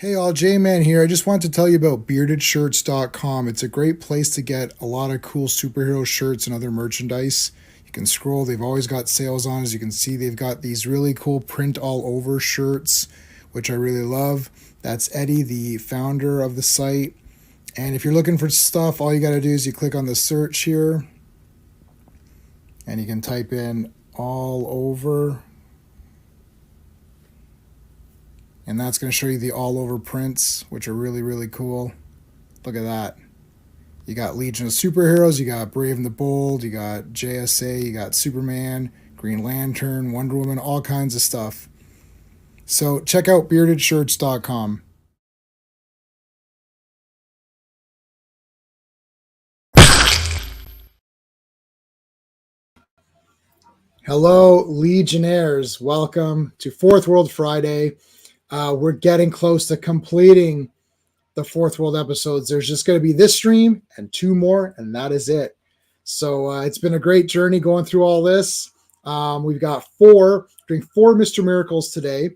Hey all, J-Man here. I just wanted to tell you about beardedshirts.com. It's a great place to get a lot of cool superhero shirts and other merchandise. You can scroll, they've always got sales on. As you can see, they've got these really cool print all over shirts, which I really love. That's Eddie, the founder of the site. And if you're looking for stuff, all you got to do is you click on the search here and you can type in all over. And that's going to show you the all over prints, which are really, really cool. Look at that. You got Legion of Superheroes, you got Brave and the Bold, you got JSA, you got Superman, Green Lantern, Wonder Woman, all kinds of stuff. So check out beardedshirts.com. Hello, Legionnaires. Welcome to Fourth World Friday. We're getting close to completing the Fourth World episodes. There's just going to be this stream and two more, and that is it. So it's been a great journey going through all this. We've got doing four Mr. Miracles today.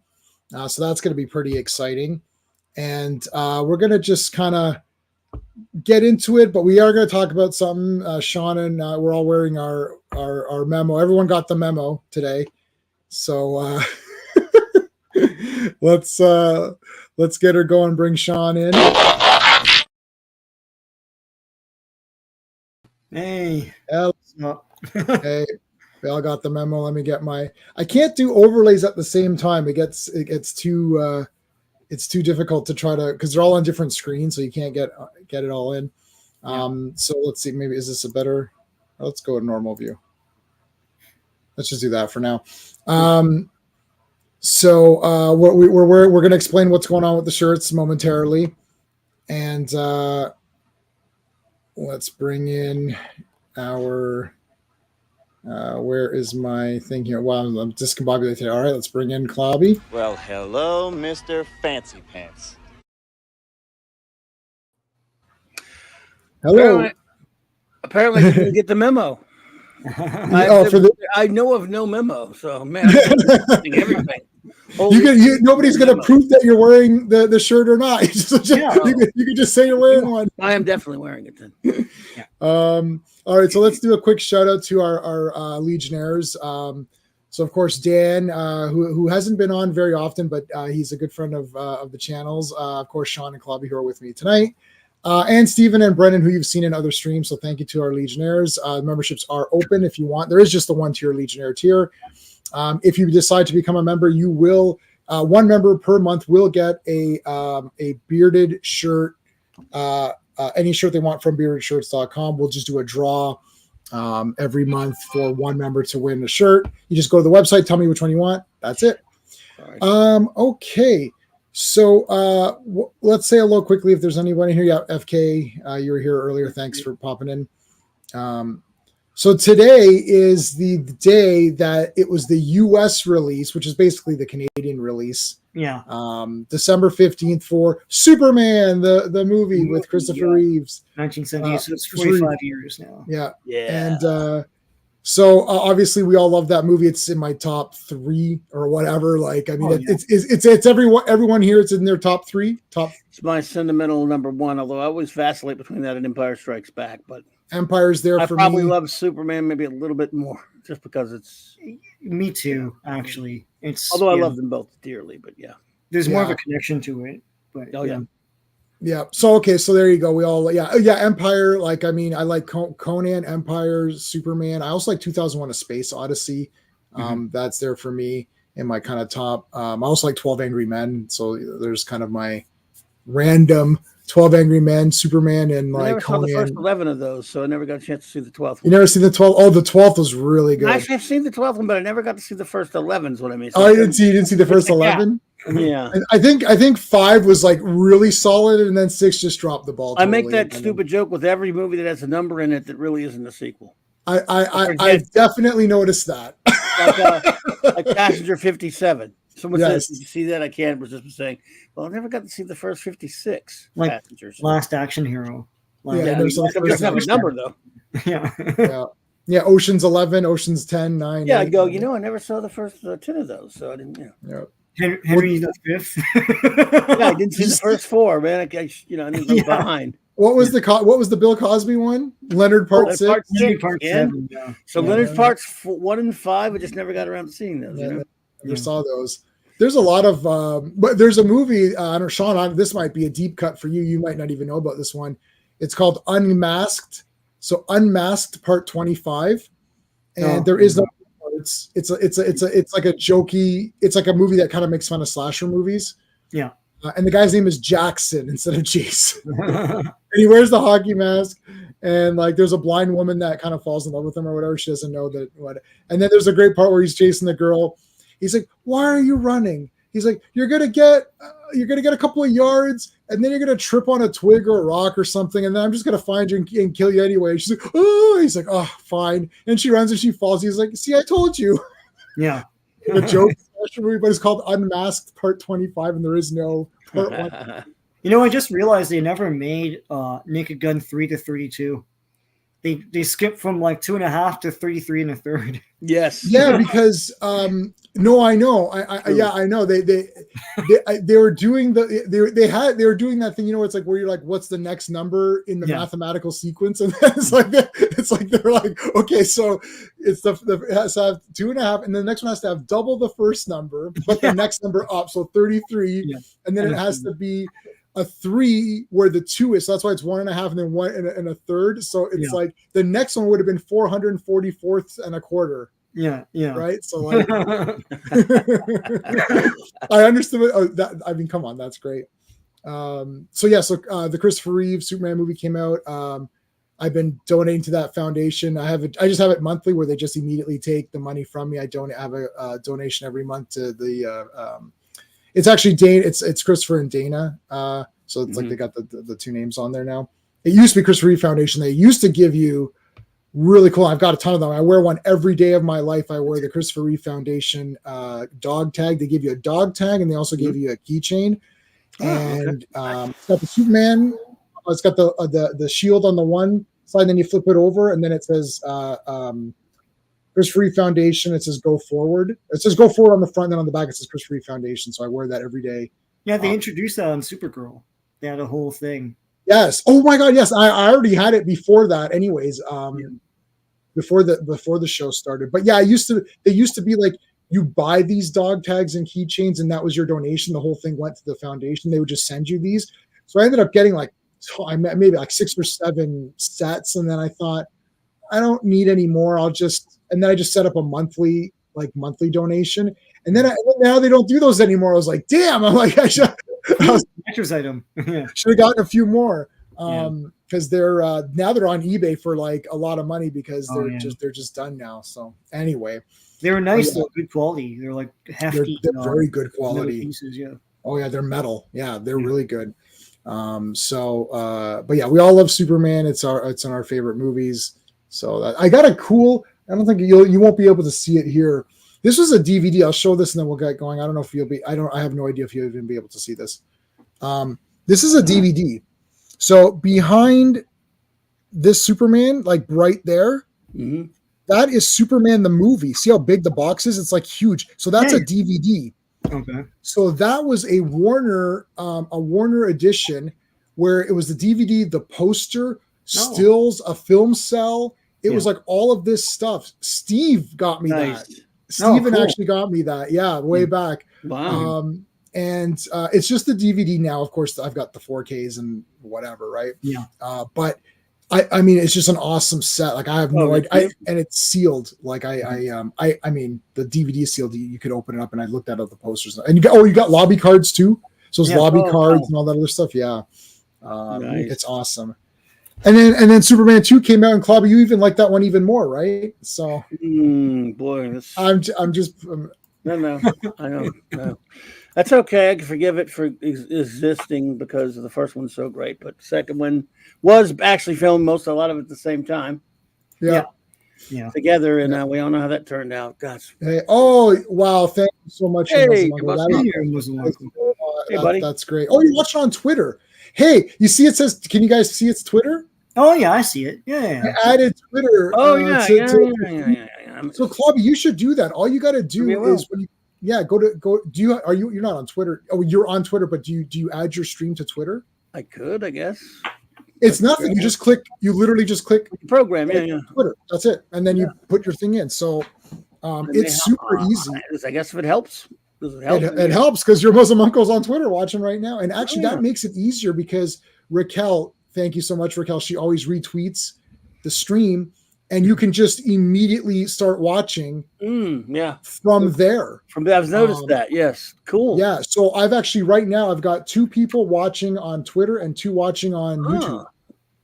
So that's going to be pretty exciting. And we're going to just kind of get into it, but we are going to talk about something. Sean and we're all wearing our memo. Everyone got the memo today. So let's get her going. Bring Sean in. Hey. Hey, we all got the memo. Let me get I can't do overlays at the same time. It gets too it's too difficult to try to, because they're all on different screens, so you can't get it all in. So let's see, maybe is this a better, let's go with normal view. Let's just do that for now. So we're going to explain what's going on with the shirts momentarily. And let's bring in our, where is my thing here? Wow, I'm discombobulated. All right, let's bring in Clobby. Well, hello, Mr. Fancy Pants. Hello. Apparently you didn't get the memo. I know of no memo, so man, I'm everything. Nobody's going to prove that you're wearing the shirt or not. You can just say you're wearing one. I am definitely wearing it then. All right, so let's do a quick shout out to our Legionnaires. So of course Dan, who hasn't been on very often, but he's a good friend of the channels. Of course Sean and Clobby, who are with me tonight. And Stephen and Brennan, who you've seen in other streams. So thank you to our Legionnaires. Memberships are open if you want. There is just the 1 tier Legionnaire tier. If you decide to become a member, you will, one member per month will get a bearded shirt, any shirt they want from beardedshirts.com. We'll just do a draw every month for one member to win a shirt. You just go to the website, tell me which one you want. That's it. Right. Okay. So let's say hello quickly if there's anyone in here. Yeah, FK, you were here earlier. Thanks for popping in. So today is the day that it was the US release, which is basically the Canadian release. Yeah. December 15th for Superman, the movie with Christopher Reeves. 1970, so it's 45 years now. Yeah. And so obviously we all love that movie. It's in my top 3 or whatever. Like, I mean, it's everyone here. It's in their top 3. It's my sentimental number 1, although I always vacillate between that and Empire Strikes Back, but Empire's there for me. I probably love Superman maybe a little bit more just because it's. Me too, actually. Although I love them both dearly, but yeah. There's more of a connection to it. But yeah. So okay, so there you go. We all Empire. Like, I mean, I like Conan, Empire, Superman. I also like 2001: A Space Odyssey. That's there for me in my kind of top. I also like 12 Angry Men. So there's kind of my random 12 Angry Men, Superman, and like I never Conan. saw the first 11 of those, so I never got a chance to see the 12th one. You never seen the 12th? Oh, the 12th was really good. Actually, I've seen the 12th one, but I never got to see the first 11. Is what I mean. So you didn't see the first 11? Yeah. I think 5 was like really solid, and then 6 just dropped the ball. I make that stupid joke with every movie that has a number in it that really isn't a sequel. I definitely noticed that. Like Passenger 57. Someone says, "Did you see that?" I can't. Was just saying. Well, I never got to see the first 56 passengers. Last Action Hero. There's a number though. Yeah. Ocean's 11, Ocean's 10, 9. Yeah, 8, I go. I never saw the first 10 of those, so I didn't. Henry the Fifth. Yeah, I didn't see the first four, man. I I'm behind. What was the Bill Cosby one? Leonard Part 6? Part 6 Part again? 7, yeah. So Leonard's parts 1 and 5. I just never got around to seeing those. Never saw those. There's a lot of, but there's a movie. I don't know, Sean. This might be a deep cut for you. You might not even know about this one. It's called Unmasked. So Unmasked Part 25, and there is no parts. It's like a jokey. It's like a movie that kind of makes fun of slasher movies. Yeah. And the guy's name is Jackson instead of Jason. And he wears the hockey mask, and like there's a blind woman that kind of falls in love with him or whatever. She doesn't know that what. And then there's a great part where he's chasing the girl. He's like, "Why are you running?" He's like, "You're gonna get a couple of yards, and then you're gonna trip on a twig or a rock or something, and then I'm just gonna find you and kill you anyway." She's like, "Oh," he's like, "Oh, fine." And she runs and she falls. He's like, "See, I told you." Yeah. A joke movie, but it's called Unmasked Part 25, and there is no Part 1. I just realized they never made Naked Gun 3 to 32. They skipped from like 2.5 to 33 1/3. Yes. Yeah, because no, I know. I know. They were doing they were doing that thing. It's like where you're like, what's the next number in the mathematical sequence, and it's like they're like, okay, so it's it has to have 2.5, and the next one has to have double the first number, but the next number up, so 33, and then it has to be a 3 where the 2 is, so that's why it's 1.5 and then 1 and a third. So it's like the next one would have been 444ths and a quarter. Yeah. Right. So like, I understood. Come on, that's great. So the Christopher Reeve Superman movie came out. I've been donating to that foundation. I just have it monthly where they just immediately take the money from me. I have a donation every month to the. It's actually Dana. It's Christopher and Dana. So it's like they got the two names on there now. It used to be Christopher Reeve Foundation. They used to give you really cool. I've got a ton of them. I wear one every day of my life. I wear the Christopher Reeve Foundation dog tag. They give you a dog tag, and they also give you a keychain. And it's got the Superman. It's got the shield on the one side, and then you flip it over, and then it says Christopher Reeve Foundation. It says "Go Forward." It says "Go Forward" on the front, and then on the back it says Christopher Reeve Foundation. So I wear that every day. Yeah, they introduced that on Supergirl. They had a whole thing. Yes. Oh my God. Yes. I already had it before that. Anyways, before the show started. But yeah, they used to be like you buy these dog tags and keychains, and that was your donation. The whole thing went to the foundation. They would just send you these. So I ended up getting maybe like 6 or 7 sets, and then I thought I don't need any more. And then I just set up a monthly donation. And then now they don't do those anymore. I was like, damn. I'm like, Mattress item. Should have gotten a few more. Because they're now they're on eBay for like a lot of money because they're just done now. So anyway, they were nice, though, good quality. They're like hefty. They're very good quality pieces. Yeah. Oh yeah, they're metal. Yeah, they're really good. But yeah, we all love Superman. It's in our favorite movies. So I got a cool. I don't think you won't be able to see it here. This was a DVD. I'll show this and then we'll get going. I don't know if you'll be. I have no idea if you'll even be able to see this. This is a DVD. So behind this Superman, like right there, that is Superman the movie. See how big the box is? It's like huge. So that's a DVD. Okay. So that was a Warner edition where it was the DVD, the poster, stills, a film cell. It was like all of this stuff. Steve got me that. Steven actually got me that. Yeah, way back. Wow. And it's just the DVD now. Of course, I've got the 4Ks and whatever, right? Yeah. But I mean, it's just an awesome set. Like I have no idea, and it's sealed. Like I mean, the DVD is sealed. You could open it up, and I looked at all the posters, and you got lobby cards too. So it's lobby cards and all that other stuff. Yeah, it's awesome. And then Superman 2 came out, and Clobber, you even like that one even more, right? So boy, I'm just no, I know. No. That's okay. I can forgive it for existing because the first one's so great, but the second one was actually filmed a lot of it at the same time. Yeah. Together, and we all know how that turned out. Gosh. Hey, oh wow! Thank you so much. Hey, buddy. That's great. Oh, you watched it on Twitter. Hey, you see it says? Can you guys see its Twitter? Oh yeah, I see it. Yeah. I added Twitter. Oh yeah. So Clobby, you should do that. All you got to do is go. You're not on Twitter? Oh, you're on Twitter, but do you add your stream to Twitter? I could, I guess. It's nothing. You literally just click Program, yeah. Twitter. That's it, and then you put your thing in. So it's super easy. I guess if it helps. Does it help? It helps because your Muslim uncle's on Twitter watching right now, and actually that makes it easier because Raquel, thank you so much, Raquel. She always retweets the stream, and you can just immediately start watching. From there. I've noticed that. Yes, cool. Yeah, so I've got 2 people watching on Twitter and 2 watching on YouTube.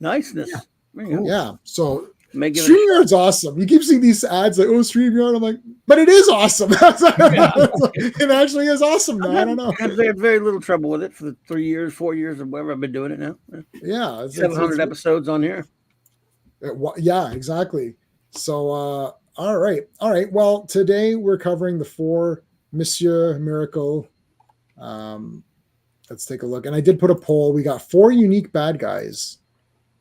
Niceness. Yeah, so StreamYard's awesome. You keep seeing these ads like, "Oh, StreamYard." I'm like, but it is awesome. It actually is awesome. Now I don't know. I've had very little trouble with it for the 3 years, 4 years, or whatever I've been doing it now. Yeah, 700 episodes on here. Yeah, exactly. So, all right. Well, today we're covering the 4 Monsieur Miracle. Let's take a look. And I did put a poll. We got 4 unique bad guys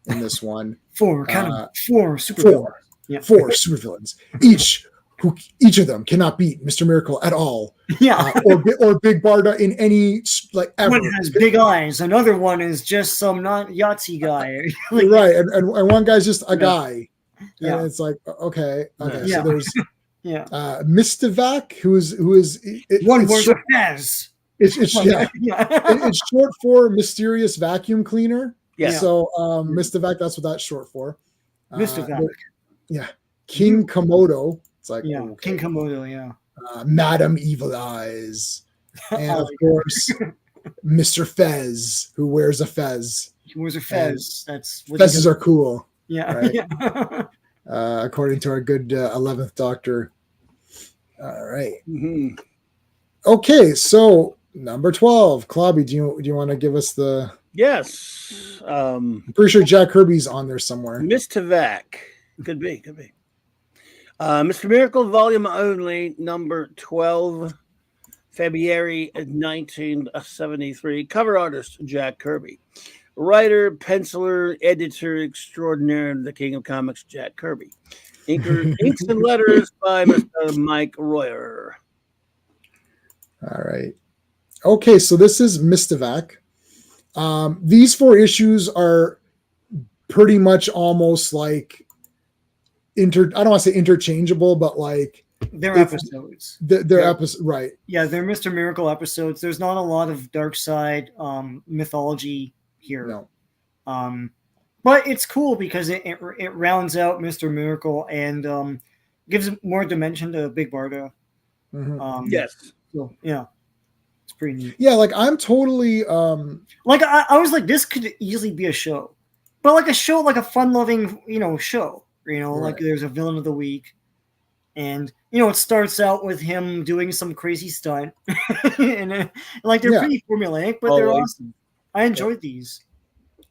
in this one. 4 supervillains. Yeah. 4 supervillains. Each of them cannot beat Mr. Miracle at all. Yeah. Or Big Barda in any ever. One has big eyes. Another one is just some not Yahtzee guy. Right. And one guy's just a guy. Yeah. And it's like, okay. Yeah. So there's Mistivac, who is one word of Fez. It's short for mysterious vacuum cleaner. Yeah. So Mistivac, that's what that's short for. Mistivac. King Komodo. It's like King Komodo. Yeah. Madam Evil Eyes, and of course Mr. Fez, who wears a fez. He wears a fez. That's fezzes are cool. Yeah. Right? According to our good 11th Doctor. All right. Mm-hmm. Okay, so number 12, Clobby, do you want to give us the? Yes. I'm pretty sure Jack Kirby's on there somewhere. Mistivac. Could be. Mr. Miracle, volume only, number 12, February 1973. Cover artist, Jack Kirby. Writer, penciler, editor extraordinaire, the king of comics, Jack Kirby. Inks and letters by Mr. Mike Royer. All right. Okay, so this is Mistivac. These 4 issues are pretty much almost like I don't want to say interchangeable, but like they're episodes. They're episodes, right? Yeah, they're Mr. Miracle episodes. There's not a lot of dark side mythology here. No. But it's cool because it rounds out Mr. Miracle and gives more dimension to Big Barda. Mm-hmm. Yes. So, yeah. It's pretty neat. Yeah, like I'm totally like I was like, this could easily be a show. But like a show, like a fun-loving, show. Right. Like there's a villain of the week. And, it starts out with him doing some crazy stunt. And like they're pretty formulaic, but they're awesome. I enjoyed these.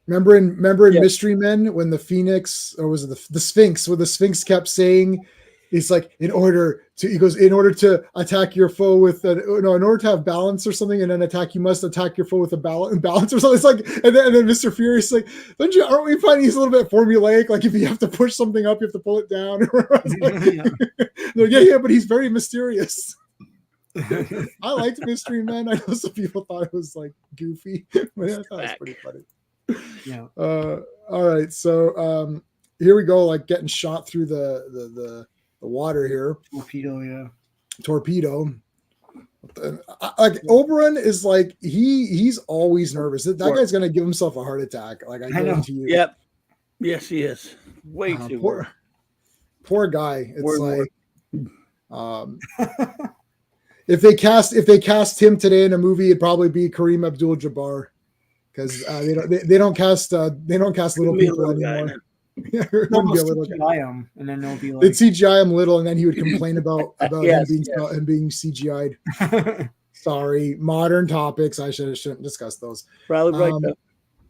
Remember in Mystery Men when the Phoenix, or was it the Sphinx, where the Sphinx kept saying, it's like, in order to attack your foe with in order to have balance or something, and then attack, you must attack your foe with a balance or something. It's like, and then Mr. Furious like, aren't we finding he's a little bit formulaic? Like if you have to push something up, you have to pull it down. But he's very mysterious. I liked Mystery Men. I know some people thought it was like goofy, but I thought it was pretty funny. Yeah. All right. So here we go, like getting shot through the water here. Torpedo. Like Oberon is like he's always nervous. That guy's gonna give himself a heart attack. Like I guarantee you. Yep. Yes, he is. Way too poor guy. It's if they cast him today in a movie, it'd probably be Kareem Abdul-Jabbar, because they don't cast little people anymore. They'll CGI him, and then they'll be like, they'd CGI him little, and then he would complain about him being CGI'd. Sorry, modern topics. I shouldn't discuss those. Probably right.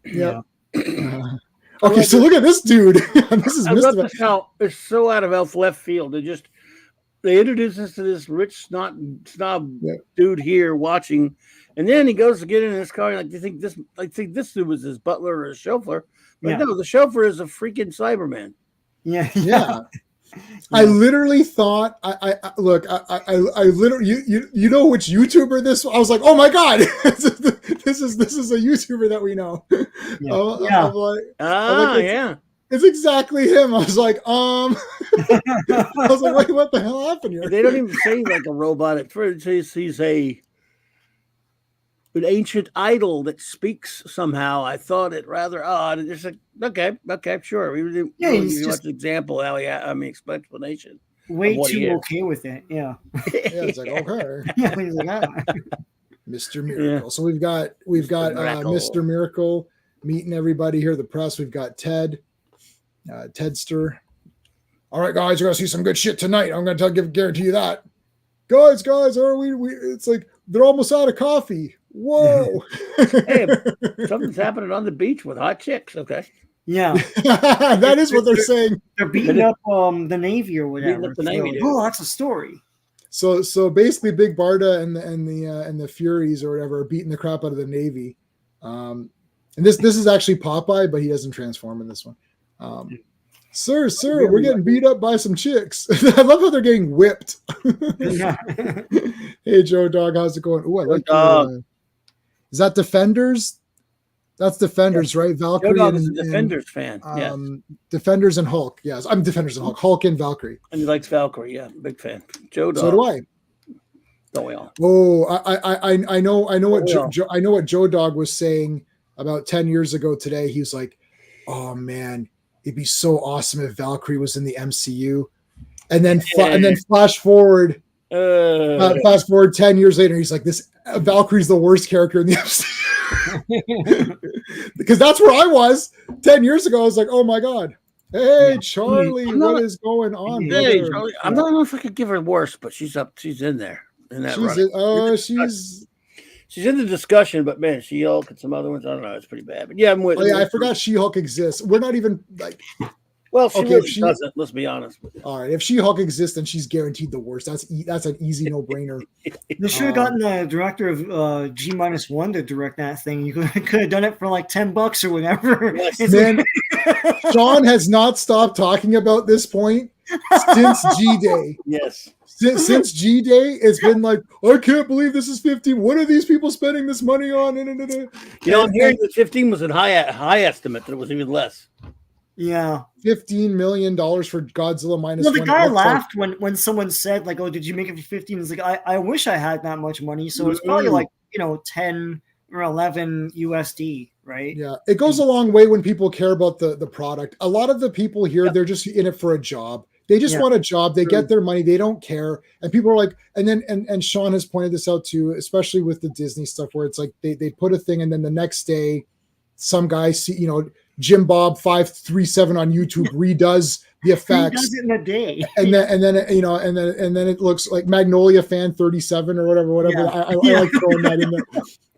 Yeah. Okay, so look at this dude. This is I love this how it's so out of left field. They introduce us to this rich snob dude here watching, and then he goes to get in his car. Like, do you think this? I think this dude was his butler or his chauffeur. But no, the chauffeur is a freaking Cyberman. Yeah. I literally thought I literally you know which YouTuber this was? I was like, oh my god, this is a YouTuber that we know. I'm like, yeah. it's exactly him. I was like, I was like, wait, what the hell happened here? They don't even say like a robot at first. He's an ancient idol that speaks somehow. I thought it rather odd. It's like, okay, sure. We didn't really give you much example how explanation. Way too okay with it. Yeah. Yeah, it's like, okay. Yeah, he's like, Mr. Miracle. Yeah. So we've got Mr. Miracle meeting everybody here, the press. We've got Ted, Tedster. All right, guys, you're gonna see some good shit tonight. I'm gonna guarantee you that. Guys, are we it's like they're almost out of coffee. Whoa. Hey, something's happening on the beach with hot chicks. Okay. Yeah. That is what they're saying. They're beating up the Navy or whatever. Beating up the Navy, oh, that's a story. So basically Big Barda and the Furies or whatever are beating the crap out of the Navy. And this is actually Popeye, but he doesn't transform in this one. Sir, we're getting beat up by some chicks. I love how they're getting whipped. Hey, Joe Dog, how's it going? Oh, I like your, is that Defenders? That's Defenders, right? Valkyrie. Joe Dog is a Defenders fan. Yes. Defenders and Hulk. Yes, I'm Defenders and Hulk. Hulk and Valkyrie. And he likes Valkyrie. Yeah, big fan. Joe Dog. So do I. Don't we all? Oh, I know what Joe Dog was saying about 10 years ago today. He was like, "Oh man, it'd be so awesome if Valkyrie was in the MCU." And then flash forward 10 years later, he's like, "This Valkyrie's the worst character in the MCU." Because that's where I was 10 years ago. I was like, "Oh my god, hey Charlie, what is going on?" Hey, Charlie, I don't know if I could give her worse, but she's in there. She's in the discussion, but man, She-Hulk and some other ones, I don't know, it's pretty bad. But yeah, I'm with. I forgot She-Hulk exists. We're not even like. Well, she really doesn't. Let's be honest. All right, if She-Hulk exists, then she's guaranteed the worst. That's an easy no-brainer. They should have gotten the director of G-1 to direct that thing. You could have done it for like $10 or whatever. Yes. Man, Sean has not stopped talking about this point since G-Day. Yes. Since G-Day, it's been like, I can't believe this is 15. What are these people spending this money on? I'm hearing that 15 was a high estimate, that it was even less. Yeah. $15 million for Godzilla minus one. The guy laughed when someone said, like, oh, did you make it for 15? It's like, I wish I had that much money. So it's probably like, 10 or 11 USD, right? Yeah. It goes a long way when people care about the product. A lot of the people here, they're just in it for a job. They just want a job. They get their money. They don't care. And people are like, and Sean has pointed this out too, especially with the Disney stuff, where it's like they put a thing and then the next day, some guy Jim Bob 537 on YouTube redoes the effects. He does it in a day. And then it looks like Magnolia Fan 37 or whatever. Yeah. I like throwing that in there.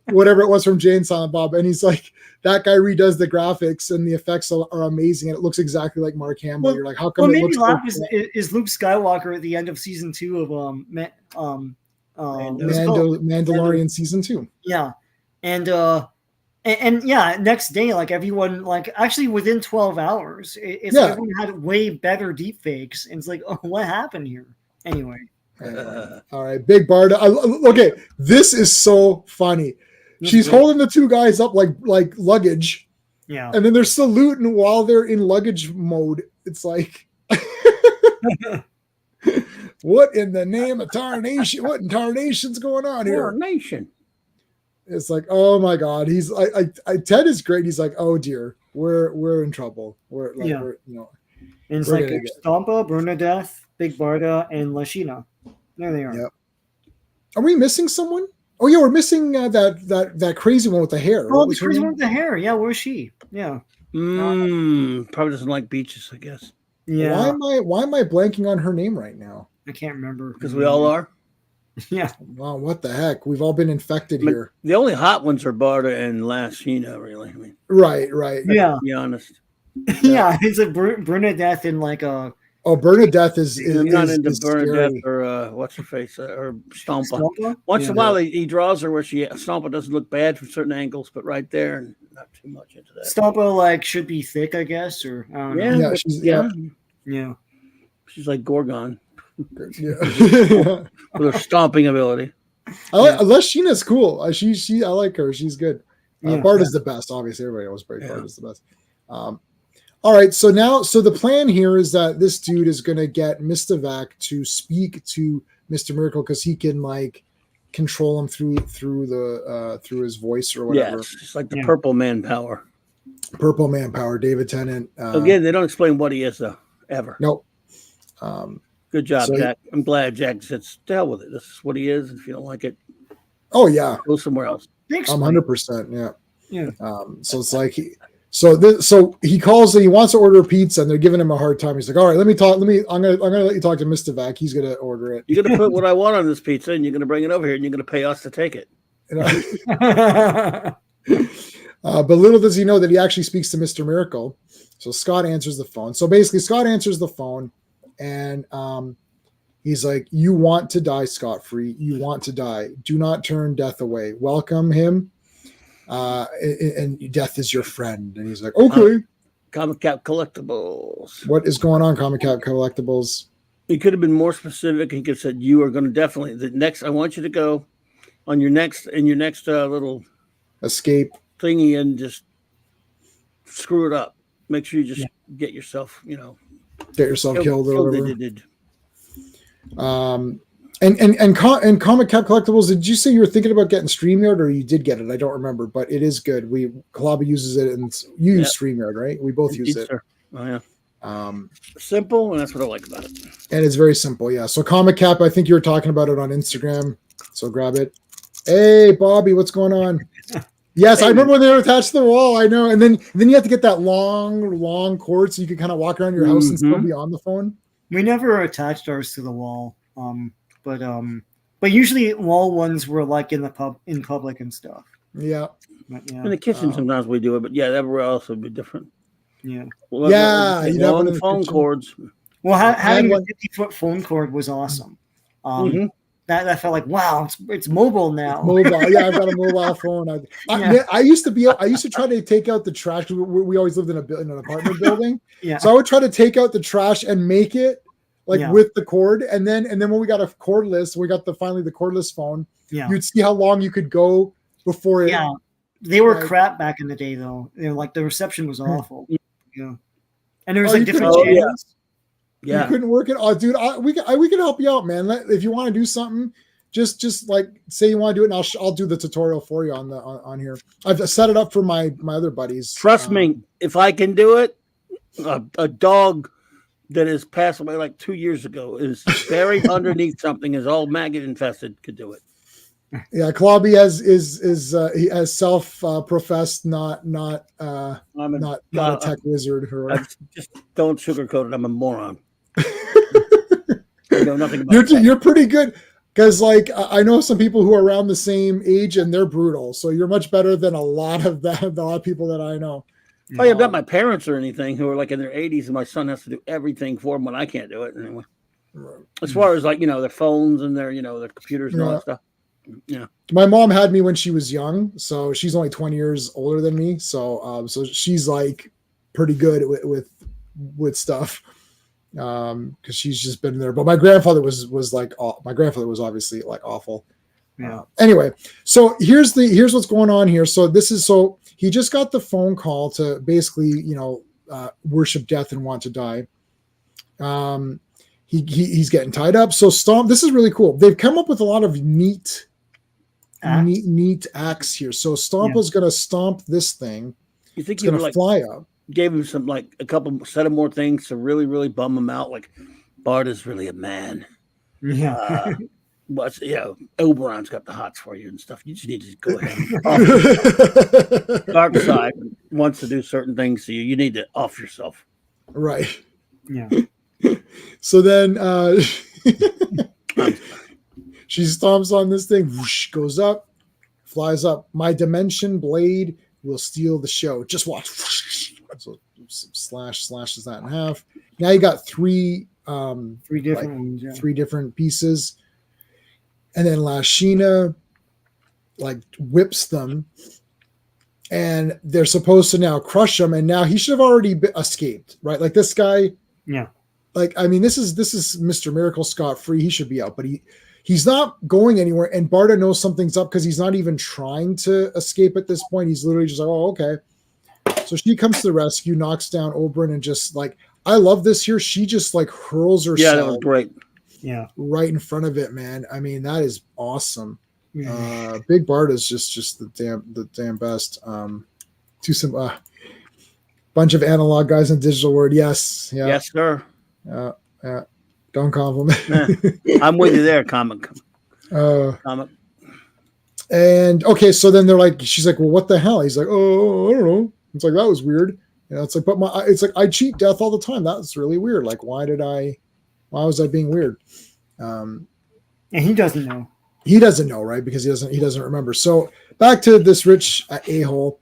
Whatever it was from Jay and Silent Bob. And he's like, that guy redoes the graphics and the effects are amazing. And it looks exactly like Mark Hamill. You're like, how come it looks laugh is Luke Skywalker at the end of season 2 of Mandalorian season 2. Yeah. And yeah, next day, like everyone, like actually within 12 hours, everyone had way better deep fakes. And it's like, oh, what happened here? Anyway. All right, Big Barda. Okay, this is so funny. She's holding the two guys up like luggage. Yeah. And then they're saluting while they're in luggage mode. It's like, what in the name of tarnation? What in tarnation's going on here? Tarnation. It's like, oh my God. He's Ted is great. He's like, oh dear, we're in trouble. We're and it's like Stompa, Bernadette, Big Barda, and Lashina. There they are. Yep. Are we missing someone? Oh yeah, we're missing that crazy one with the hair. Oh, the crazy one with the hair. Yeah, where's she? Yeah. Probably doesn't like beaches, I guess. Yeah. Why am I blanking on her name right now? I can't remember. Because we all are. Yeah. Wow, what the heck? We've all been infected here. The only hot ones are Barda and Lashina, really. I mean, right. Yeah. To be honest. Yeah, it's like Bernadette in like a. Oh, Bernadette is not into Bernadette or what's her face or Stompa. Once in a while he draws her where Stompa doesn't look bad from certain angles, but right there and not too much into that. Stompa like should be thick, I guess, or I don't know. Yeah. She's like Gorgon Yeah. with her stomping ability. Sheena's cool. I like her. She's good. Bart is the best. Obviously, everybody knows Bart is the best. All right. So the plan here is that this dude is going to get Mr. Vac to speak to Mr. Miracle because he can like control him through his voice or whatever. Yeah, it's like the Purple Man power. Purple Man power. David Tennant. Again, they don't explain what he is though, ever. Nope. Good job, Jack. I'm glad Jack said, "To hell with it. This is what he is. If you don't like it, go somewhere else." 100%. Yeah. Yeah. So it's like he calls and he wants to order a pizza and they're giving him a hard time. He's like, all right, I'm gonna let you talk to Mr. Vac. He's gonna order it. You're gonna put what I want on this pizza and you're gonna bring it over here and you're gonna pay us to take it. But little does he know that he actually speaks to Mr. Miracle. So Scott answers the phone. So basically Scott answers the phone and he's like, you want to die scot-free. You want to die. Do not turn death away. Welcome him. And death is your friend. And he's like, okay. Comic Cap Collectibles. What is going on, Comic Cap Collectibles? He could have been more specific. He could have said, you are going to definitely, I want you to go on your next little escape thingy and just screw it up. Make sure you just get yourself, killed or whatever. Did. And Comic Cap Collectibles, did you say you were thinking about getting StreamYard or you did get it? I don't remember, but it is good. Clobber uses it and you use StreamYard, right? We both use it. Sir. Oh yeah. Simple, and that's what I like about it. And it's very simple, yeah. So Comic Cap, I think you were talking about it on Instagram. So grab it. Hey Bobby, what's going on? Yes, I remember when they were attached to the wall. I know. And then you have to get that long cord so you can kind of walk around your house and still be on the phone. We never attached ours to the wall. But usually wall ones were like in public and stuff. Yeah. But, yeah. In the kitchen sometimes we do it, but everywhere else would be different. Yeah. Well, you have on phone cords. Well, having a 50-foot phone cord was awesome. That felt like, wow, it's mobile now. Mobile, yeah, I've got a mobile phone. I used to try to take out the trash. We always lived in an apartment building. Yeah. So I would try to take out the trash and make it with the cord, and then when we got a cordless, finally the cordless phone. Yeah. You'd see how long you could go before it. Yeah. They were crap back in the day, though. Like the reception was awful. Yeah. And there was different channels. Yeah. You couldn't work it. Oh, dude, we can help you out, man. If you want to do something, just like say you want to do it, and I'll do the tutorial for you on here. I've set it up for my other buddies. Trust me, if I can do it, a dog that has passed away like 2 years ago is buried underneath something, is all maggot infested, could do it. Yeah, Clobby he has self-professed not a tech wizard. Just don't sugarcoat it. I'm a moron. I know nothing about you're pretty good because I know some people who are around the same age and they're brutal. So you're much better than a lot of people that I know. Oh yeah, not my parents or anything who are like in their 80s, and my son has to do everything for them when I can't do it anyway. Right. As far as their phones and their their computers and all that stuff. Yeah. My mom had me when she was young, so she's only 20 years older than me. So so she's pretty good with stuff. Because she's just been there. But my grandfather was obviously obviously Yeah. Anyway, so here's what's going on here. So he just got the phone call to basically, worship death and want to die. He's getting tied up. So Stomp, this is really cool. They've come up with a lot of neat acts here. So Stomp is going to stomp this thing. You think it's going to fly up? Gave him some a couple set of more things to really, really bum him out. Like Bart is really a man. Yeah. But Oberon's got the hots for you and stuff. You just need to go ahead. Dark side wants to do certain things to you. You need to off yourself. Right. Yeah. So then she stomps on this thing, whoosh, goes up, flies up. My dimension blade will steal the show. Just watch. So slashes that in half. Now you got three different ones, three different pieces. And then Lashina whips them, and they're supposed to now crush him. And now he should have already escaped, right? Like this guy, like, I mean, this is Mr. Miracle scot-free. He should be out, but he's not going anywhere. And Barda knows something's up because he's not even trying to escape at this point. He's literally just like, oh, okay. So she comes to the rescue, knocks down Oberyn, and just like, I love this here. She just like hurls herself. Yeah, that was great. Yeah, right in front of it, man. I mean, that is awesome. Big Barda's just the damn best. To some bunch of analog guys in digital word. Yes, yeah, Yes, sir. yeah. Don't compliment. I'm with you there, comic. Comic. And okay, so then they're like, she's like, well, what the hell? He's like, oh, I don't know. It's like, that was weird. You know, it's like, it's like, I cheat death all the time. That's really weird. Like, why was I being weird? And he doesn't know. He doesn't know, right? Because he doesn't remember. So back to this rich a-hole.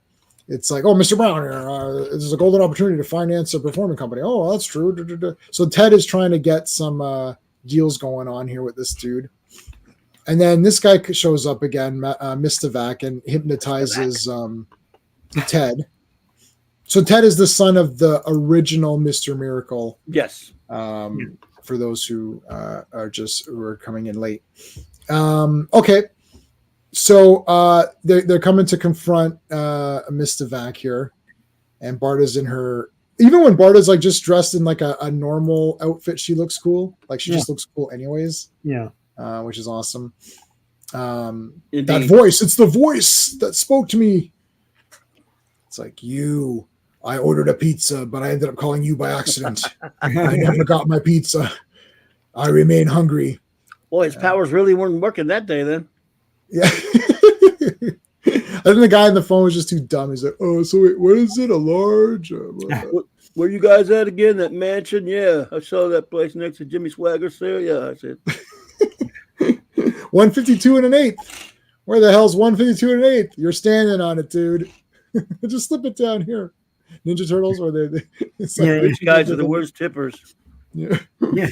It's like, oh, Mr. Brown here. This is a golden opportunity to finance a performing company. Oh, that's true. So Ted is trying to get some deals going on here with this dude. And then this guy shows up again, Mr. Vac, and hypnotizes Ted. So Ted is the son of the original Mr. Miracle. Yes. For those who are coming in late. Okay. So they're coming to confront Mr. Vac here, and Barda's in her. Even when Barda's like just dressed in like a normal outfit, she looks cool. Like she just looks cool anyways. Yeah. Which is awesome. That voice, it's the voice that spoke to me. It's like, I ordered a pizza, but I ended up calling you by accident. I never got my pizza. I remain hungry. Boy, his powers really weren't working that day then. Yeah. I think the guy on the phone was just too dumb. He's like, oh, so wait, what is it? A large? Where you guys at again? That mansion? Yeah, I saw that place next to Jimmy Swagger's there. Yeah, I said. 152 and an eighth. Where the hell's 152 and an eighth? You're standing on it, dude. Just slip it down here. Ninja Turtles, or it's like, these guys are the worst tippers. Yeah. Yeah.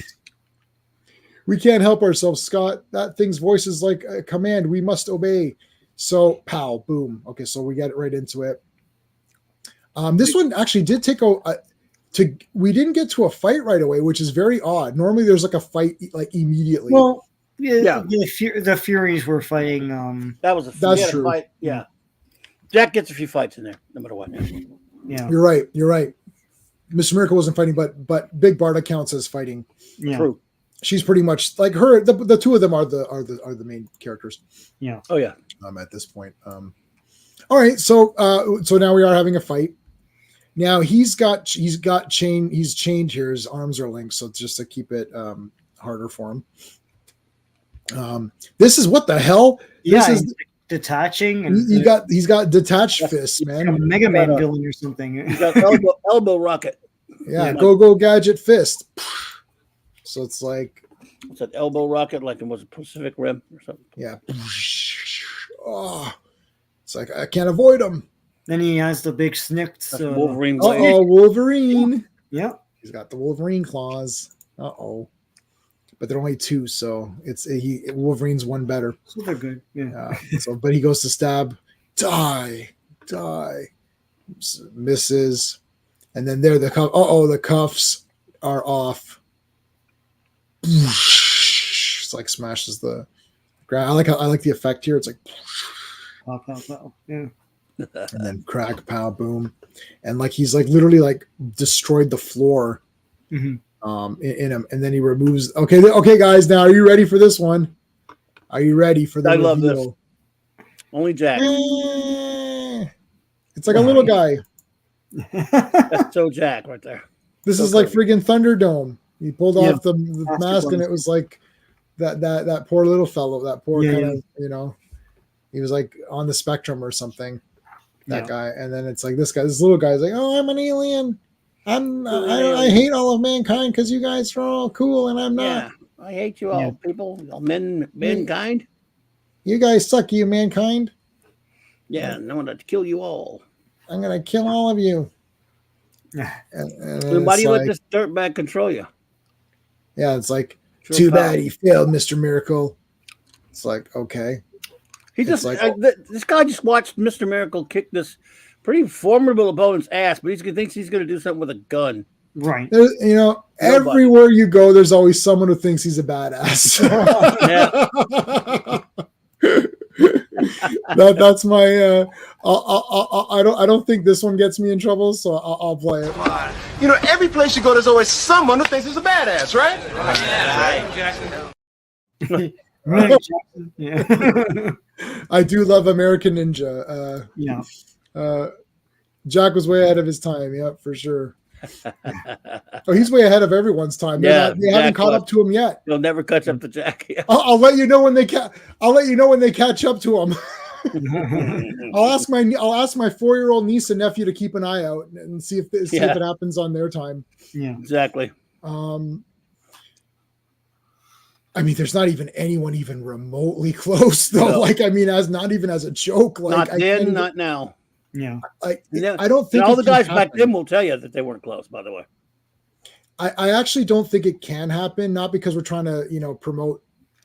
We can't help ourselves, Scott. That thing's voice is like a command. We must obey. So, pow, boom. Okay, so we get right into it. This one actually did take we didn't get to a fight right away, which is very odd. Normally, there's like a fight like immediately. Well, yeah. The Furies were fighting. That's true. Fight. Yeah, Jack gets a few fights in there, no matter what. Yeah, you're right. Mr. Miracle wasn't fighting, but Big Barda counts as fighting. Yeah. True. She's pretty much like her. The two of them are the main characters. Yeah. Oh yeah. At this point. All right. So now we are having a fight. Now he's chained here. His arms are linked, so just to keep it harder for him. This is what the hell? Yeah. This is detaching, and he's got detached fists, man. Like a Mega Man villain or something. He's got elbow rocket. Yeah. Go gadget fist. So it's like, what's that elbow rocket? Like it was a Pacific Rim or something. Yeah. Oh, it's like I can't avoid him. Then he has the big snicks. Wolverine. Wolverine. Yeah. He's got the Wolverine claws. But they're only two, so Wolverine's one better. So they're good. Yeah. But he goes to stab. Die. Misses. And then there the cuff. The cuffs are off. It's like smashes the ground. I like the effect here. It's like pow, pow, pow. Yeah. And then crack, pow, boom, and like he's like literally like destroyed the floor. Mm-hmm. In him, and then he removes. Okay, guys, now are you ready for this one? Are you ready for the? I love this. Only Jack. It's like a little guy. That's so Jack right there. This is like friggin' Thunderdome. He pulled off the mask, and it was like that poor little fellow, that poor kind of, he was like on the spectrum or something. That guy, and then it's like this little guy's like, oh, I'm an alien. I hate all of mankind because you guys are all cool and I'm not. Yeah, I hate you all, people, all mankind. You guys suck, you mankind. Yeah, and I'm gonna kill you all. I'm gonna kill all of you. And why do you let this dirtbag control you? Yeah, it's like, too bad he failed, Mr. Miracle. It's like, okay. He just this guy just watched Mr. Miracle kick this pretty formidable opponent's ass, but he thinks he's going to do something with a gun. Right. There, you know, Nobody. everywhere you go, there's always someone who thinks he's a badass. That's my. I don't think this one gets me in trouble, so I'll play it. You know, every place you go, there's always someone who thinks he's a badass, right? Right, Jackson. Yeah. I do love American Ninja. Yeah. Jack was way ahead of his time. Yeah, for sure. Oh, he's way ahead of everyone's time. They haven't caught up to him yet. They'll never catch up to Jack. Yeah. I'll let you know when they I'll let you know when they catch up to him. I'll ask my 4-year-old niece and nephew to keep an eye out and see if it happens on their time. Yeah, exactly. I mean, there's not even anyone even remotely close though. No. Like, I mean, not even as a joke. Like, Not then, not now. yeah. I Yeah. don't think And all the it can guys back happen. then will tell you that they weren't close. By the way, I actually don't think it can happen. Not because we're trying to, you know, promote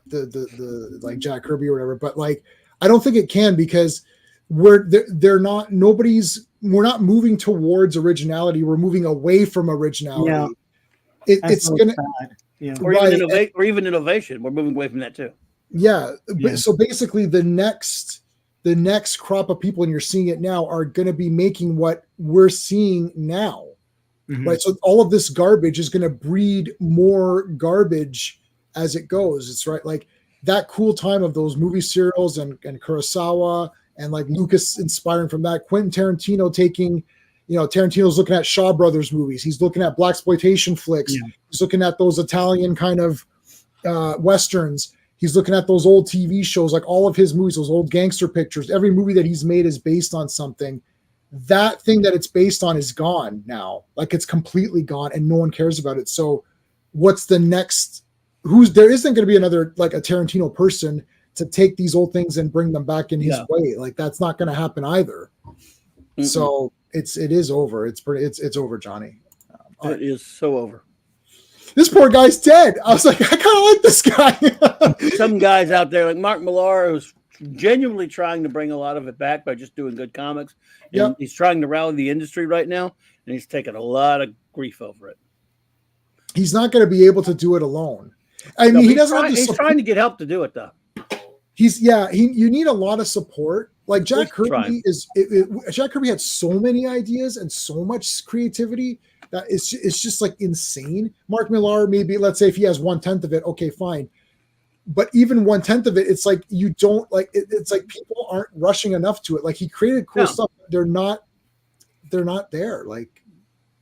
the like Jack Kirby or whatever, but like I don't think it can because we're not moving towards originality. We're moving away from originality. Yeah. It's gonna bad. Yeah. or even innovation. We're moving away from that too. Yeah. Yeah. So basically the next crop of people, and you're seeing it now, are going to be making what we're seeing now. Mhm. Right. So all of this garbage is going to breed more garbage as it goes. It's right. Like that cool time of those movie serials and Kurosawa and like Lucas inspiring from that, Quentin Tarantino taking, you know, Tarantino's looking at Shaw Brothers movies. He's looking at blaxploitation flicks. Yeah. He's looking at those Italian kind of Westerns. He's looking at those old TV shows, like all of his movies, those old gangster pictures. Every movie that he's made is based on something. That thing that it's based on is gone now. Like it's completely gone and no one cares about it. So what's the next? There isn't going to be another, like a Tarantino person to take these old things and bring them back in his way. Like that's not going to happen either. Mm-mm. So it is over. It's over, Johnny. It is so over. This poor guy's dead. I was like, I kind of like this guy. Some guys out there like Mark Millar, who's genuinely trying to bring a lot of it back by just doing good comics. And Yep. he's trying to rally the industry right now, and he's taking a lot of grief over it. He's not going to be able to do it alone. I mean, he doesn't have the He's support. trying to get help to do it though. You need a lot of support. Like Jack He's trying. Kirby Jack Kirby had so many ideas and so much creativity that it's just like insane. Mark Millar, maybe let's say if he has 1/10 of it, okay, fine. But even 1/10 of it, it's like you don't like it's like people aren't rushing enough to it. Like he created cool stuff. They're not there. Like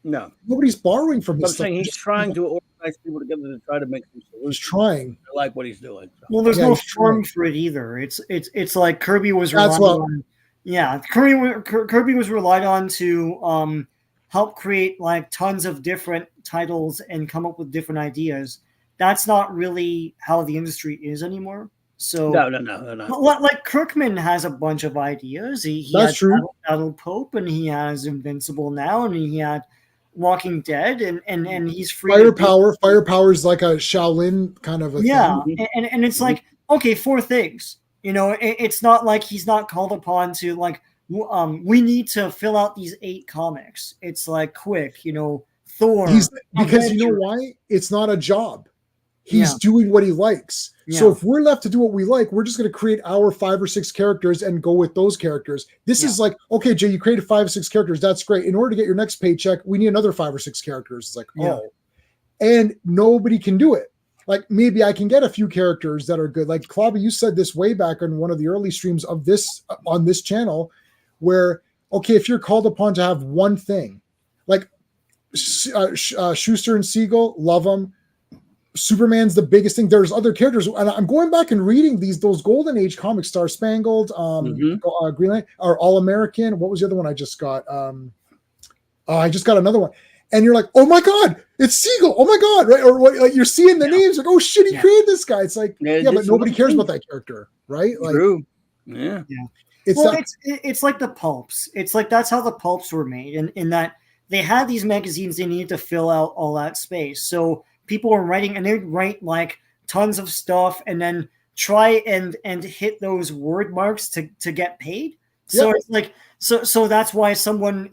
No, nobody's borrowing from I'm his stuff. saying he's trying to organize people together to try to make some solutions. He's trying. I like what he's doing. So. Well, there's Yeah, no he's form trying. for it either. It's like Kirby was That's relying what- on. Yeah, Kirby was relied on to help create like tons of different titles and come up with different ideas. That's not really how the industry is anymore. So No. like Kirkman has a bunch of ideas. He That's had true. Battle Pope, and he has Invincible now, and he had Walking Dead, and he's free. to do- Firepower is like a Shaolin kind of a yeah, thing. and it's like, okay, 4 things. You know, it's not like he's not called upon to like, we need to fill out these 8 comics. It's like quick, you know, Thor. Because you know Avengers. why? It's not a job. He's Yeah. doing what he likes. So Yeah. if we're left to do what we like, we're just going to create our 5 or 6 characters and go with those characters. This is like, okay, Jay, you created 5 or 6 characters. That's great. In order to get your next paycheck, we need another 5 or 6 characters. It's like, Yeah. and nobody can do it. Like maybe I can get a few characters that are good. Like Clobberin, you said this way back on one of the early streams of this on this channel, where okay, if you're called upon to have one thing, like Schuster and Siegel, love them. Superman's the biggest thing. There's other characters, and I'm going back and reading those Golden Age comics, Star Spangled, Green Lantern, or All American. What was the other one I just got? I just got another one, and you're like, oh my god, it's Siegel. Oh my god, right? Or what? Like you're seeing the names, like, oh shit, he created this guy. It's like, but nobody cares about that character, right? Like, True. Yeah. It's like the pulps. It's like that's how the pulps were made, in that they had these magazines they needed to fill out all that space. So people were writing, and they'd write like tons of stuff, and then try and hit those word marks to get paid. So Yeah. it's like so that's why someone,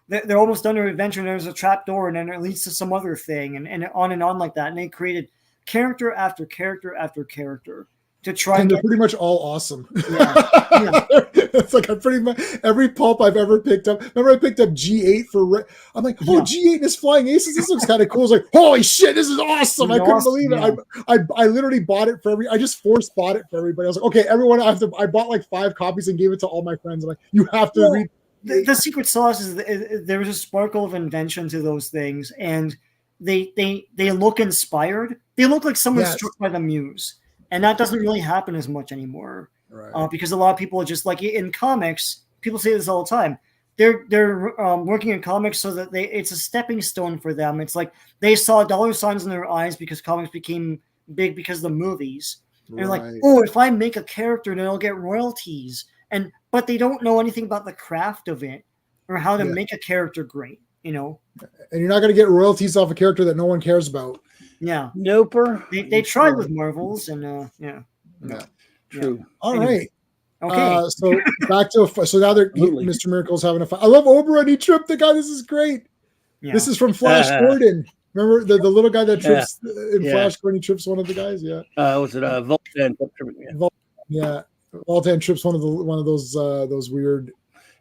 they're almost done their adventure and there's a trap door and then it leads to some other thing and on like that. And they created character after character after character to try And and they're get pretty much all awesome. Yeah. It's like I pretty much every pulp I've ever picked up. Remember, I picked up G8 for. I'm like, oh, Yeah. G8 and his flying aces. This looks kind of cool. It's like, holy shit, this is awesome! This I is couldn't awesome, believe it. yeah. I literally bought it for I just force bought it for everybody. I was like, okay, everyone, I bought like 5 copies and gave it to all my friends. I'm like, you have to Well, read. the secret sauce is there was a sparkle of invention to those things, and they look inspired. They look like someone Yes. struck by the muse, and that doesn't really happen as much anymore. Right. Because a lot of people are just like in comics. People say this all the time. They're working in comics so that it's a stepping stone for them. It's like they saw dollar signs in their eyes because comics became big because of the movies. And they're like, Right. oh, if I make a character, then I'll get royalties. But they don't know anything about the craft of it or how to Yeah. make a character great. And you're not going to get royalties off a character that no one cares about. Yeah. Noper. They tried with Marvels and yeah. Yeah. True. All Anyway. right. Okay. So back to so now Absolutely. Mr. Miracle's having a fight. I love Oberon. He tripped the guy. This is great. Yeah. This is from Flash Gordon. Remember the little guy that trips in Yeah. Flash Gordon? He trips one of the guys. Yeah. Was it Voltan? Yeah. Yeah. Voltan trips one of those weird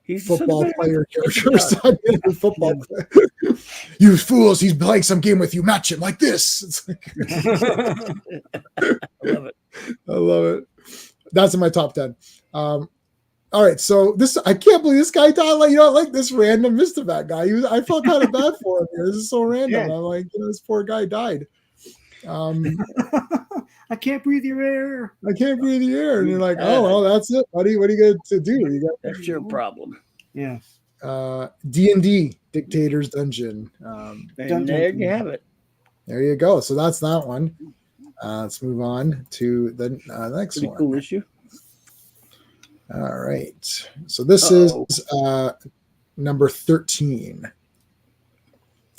He's football player characters. Football. You fools! He's playing some game with you. Match him like this. It's like, I love it. I love it. That's in my top 10. All right, so I can't believe this guy died. Like this random Mistovac guy. I felt kind of bad for him here. This is so random. Yeah. I'm like, this poor guy died. I can't breathe your air. I can't breathe the air, and you're like, oh well, that's it, buddy. What are you going to do? You got That's your problem. Yeah. D&D Dictator's Dungeon. And there you have it. There you go. So that's that one. Let's move on to the next Pretty one. cool issue. All right. So this is number 13.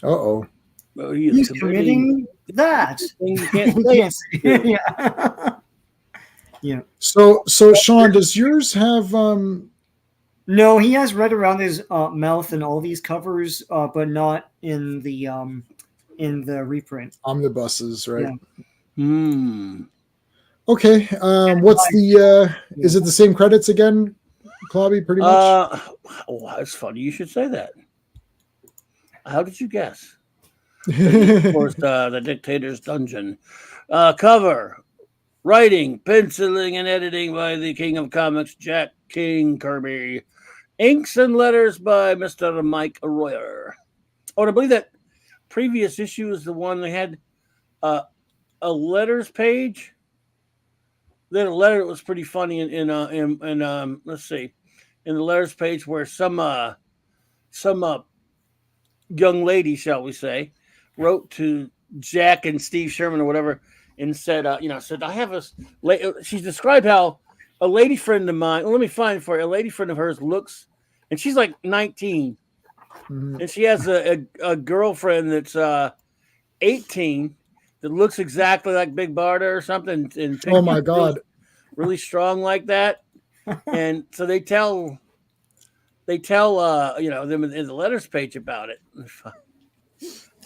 Uh-oh. Oh, He's committing that. You can't You say. can't say- yeah. Yeah. So Sean, does yours have No, he has red around his mouth in all these covers, but not in the reprint. omnibuses, right? Yeah. Okay. What's the is it the same credits again, Clobby, pretty much? Oh, it's funny you should say that. How did you guess? Of course, the Dictator's Dungeon. Cover, writing, penciling, and editing by the King of Comics, Jack King Kirby. Inks and letters by Mr. Mike Royer. Oh, and I believe that previous issue is the one that had a letters page. Then a letter that was pretty funny in let's see, in the letters page where some young lady, shall we say, wrote to Jack and Steve Sherman or whatever and said, said, I have she described how a lady friend of mine, let me find it for you, a lady friend of hers looks, and she's like 19, and she has a girlfriend that's 18 that looks exactly like Big Barda or something. And Oh my God. Really strong like that. And so they tell them in the letters page about it.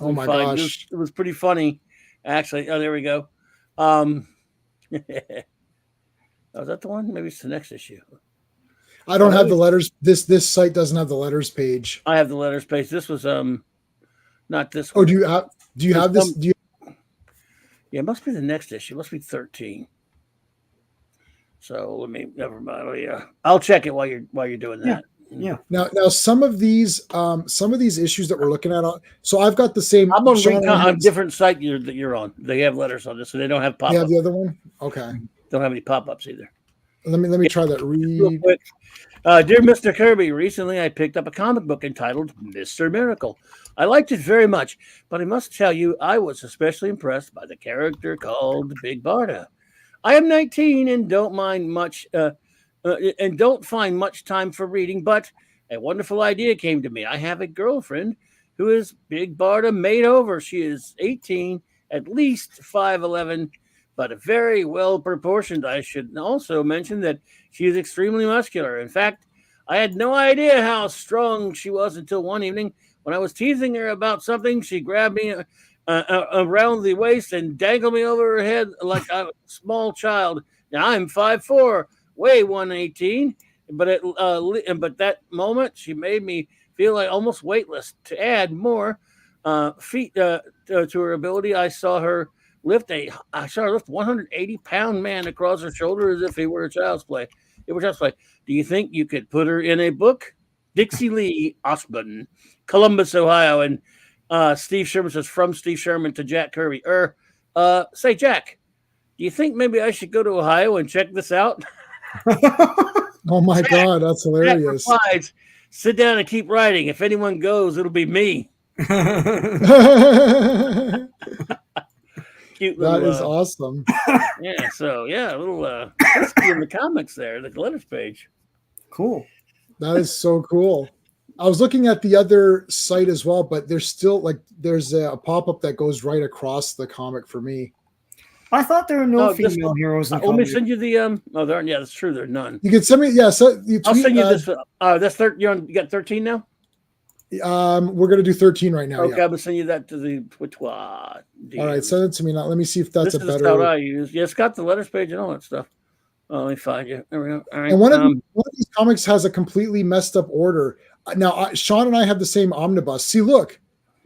Oh my gosh. It was pretty funny, actually. Oh, there we go. Was that the one? Maybe it's the next issue. I don't have the letters. This site doesn't have the letters page. I have the letters page. This was not this Oh, one. do you have this? Yeah, it must be the next issue. It must be 13. So never mind. Oh, yeah. I'll check it while you're doing that. Yeah. Now some of these issues that we're looking at, so I've got the same. I'm on Sean a different site that you're on. They have letters on this, so they don't have pop-ups. You have the other one? Okay. Don't have any pop-ups either. Let me try that. Real Read. quick. Dear Mr. Kirby, recently I picked up a comic book entitled Mr. Miracle. I liked it very much, but I must tell you, I was especially impressed by the character called Big Barda. I am 19 and don't find much time for reading, but a wonderful idea came to me. I have a girlfriend who is Big Barda made over. She is 18, at least 5'11", but very well proportioned. I should also mention that she is extremely muscular. In fact, I had no idea how strong she was until one evening when I was teasing her about something. She grabbed me around the waist and dangled me over her head like a small child. Now I'm 5'4", weigh 118, but but that moment she made me feel like almost weightless. To add more feet to her ability, I saw her lift 180-pound man across her shoulder as if he were a child's play. It was child's play. Do you think you could put her in a book? Dixie Lee Osborne, Columbus, Ohio, and Steve Sherman says, from Steve Sherman to Jack Kirby. Say, Jack, do you think maybe I should go to Ohio and check this out? Oh my Jack, God, that's hilarious. Jack replies, sit down and keep writing. If anyone goes, it'll be me. Cute little, that is awesome. Yeah, so yeah, a little risky in the comics there, the letters page. Cool. That is so cool. I was looking at the other site as well, but there's still there's a pop-up that goes right across the comic for me. I thought there were no female heroes in let me send you the oh, there aren't. Yeah, that's true. There are none. You can send me. Yeah, so I'll send you this. That's 13. You got 13 now. We're gonna do 13 right now. Okay, yeah. I'm gonna send you that to the All right, send it to me now. Let me see if that's this a is better. the I use. Yeah, it's got the letters page and all that stuff. Oh, let me find you. There we go. All right. And one of these comics has a completely messed up order. Now, Sean and I have the same omnibus. See, look,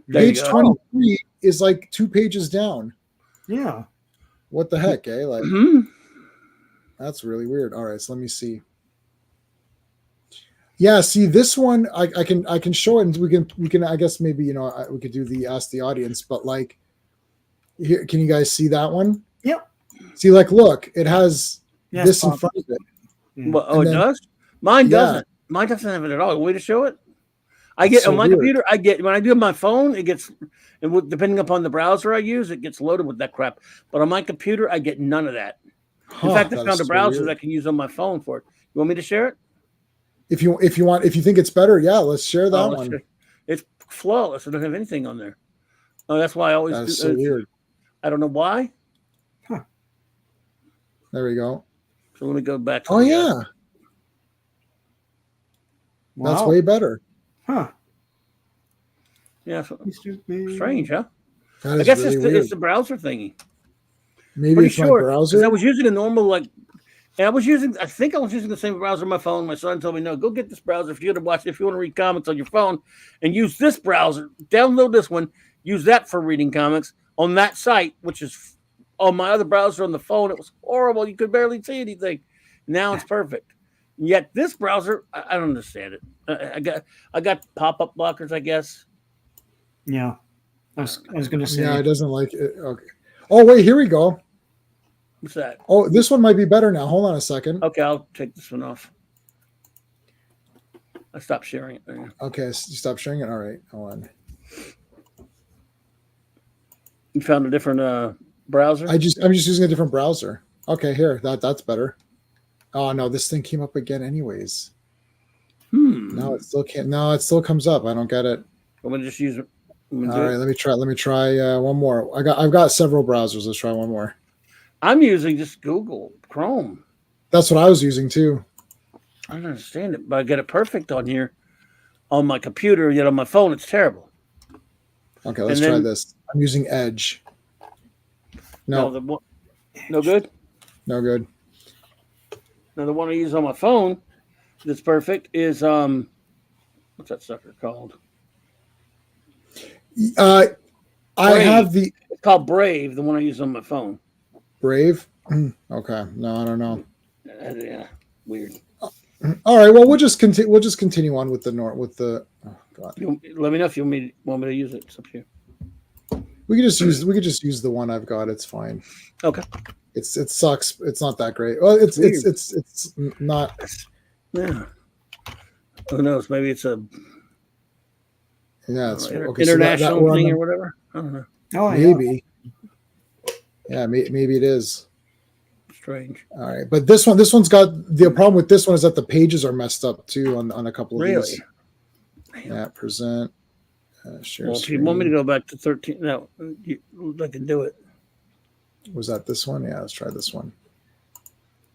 page 23 is like 2 pages down. Yeah. What the heck, eh? Like, that's really weird. All right, so let me see. Yeah, see this one, I can show it, and we can I guess maybe we could do the ask the audience, but like here, can you guys see that one? Yep. See, like, look, it has this in front of it. Well, oh, it does? Mine doesn't. Mine doesn't have it at all. A way to show it? I get on my computer. I get when I do it on my phone, it gets, and depending upon the browser I use, it gets loaded with that crap. But on my computer, I get none of that. In fact, I found a browser that I can use on my phone for it. You want me to share it? If you think it's better, yeah, let's share that one. Share. It's flawless. I don't have anything on there. Oh, that's why I always That's do. So weird. I don't know why. Huh. There we go. So let me go back. To yeah. Wow. That's way better. Huh. Yeah. Strange, huh? I guess really it's the browser thingy. Maybe Pretty it's sure, my browser. I was using a normal and I think I was using the same browser on my phone. My son told me, no, go get this browser if you want to read comics on your phone, and use this browser. Download this one. Use that for reading comics on that site, which is on my other browser on the phone. It was horrible. You could barely see anything. Now it's perfect. Yet this browser, I don't understand it. I got pop-up blockers, I guess. Yeah, I was going to say. Yeah, it doesn't like it. Okay. Oh wait, here we go. What's that? Oh, this one might be better now. Hold on a second. Okay, I'll take this one off. I stopped sharing it. Okay, you stop sharing it. All right, hold on. You found a different browser? I'm just using a different browser. Okay, here, that's better. Oh no, this thing came up again anyways. No, it still can't. No, it still comes up. I don't get it. I'm gonna just use it. All right, let me try one more. I've got several browsers. Let's try one more. I'm using just Google Chrome. That's what I was using too. I don't understand it, but I get it perfect on here on my computer, yet on my phone it's terrible. Okay, let's try this. I'm using Edge. No good? No good. Now the one I use on my phone that's perfect is what's that sucker called? I have the it's called Brave, the one I use on my phone. Brave? Okay. No, I don't know. Yeah, weird. All right. Well, we'll just continue on with the. Oh God. Let me know if you want me to use it. It's up to you. We could just use the one I've got. It's fine. Okay. It sucks. It's not that great. Well, it's not. Yeah. Who knows? Maybe it's a. Yeah, it's international thing or whatever. I don't know. Oh, maybe. Yeah, maybe it is. Strange. All right, but this one's got the problem with this one is that the pages are messed up too on a couple of these. Yeah, present. Share well, screen. If you want me to go back to 13, no, I can do it. Was that this one? Yeah, let's try this one.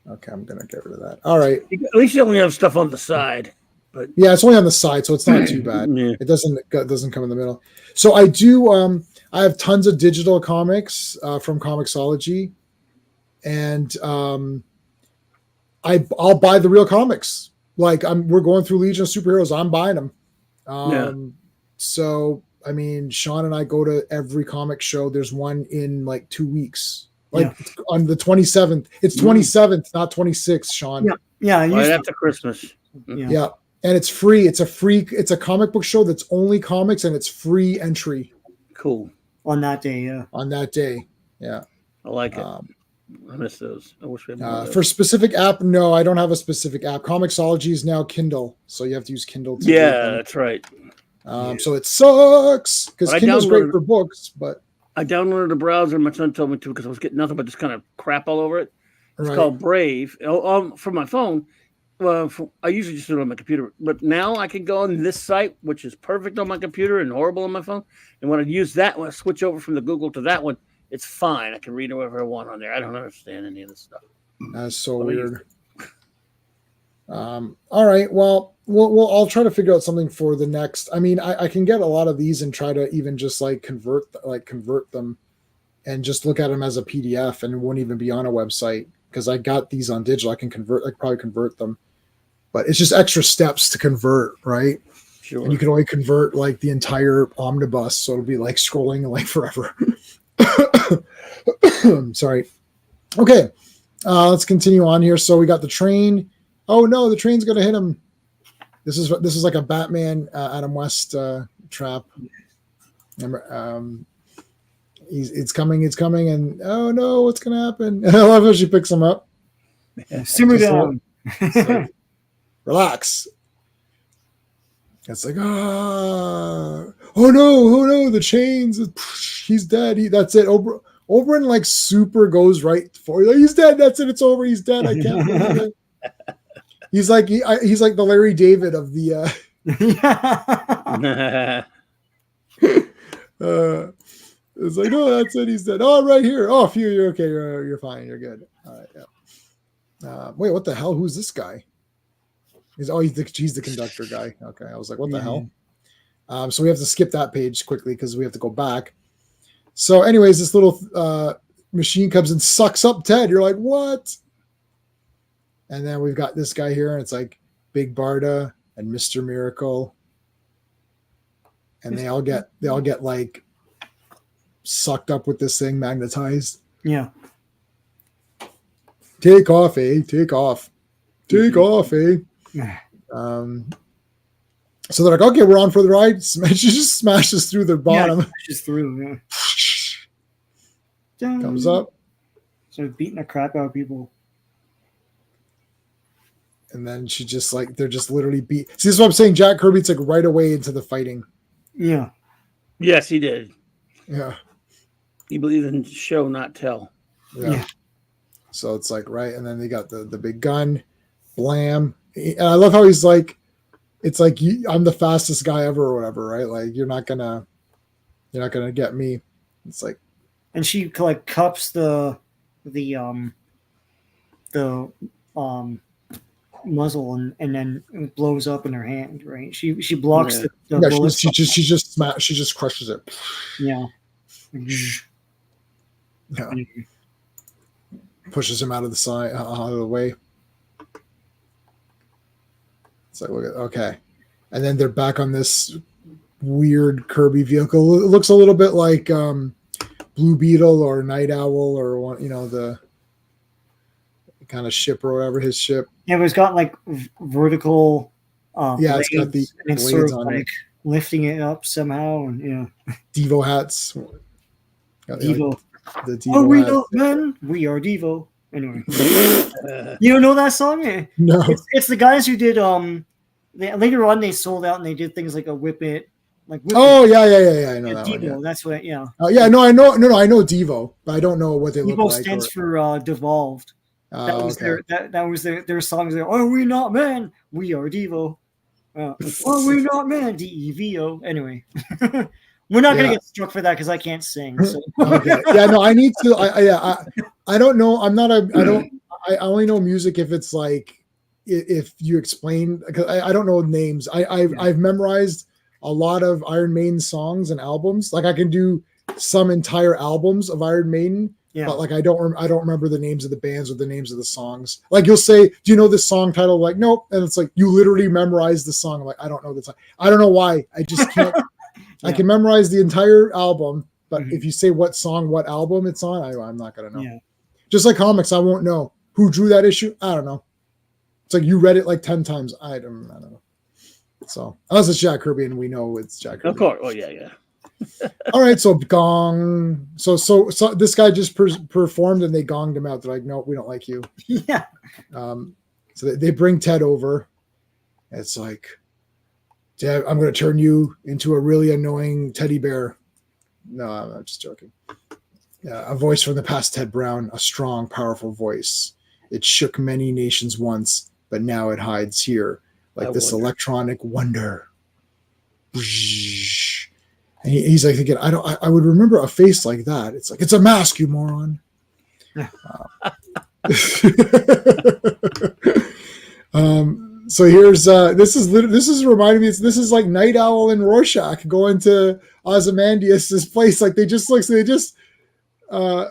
Okay, I'm gonna get rid of that. All right. At least you only have stuff on the side. But Yeah, it's only on the side, so it's not too bad. Yeah. It doesn't come in the middle. So I do. I have tons of digital comics from Comixology, and I'll buy the real comics. Like we're going through Legion of Superheroes. I'm buying them. Yeah. So I mean, Sean and I go to every comic show. There's one in like 2 weeks. Like on the 27th. It's 27th, not 26th, Sean. Yeah. Right after Christmas. Yeah. And it's free. It's a comic book show that's only comics, and it's free entry. Cool. On that day, yeah. On that day. Yeah. I like it. I miss those. I wish we had more of those. For specific app, no, I don't have a specific app. Comixology is now Kindle, so you have to use Kindle. Yeah, that's right. So it sucks because But I Kindle's great downloaded- for books, but I downloaded a browser. My son told me to because I was getting nothing but this kind of crap all over it. It's called Brave. For my phone. Well, I usually just do it on my computer, but now I can go on this site, which is perfect on my computer and horrible on my phone. And when I use that, when I switch over from the Google to that one, it's fine. I can read whatever I want on there. I don't understand any of this stuff. That's so weird. All right. Well, I'll try to figure out something for the next. I mean, I can get a lot of these and try to even just like convert them and just look at them as a PDF, and it won't even be on a website because I got these on digital. I can probably convert them, but it's just extra steps to convert, right? Sure. And you can only convert like the entire omnibus, so it'll be like scrolling like forever. Sorry. Okay. Let's continue on here. So we got the train. Oh no, the train's gonna hit him. This is like a Batman Adam West trap. Remember, it's coming, and oh no, what's gonna happen? I love how she picks him up. Simmer down. Like, relax. It's like, oh no, the chains. He's dead. That's it. Oberyn like super goes right for it. Like, he's dead. That's it. It's over. He's dead. I can't believe it. He's like the Larry David of the. It's like, oh, that's it. He's dead. Oh, right here. Oh, phew, you're okay. You're fine. You're good. All right. Yeah. Wait, what the hell? Who's this guy? He's the conductor guy. Okay, I was like, what the hell? So we have to skip that page quickly because we have to go back. So, anyways, this little machine comes and sucks up Ted. You're like, what? And then we've got this guy here, and it's like Big Barda and Mr. Miracle, and they all get like sucked up with this thing, magnetized. Yeah. Take off, eh? Take off. Take off, eh? So they're like, okay, we're on for the ride. She just smashes through the bottom. Yeah, smashes through, yeah. Comes up. So beating the crap out of people. And then she just like, they're just literally beat. See, this is what I'm saying. Jack Kirby's like right away into the fighting. Yeah. Yes, he did. Yeah. He believed in show, not tell. Yeah. So it's like, right. And then they got the big gun. Blam. And I love how he's like, it's like, I'm the fastest guy ever or whatever, right? Like, you're not gonna get me. It's like, and she like cups the muzzle and then it blows up in her hand, right? She blocks the bullets. She just crushes it. Yeah. Yeah. Pushes him out of the side, out of the way. It's like, okay. And then they're back on this weird Kirby vehicle. It looks a little bit like Blue Beetle or Night Owl or one, the kind of ship or whatever, his ship. Yeah, but it's got like vertical it's got the and it's sort of like lifting it up somehow, and Devo hats. Devo. The Devo Are we hats. not men? We are Devo. Anyway. You don't know that song? No. It's the guys who did later on they sold out and they did things like a Whip It. Like Whip Oh It. yeah, I know that Devo, one. that's what, No, I know Devo, but I don't know what they look Devo like. stands for Devolved. That was their songs there. Are we not men? We are Devo. Are we not men? DEVO. Anyway. We're not gonna get struck for that because I can't sing. So. Okay. Yeah, no, I need to. I don't know. I only know music if it's like, if you explain, because I don't know names. I've memorized a lot of Iron Maiden songs and albums. Like I can do some entire albums of Iron Maiden, but like I don't remember the names of the bands or the names of the songs. Like you'll say, "Do you know this song title?" Like, nope. And it's like you literally memorize the song. Like I don't know the song. I don't know why. I just can't. I can memorize the entire album, but if you say what song, what album it's on, I'm not gonna know. Yeah. Just like comics, I won't know who drew that issue. I don't know. It's like you read it like 10 times. I don't know. So unless it's Jack Kirby and we know it's Jack Kirby. Of course. Oh yeah. All right, so gong. So this guy just performed and they gonged him out. They're like, no, we don't like you. Yeah. So they bring Ted over. It's like, Ted, I'm going to turn you into a really annoying teddy bear. No, I'm just joking. A voice from the past, Ted Brown, a strong, powerful voice. It shook many nations once, but now it hides here like this electronic wonder. And he's like thinking, I would remember a face like that. It's like, it's a mask, you moron. So here's this is reminding me. This is like Night Owl and Rorschach going to Ozymandias' place. Like they just all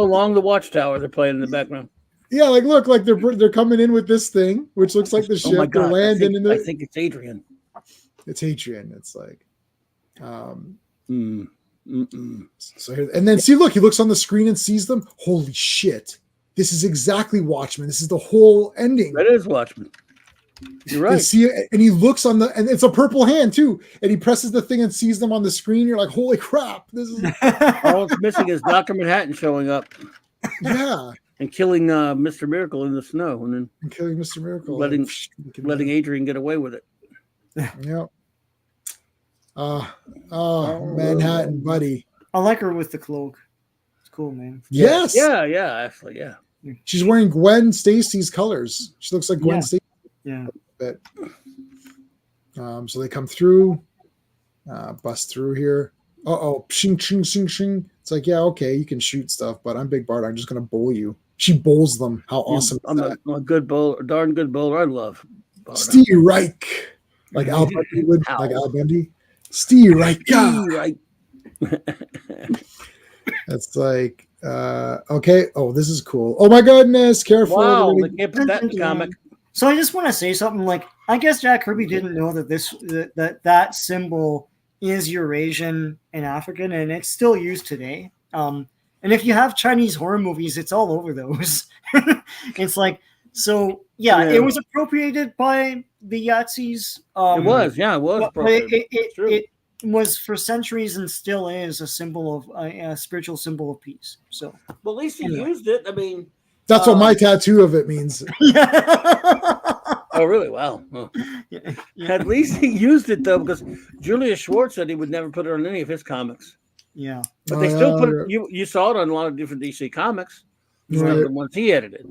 along the watchtower they're playing in the background. Yeah, like look, like they're coming in with this thing, which looks like the ship. Oh my God, they're landing I think it's Adrian. It's Adrian. It's like, so here, and then see, look, he looks on the screen and sees them. Holy shit! This is exactly Watchmen. This is the whole ending. That is Watchmen. You're right. And see, and he looks on the, and it's a purple hand too. And he presses the thing and sees them on the screen. You're like, holy crap! This is all it's missing is Dr. Manhattan showing up. Yeah. And killing Mr. Miracle in the snow, and then killing Mr. Miracle, letting Adrian get away with it. Yep. Manhattan, buddy. I like her with the cloak. It's cool, man. Yes. Yeah. Actually, yeah. She's wearing Gwen Stacy's colors. She looks like Gwen Stacy. Yeah. But so they come through, bust through here. Shing, shing, shing, shing. It's like, yeah, okay, you can shoot stuff, but I'm Big Bart. I'm just gonna bowl you. She bowls them. How awesome! I'm a good bowler, darn good bowler. I love Bart. Steve Reich, like Al Bundy would, like Al Bundy. Steve Reich. Right. That's like, okay. Oh, this is cool. Oh my goodness! Careful. Wow, they can't put that in the comic. So I just want to say something. Like, I guess Jack Kirby didn't know that that symbol is Eurasian and African, and it's still used today. And if you have Chinese horror movies, it's all over those. It's like, so yeah, it was appropriated by the Yahtzees. It was appropriated. It was for centuries and still is a symbol of a spiritual symbol of peace. So, well, at least he used it. I mean, that's what my tattoo of it means. Oh, really? Wow. Oh. Yeah. At least he used it though, because Julius Schwartz said he would never put it on any of his comics. Yeah, but they still put it. You saw it on a lot of different DC comics. Right. The ones he edited.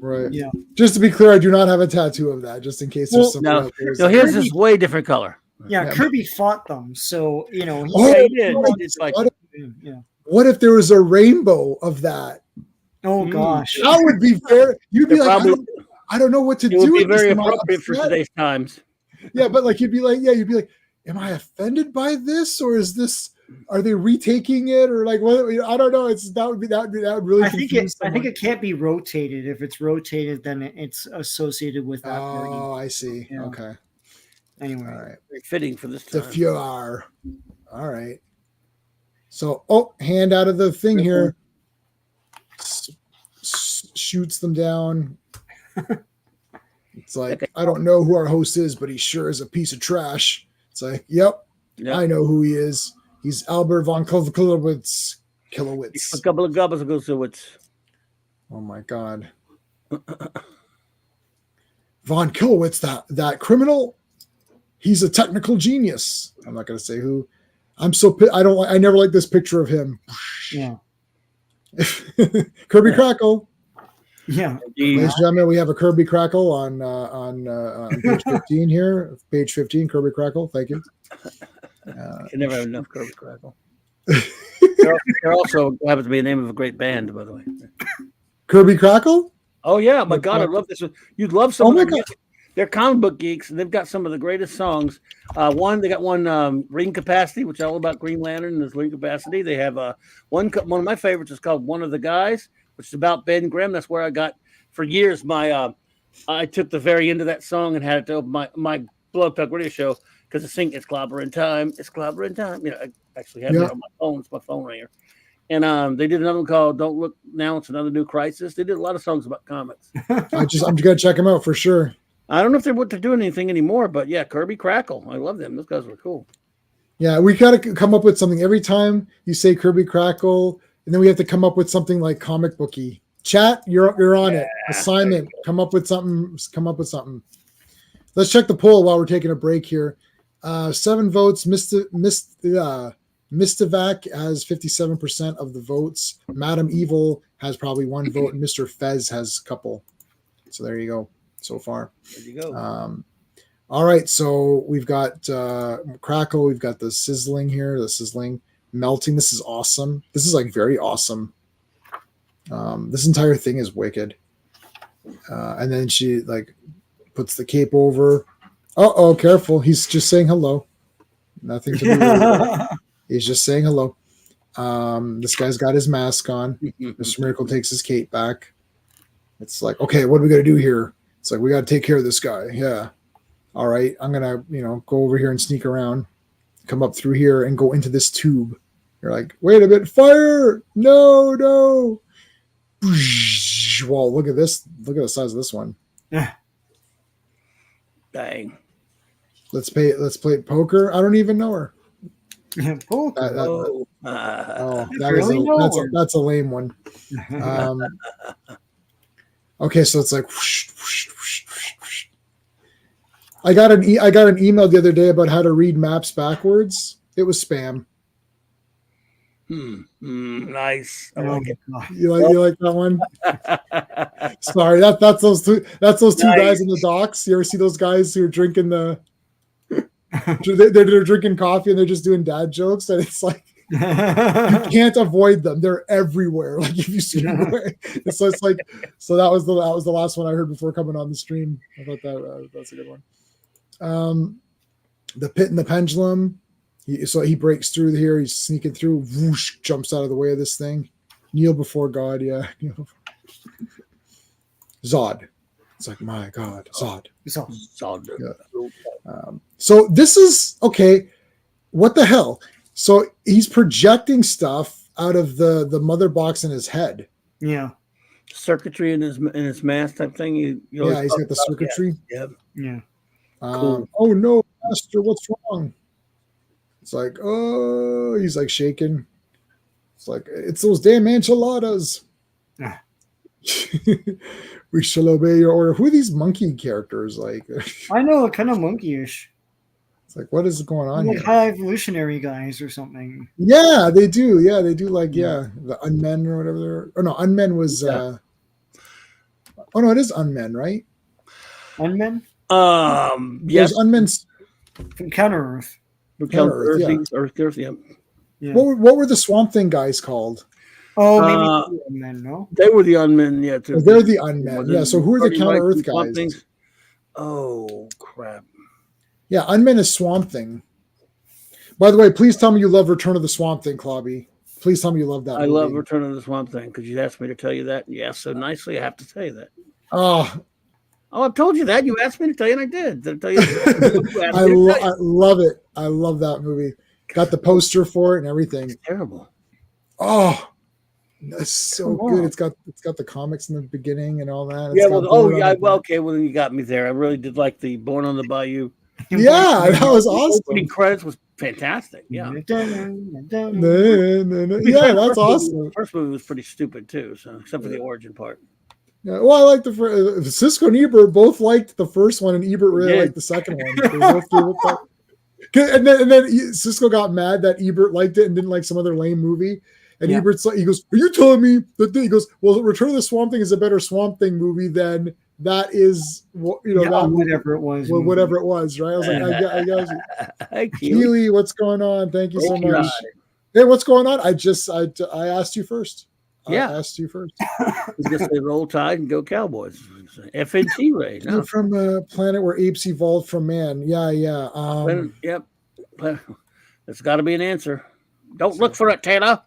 Right. Yeah. Just to be clear, I do not have a tattoo of that. Just in case there's something out there. No, his is way different color. Yeah, Kirby fought them, so you know. He did. What if there was a rainbow of that? Oh gosh, that would be fair. You'd be like, I don't know what to do. It would be very appropriate for today's times. Yeah, but like you'd be like, am I offended by this, or is this? Are they retaking it, or like what? I don't know. That would really. I think it can't be rotated. If it's rotated, then it's associated with that. Oh, I see. Yeah. Okay. Anyway, all right. Very fitting for this time. The Fuhrer. All right. So, hand out of the thing here. Shoots them down. It's like, I don't know who our host is, but he sure is a piece of trash. It's like, yep. I know who he is. He's Albert von Kilowitz. A couple of Kilowitz. Oh my God. Von Kilowitz, that criminal. He's a technical genius. I'm not going to say who. I never like this picture of him. Yeah. Kirby Crackle. Yeah. Ladies and gentlemen, we have a Kirby Crackle on page 15 here. Page 15, Kirby Crackle. Thank you. You never have enough Kirby Crackle. There also happens to be the name of a great band, by the way. Kirby Crackle? Oh yeah, my But, God, I uh, love this one. You'd love some Oh of my their god! music. They're comic book geeks, and they've got some of the greatest songs. They got one Ring Capacity, which is all about Green Lantern and his ring capacity. They have one of my favorites is called One of the Guys, which is about Ben Grimm. That's where I got for years my I took the very end of that song and had it to open my Blog Talk Radio show because it's clobbering time. It's clobbering time. You know, I actually have Yeah. it on my phone. It's my phone right here. And they did another one called "Don't Look Now, It's Another New Crisis." They did a lot of songs about comics. I'm gonna check them out for sure. I don't know if they're doing anything anymore, but yeah, Kirby Crackle. I love them. Those guys were cool. Yeah, we gotta come up with something every time you say Kirby Crackle, and then we have to come up with something like comic booky. Chat, you're on it. Assignment. Come up with something. Let's check the poll while we're taking a break here. 7 votes. Mistivac has 57% of the votes. Madam Evil has probably 1 vote, and Mr. Fez has a couple. So there you go. So far. There you go. All right, so we've got Crackle. We've got the sizzling here. The sizzling, melting. This is awesome. This is like very awesome. This entire thing is wicked. And then she like puts the cape over. Oh, careful. He's just saying hello. Nothing to be worried about. He's just saying hello. This guy's got his mask on. Mr. Miracle takes his cape back. It's like, okay, what are we going to do here? It's like, we got to take care of this guy. Yeah. All right. I'm going to, go over here and sneak around, come up through here and go into this tube. You're like, wait a minute, fire. No. Well, look at this. Look at the size of this one. Dang. Let's play poker. I don't even know her. Poker. That's a lame one. Okay, so it's like I got an email the other day about how to read maps backwards. It was spam. Nice. I like it. You like that one? Sorry, that's those two guys in the docks. You ever see those guys who are drinking they're drinking coffee and they're just doing dad jokes, and it's like you can't avoid them. They're everywhere. Like if you see them, so it's like that was the last one I heard before coming on the stream. I thought that's a good one. The pit and the pendulum. He breaks through here. He's sneaking through. Whoosh, jumps out of the way of this thing. Kneel before God. Yeah. Zod. It's like, my God, Zod. Zod. Yeah. So this is okay. What the hell? So he's projecting stuff out of the mother box in his head. Yeah. Circuitry in his mask type thing. He's got the circuitry. Yeah. Cool. Oh no, Master, what's wrong? It's like, oh, he's like shaking. It's like, it's those damn enchiladas. We shall obey your order. Who are these monkey characters? Like, I know, kind of monkeyish. It's like, what is going on like here? high evolutionary guys or something. Yeah, they do. Yeah, they do. Like, the Unmen or whatever they're. Oh no, Unmen was. Oh no, it is Unmen, right? Unmen. Yes, Unmen from Counter Earth. Earth, yeah. What were the Swamp Thing guys called? Oh, maybe the Unmen, no? They were the Unmen, yeah. Too. They're the Unmen, yeah. So who are the Counter Earth guys? Things? Oh crap! Yeah, Unmen is Swamp Thing. By the way, please tell me you love Return of the Swamp Thing, Clobby. Please tell me you love that. I love Return of the Swamp Thing because you asked me to tell you that. You asked so nicely, I have to tell you that. Oh, I've told you that. You asked me to tell you, and I did. Did I tell you? I love it. I love that movie. Got the poster for it and everything. It's terrible. Oh, that's so good. It's got the comics in the beginning and all that. Okay. Well, then you got me there. I really did like the Born on the Bayou. Yeah, that was awesome. Opening credits was fantastic. Yeah. Yeah, that's awesome. The first movie was pretty stupid too. So except for the origin part. Yeah, well, I like the Cisco and Ebert both liked the first one, and Ebert really liked the second one. And then Cisco got mad that Ebert liked it and didn't like some other lame movie. And Ebert's like, he goes, "Are you telling me that?" He goes, "Well, Return of the Swamp Thing is a better Swamp Thing movie than that is." Whatever it was. Well, whatever it was, right? I was like, I got you. Hey, Keely, what's going on? Thank you so much. Hey, what's going on? I asked you first. Yeah. I asked you first. He's going to say roll tide and go Cowboys. FNT Ray. You're No. from a planet where apes evolved from man. Yeah. Yep. There's got to be an answer. Don't look for it, Taylor.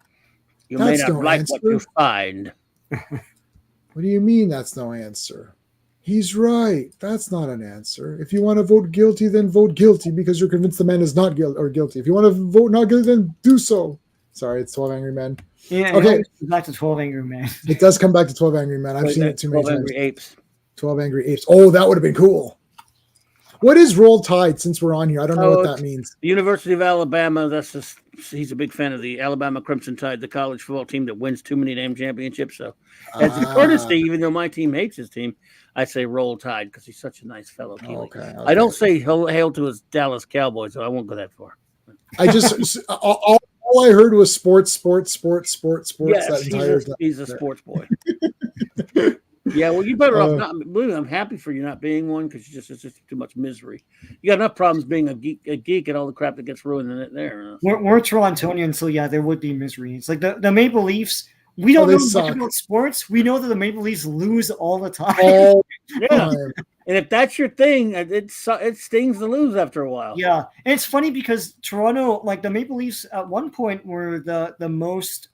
You may That's not no like what you answer. find. What do you mean that's no answer? He's right. That's not an answer. If you want to vote guilty, then vote guilty because you're convinced the man is not guilty. If you want to vote not guilty, then do so. Sorry, it's 12 Angry Men. Yeah, Okay. Back to 12 Angry Men. It does come back to 12 Angry Men. I've seen it too many 12 times. Angry Apes. 12 Angry Apes. Oh, that would have been cool. What is Roll Tide since we're on here? I don't know what that means. The University of Alabama, he's a big fan of the Alabama Crimson Tide, the college football team that wins too many damn championships. So as a courtesy, even though my team hates his team, I say Roll Tide because he's such a nice fellow. Okay. I don't say hail to his Dallas Cowboys, so I won't go that far. I just all I heard was sports. Yes, that entire he's a sports boy. Yeah, well, you better off not. Believe me, I'm happy for you not being one because it's just too much misery. You got enough problems being a geek and all the crap that gets ruined in it there. We're Torontonians, so yeah, there would be misery. It's like the Maple Leafs. We don't know much about sports. We know that the Maple Leafs lose all the time. Yeah, and if that's your thing, it stings to lose after a while. Yeah, and it's funny because Toronto, like the Maple Leafs, at one point were the most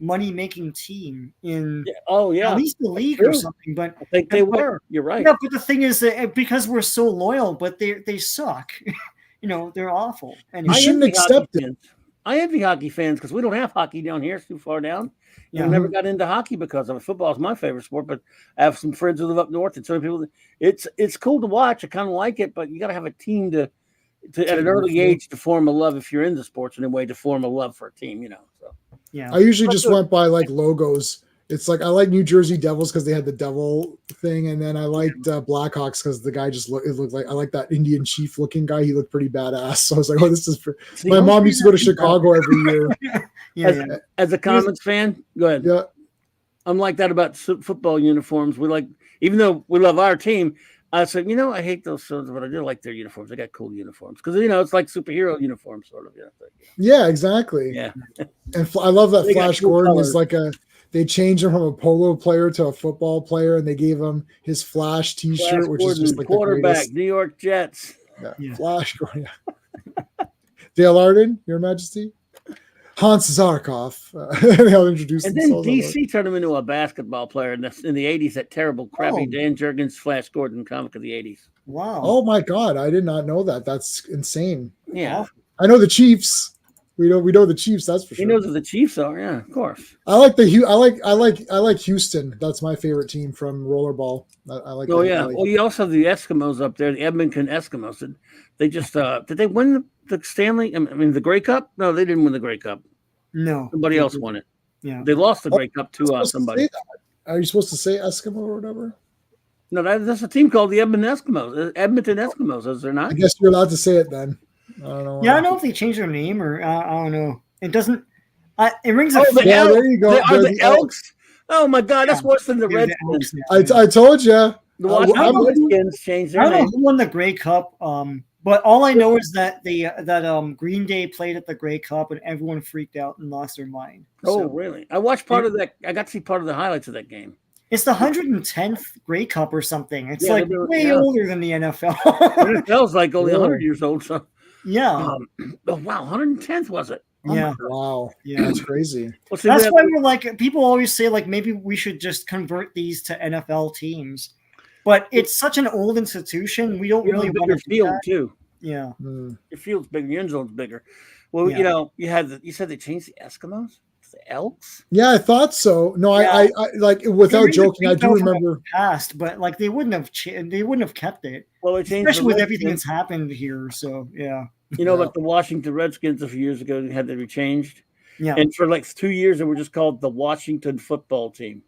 money-making team in at least the league or something. But I think they were. You're right. Yeah, but the thing is that because we're so loyal, but they suck. They're awful. And you shouldn't accept it. I envy hockey fans because we don't have hockey down here. It's too far down. Yeah. I never got into hockey because of it. Football is my favorite sport, but I have some friends who live up north and so many people. It's cool to watch. I kind of like it, but you got to have a team to at an early age to form a love if you're into sports in a way to form a love for a team. So. Yeah, I usually just went by like logos. It's like I like New Jersey Devils because they had the devil thing, and then I liked Blackhawks because the guy it looked like I like that Indian chief looking guy. He looked pretty badass. So I was like, oh, this is for my mom used to go to Chicago every year. As a Commons fan, go ahead. Yeah, I'm like that about football uniforms. Even though we love our team, I said, I hate those shows, but I do like their uniforms. They got cool uniforms because it's like superhero uniforms, sort of. Yeah, exactly. Yeah, and I love that Flash Gordon colors. is like they changed him from a polo player to a football player, and they gave him his Flash T-shirt, which is just like quarterback, New York Jets. Yeah. Flash Gordon. Yeah. Dale Arden, Your Majesty. Hans Zarkov. They'll introduce and then DC turned him into a basketball player in the 80s. That terrible, crappy Dan Jurgens Flash Gordon comic of the 80s. Wow. Oh my God, I did not know that. That's insane. Yeah, I know the Chiefs. We know the Chiefs. That's for sure. He knows who the Chiefs are. Yeah, of course. I like Houston. That's my favorite team from rollerball. I like. Oh yeah. Well, you also have the Eskimos up there, the Edmonton Eskimos. They just did they win the Stanley? I mean, the Grey Cup? No, they didn't win the Grey Cup. No, somebody else won it. Yeah, they lost the Grey Cup to somebody. Are you supposed to say Eskimo or whatever? No, that's a team called the Edmonton Eskimos. Is there not? I guess you're allowed to say it then. I don't know. Yeah, I don't know if they changed their name or I don't know. It doesn't. It rings a. Yeah, there you go. Are the Elks? Oh my God, that's worse than the Redskins. I told you. The Washington Redskins changed their name. I don't know who won the Grey Cup. But all I know is that Green Day played at the Grey Cup and everyone freaked out and lost their mind. Oh, really? I watched part of that. I got to see part of the highlights of that game. It's the 110th Grey Cup or something. It's way older than the NFL. It feels like only 100 years old. So yeah. Oh wow, 110th was it? Yeah. Wow. Yeah. That's crazy. That's why we're like, people always say like maybe we should just convert these to NFL teams. But it's such an old institution. We don't really want to field too. Yeah. Your field's bigger, your end zone's bigger. Well, you said they changed the Eskimos to the Elks? Yeah, I thought so. No, I like without joking, I do remember past, but like they wouldn't have kept it. Well, they changed especially with everything that's happened here. So yeah. Like the Washington Redskins a few years ago had to be changed. Yeah. And for like 2 years they were just called the Washington Football Team.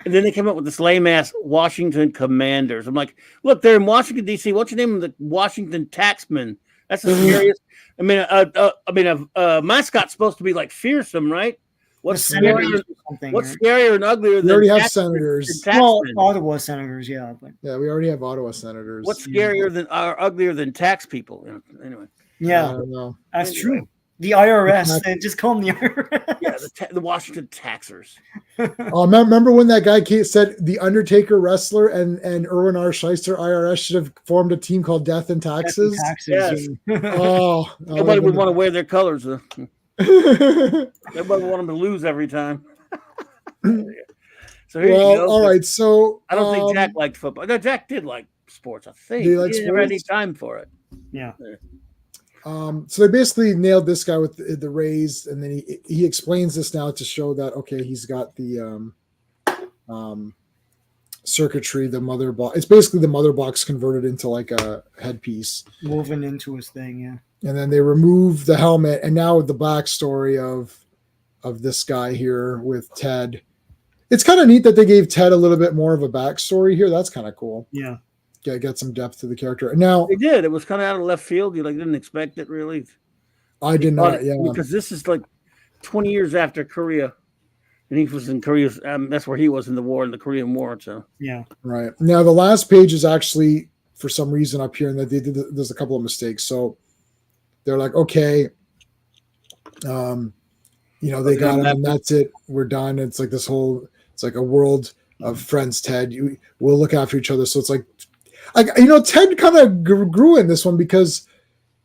And then they came up with this lame ass Washington Commanders. I'm like, look, they're in Washington D.C. What's your name of the Washington Taxman? That's the scariest. I mean, a mascot's supposed to be like fearsome, right? What's scarier and uglier than? We already have Senators. Well, Ottawa Senators, yeah. But yeah, we already have Ottawa Senators. What's scarier than or uglier than tax people? Anyway. Yeah, that's true. The IRS. They just call them the IRS. Yeah, the Washington Taxers. Remember when that guy said the Undertaker wrestler and Erwin R. Shyster IRS should have formed a team called Death and Taxes? Yes. Oh, Nobody would want to wear their colors. Nobody would want them to lose every time. So here you go. All right. So I don't think Jack liked football. No, Jack did like sports. I think he never had any time for it. Yeah. So they basically nailed this guy with the Rays, and then he explains this now to show that okay, he's got the circuitry, the mother box. It's basically the mother box converted into like a headpiece, woven into his thing. Yeah. And then they remove the helmet, and now the backstory of this guy here with Ted. It's kind of neat that they gave Ted a little bit more of a backstory here. That's kind of cool. Yeah. Get some depth to the character. Now they did. It was kind of out of left field. You didn't expect it really. I did not. Yeah, because this is like 20 years after Korea, and he was in Korea. That's where he was in the war, in the Korean War. So yeah, right. Now the last page is actually for some reason up here, and that there's a couple of mistakes. So they're like, okay, they got him, and that's it. We're done. It's like this whole. It's like a world of friends, Ted. We'll look after each other. So it's like Ted kind of grew in this one because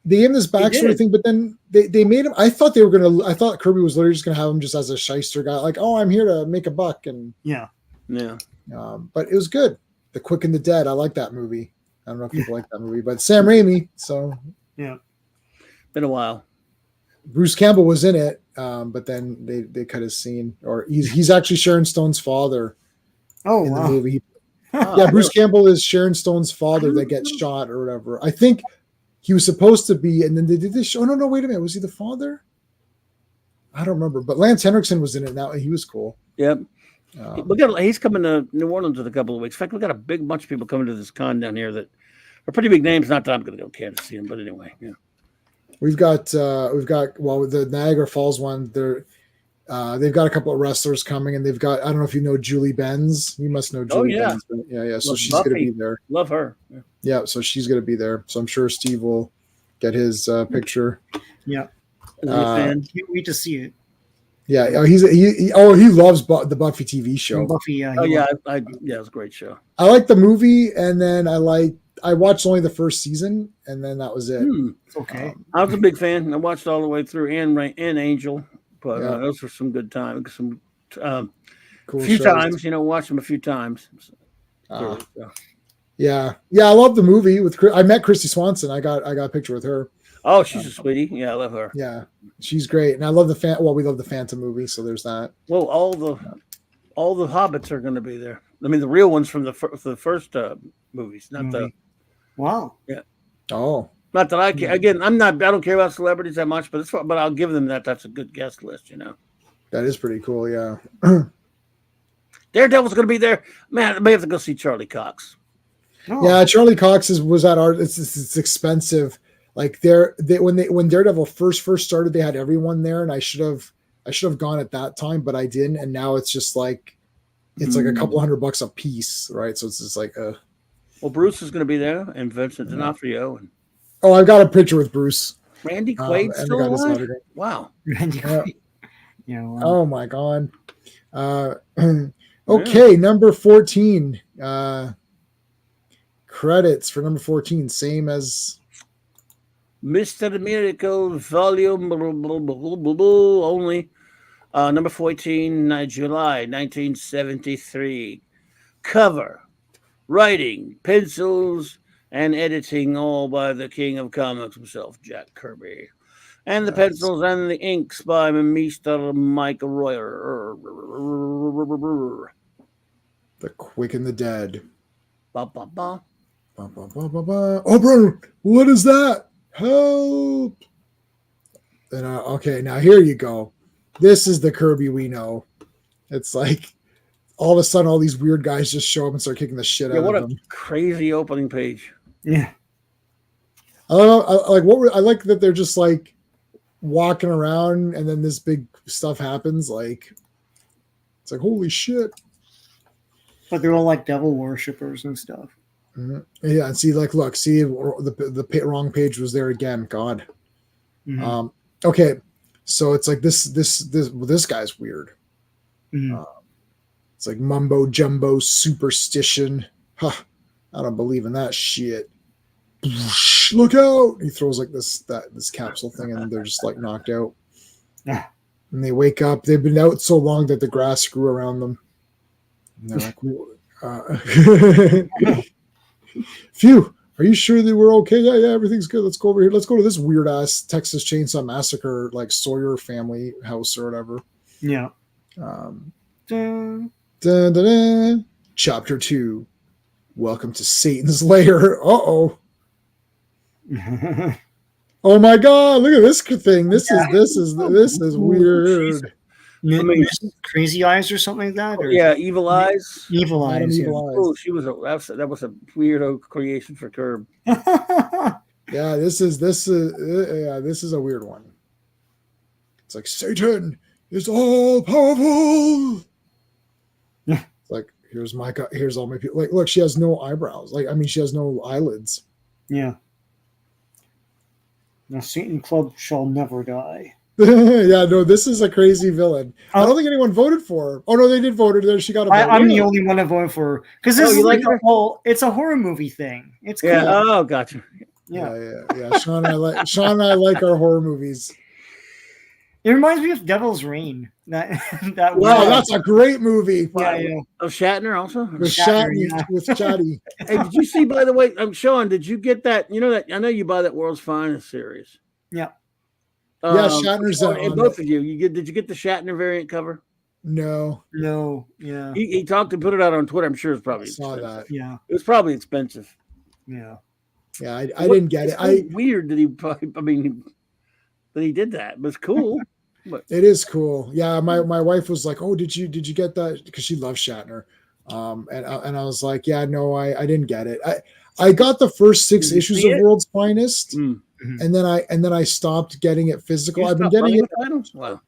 they gave him this backstory thing, but then they made him. I thought Kirby was literally just gonna have him just as a shyster guy, like, oh, I'm here to make a buck, and yeah. But it was good. The Quick and the Dead. I like that movie. I don't know if people like that movie, but Sam Raimi. So yeah, been a while. Bruce Campbell was in it, but then they cut his scene, or he's actually Sharon Stone's father. Oh, in wow. the movie. Yeah, Bruce Campbell is Sharon Stone's father that gets shot or whatever. I think he was supposed to be, and then they did this show. Oh, no, wait a minute. Was he the father? I don't remember, but Lance Henriksen was in it now. He was cool. Yep. He's coming to New Orleans in a couple of weeks. In fact, we got a big bunch of people coming to this con down here that are pretty big names. Not that I'm going to go Kansas see them, but anyway, yeah. We've got the Niagara Falls one. They've got a couple of wrestlers coming, and they've got, I don't know if you know Julie Benz. You must know Julie Benz. Yeah. So she's going to be there. Love her. Yeah. So she's going to be there. So I'm sure Steve will get his picture. Yeah. Fan. Can't wait to see it. Yeah. He loves the Buffy TV show. Buffy. Yeah. It was a great show. I like the movie, and then I watched only the first season, and then that was it. Okay. I was a big fan. I watched all the way through and Angel, but those were some good times. Some cool few shows. times, watched them a few times. Yeah. I love the movie with. I met Christy Swanson. I got a picture with her. Oh, she's a sweetie. Yeah, I love her. Yeah, she's great, and I love the we love the Phantom movie, so there's that. Well, all the hobbits are going to be there. I mean, the real ones from the first movies, not the. Wow. Yeah. Oh. Not that I care. Again, I don't care about celebrities that much, but I'll give them that. That's a good guest list, That is pretty cool. Yeah. Daredevil's going to be there. Man, I may have to go see Charlie Cox. Oh. Yeah, Charlie Cox was at art. It's expensive. Like when Daredevil first started, they had everyone there, and I should have gone at that time, but I didn't. And now it's just like it's like a couple $100 a piece, right? So it's just like Well, Bruce is going to be there, and Vincent D'Onofrio, and I've got a picture with Bruce. Randy Quaid's still alive. Wow. Randy Quaid. Yeah. Wow. Oh my God. Okay, number 14. Credits for number 14, same as Mr. Miracle Volume only. Number 14, July 1973. Cover, writing, pencils, and editing all by the king of comics himself, Jack Kirby. And the pencils and the inks by Mr. Mike Royer. The Quick and the Dead. Ba, ba, ba. Ba, ba, ba, ba, ba. Oh, brother, what is that? Help! And okay, now here you go. This is the Kirby we know. It's like all of a sudden, all these weird guys just show up and start kicking the shit out of them. What a crazy opening page. Yeah. I like that they're just like walking around, and then this big stuff happens. Like it's like holy shit. But they're all like devil worshippers and stuff. Mm-hmm. Yeah, and see, like, look, see, the wrong page was there again. God. Mm-hmm. Okay, So it's like this guy's weird. Mhm. It's like mumbo jumbo superstition. Huh, I don't believe in that shit. Look out! He throws like this capsule thing, and they're just like knocked out. Ah. And they wake up. They've been out so long that the grass grew around them. And they're like, phew. Are you sure they were okay? Yeah, everything's good. Let's go over here. Let's go to this weird ass Texas Chainsaw Massacre, like Sawyer family house or whatever. Yeah. Dun, Dun. dun, dun. Chapter 2. Welcome to Satan's Lair. Uh-oh. Oh my god, look at this thing. This is weird. I mean, Crazy Eyes or something like that? Or yeah, Evil Eyes. Evil Madam Eyes. Evil Eyes. Oh, she was that was a weirdo creation for Curb. Yeah. Yeah, this is a weird one. It's like Satan is all powerful. It's like here's all my people. Like, look, she has no eyebrows. Like, I mean, she has no eyelids. Yeah. The Satan Club shall never die. Yeah, no, this is a crazy villain. I don't think anyone voted for her. Oh no, they did vote her. She got a vote. I'm the only one that voted for her because this is like like it's a horror movie thing. It's cool. Yeah. Oh, gotcha. Yeah. Sean and I like our horror movies. It reminds me of Devil's Reign. That Wow, that's a great movie. Yeah. Of Shatner also. With Shatner, Shatner, with Chatty. Hey, did you see? By the way, Sean, did you get that? You know that I know you buy that World's Finest series. Yeah. Yeah, Shatner's and both of you. Did you get the Shatner variant cover? No. Yeah. He talked and put it out on Twitter. I'm sure it's probably I saw expensive. that. Yeah. It was probably expensive. Yeah. Yeah, I didn't get it. Weird that that he did that. It was cool. But it is cool. Yeah, my wife was like, "Oh, did you get that?" Because she loves Shatner. And I was like, "Yeah, no, I didn't get it. I got the first 6 issues of World's Finest, and then I stopped getting it physical. I've been getting it. Wow.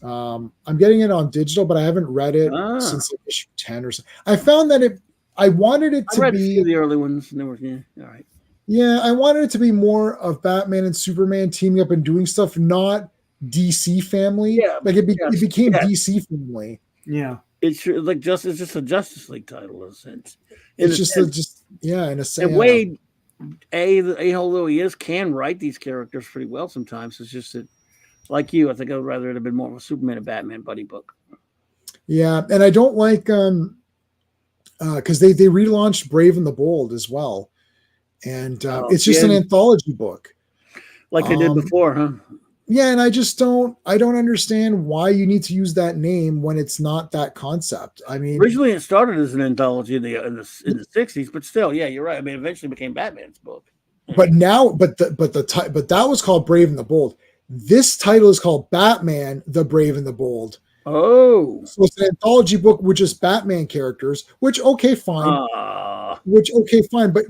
I'm getting it on digital, but I haven't read it since like issue 10 or so. I found that I wanted it to be the early ones. And they were all right. Yeah, I wanted it to be more of Batman and Superman teaming up and doing stuff, not DC Family. Yeah, like it became DC Family. Yeah, it's just a Justice League title in a sense. In a sense. And Wade, although he can write these characters pretty well sometimes. It's just that, like you, I think I would rather it have been more of a Superman and Batman buddy book. Yeah, and I don't like because they relaunched Brave and the Bold as well, and it's just an anthology book, like they did before, huh? Yeah, and I don't understand why you need to use that name when it's not that concept. I mean, originally it started as an anthology in the 60s, but still, yeah, you're right. I mean, it eventually became Batman's book. But now, but that was called Brave and the Bold. This title is called Batman: The Brave and the Bold. Oh, so it's an anthology book with just Batman characters. Which fine. But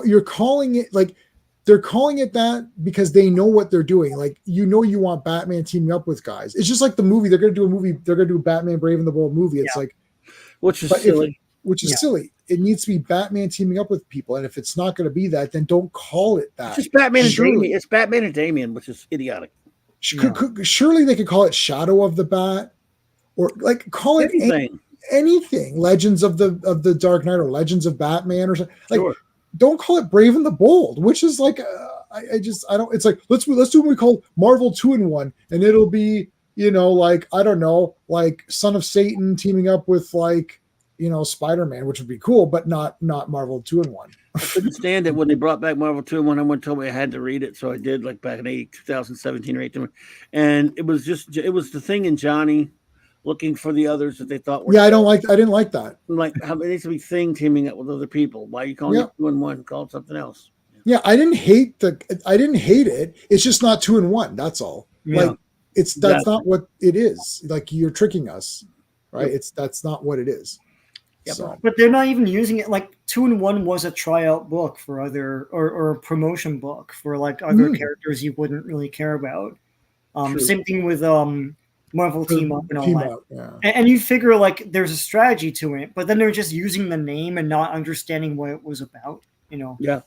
you're calling it like. They're calling it that because they know what they're doing. Like, you want Batman teaming up with guys. It's just like the movie. They're going to do a movie. They're going to do a Batman Brave and the Bold movie. It's like, which is silly. Silly. It needs to be Batman teaming up with people. And if it's not going to be that, then don't call it that. It's just Batman and Damian. It's Batman and Damian, which is idiotic. Surely they could call it Shadow of the Bat, or like call it anything. Legends of the Dark Knight or Legends of Batman or something. Like, don't call it Brave and the Bold, which is like I don't. It's like let's do what we call Marvel 2-in-1, and it'll be like I don't know, like Son of Satan teaming up with like Spider-Man, which would be cool, but not Marvel 2-in-1. I couldn't stand it when they brought back Marvel 2-in-1. Someone told me I had to read it, so I did. Like back in 2017 or 18, and it was the Thing and Johnny looking for the others that they thought were. Yeah, I didn't like that. Like, how it needs to be Thing teaming up with other people. Why are you calling it 2-in-1? Call it something else. Yeah, I didn't hate it. It's just not 2-in-1. That's all. Yeah. Like that's not what it is. Like, you're tricking us, right? Yep. That's not what it is. Yep. So. But they're not even using it. Like 2-in-1 was a tryout book for other or a promotion book for like other characters you wouldn't really care about. Same thing with Marvel Team Up and all that. Yeah. And you figure like there's a strategy to it, but then they're just using the name and not understanding what it was about, Yeah.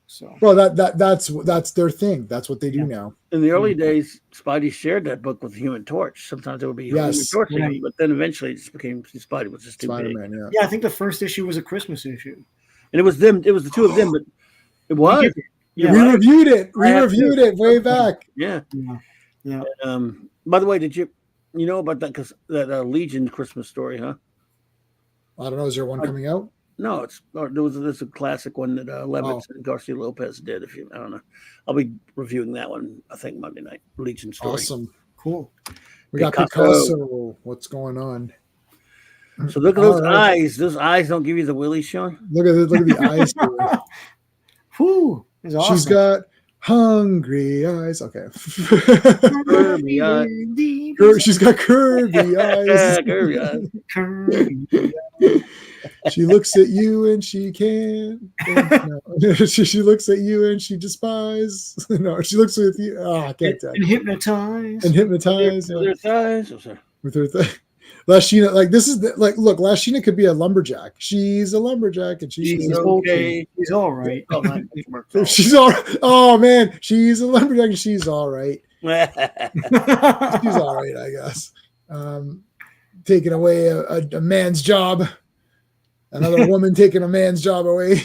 So Well, that's their thing. That's what they do now. In the early days, Spidey shared that book with Human Torch. Sometimes it would be Human Yes. Torch, Right. but then eventually it just became Spidey was just too big. Spider-Man, yeah. yeah, I think the first issue was a Christmas issue. And it was them. It was the two of them, but it was. did it. You're We right. reviewed it. I have to. Way back. Yeah. Yeah. By the way, did you know about that? Because that Legion Christmas story, huh? I don't know. Is there one coming out? No, there's a classic one that Levitz and Garcia Lopez did. I don't know, I'll be reviewing that one. I think Monday night. Legion story. Awesome. Cool. We got Picasso. What's going on? So look at those eyes. Those eyes don't give you the willy, Sean. Look at the eyes. Whew. It's awesome. She's got hungry eyes. Okay. Kirby eyes. She's got curvy eyes. Kirby eyes. She looks at you and she can't. No. she looks at you and she despises. No, she looks at you. Oh, I can't tell. And hypnotize. And hypnotize. With her thighs. Oh, sorry. With her Lashina, like this is look, Lashina could be a lumberjack. She's a lumberjack and she's okay. She's all right. She's all right. Oh man, she's a lumberjack and she's all right. She's all right, I guess. Taking away a man's job. Another woman taking a man's job away.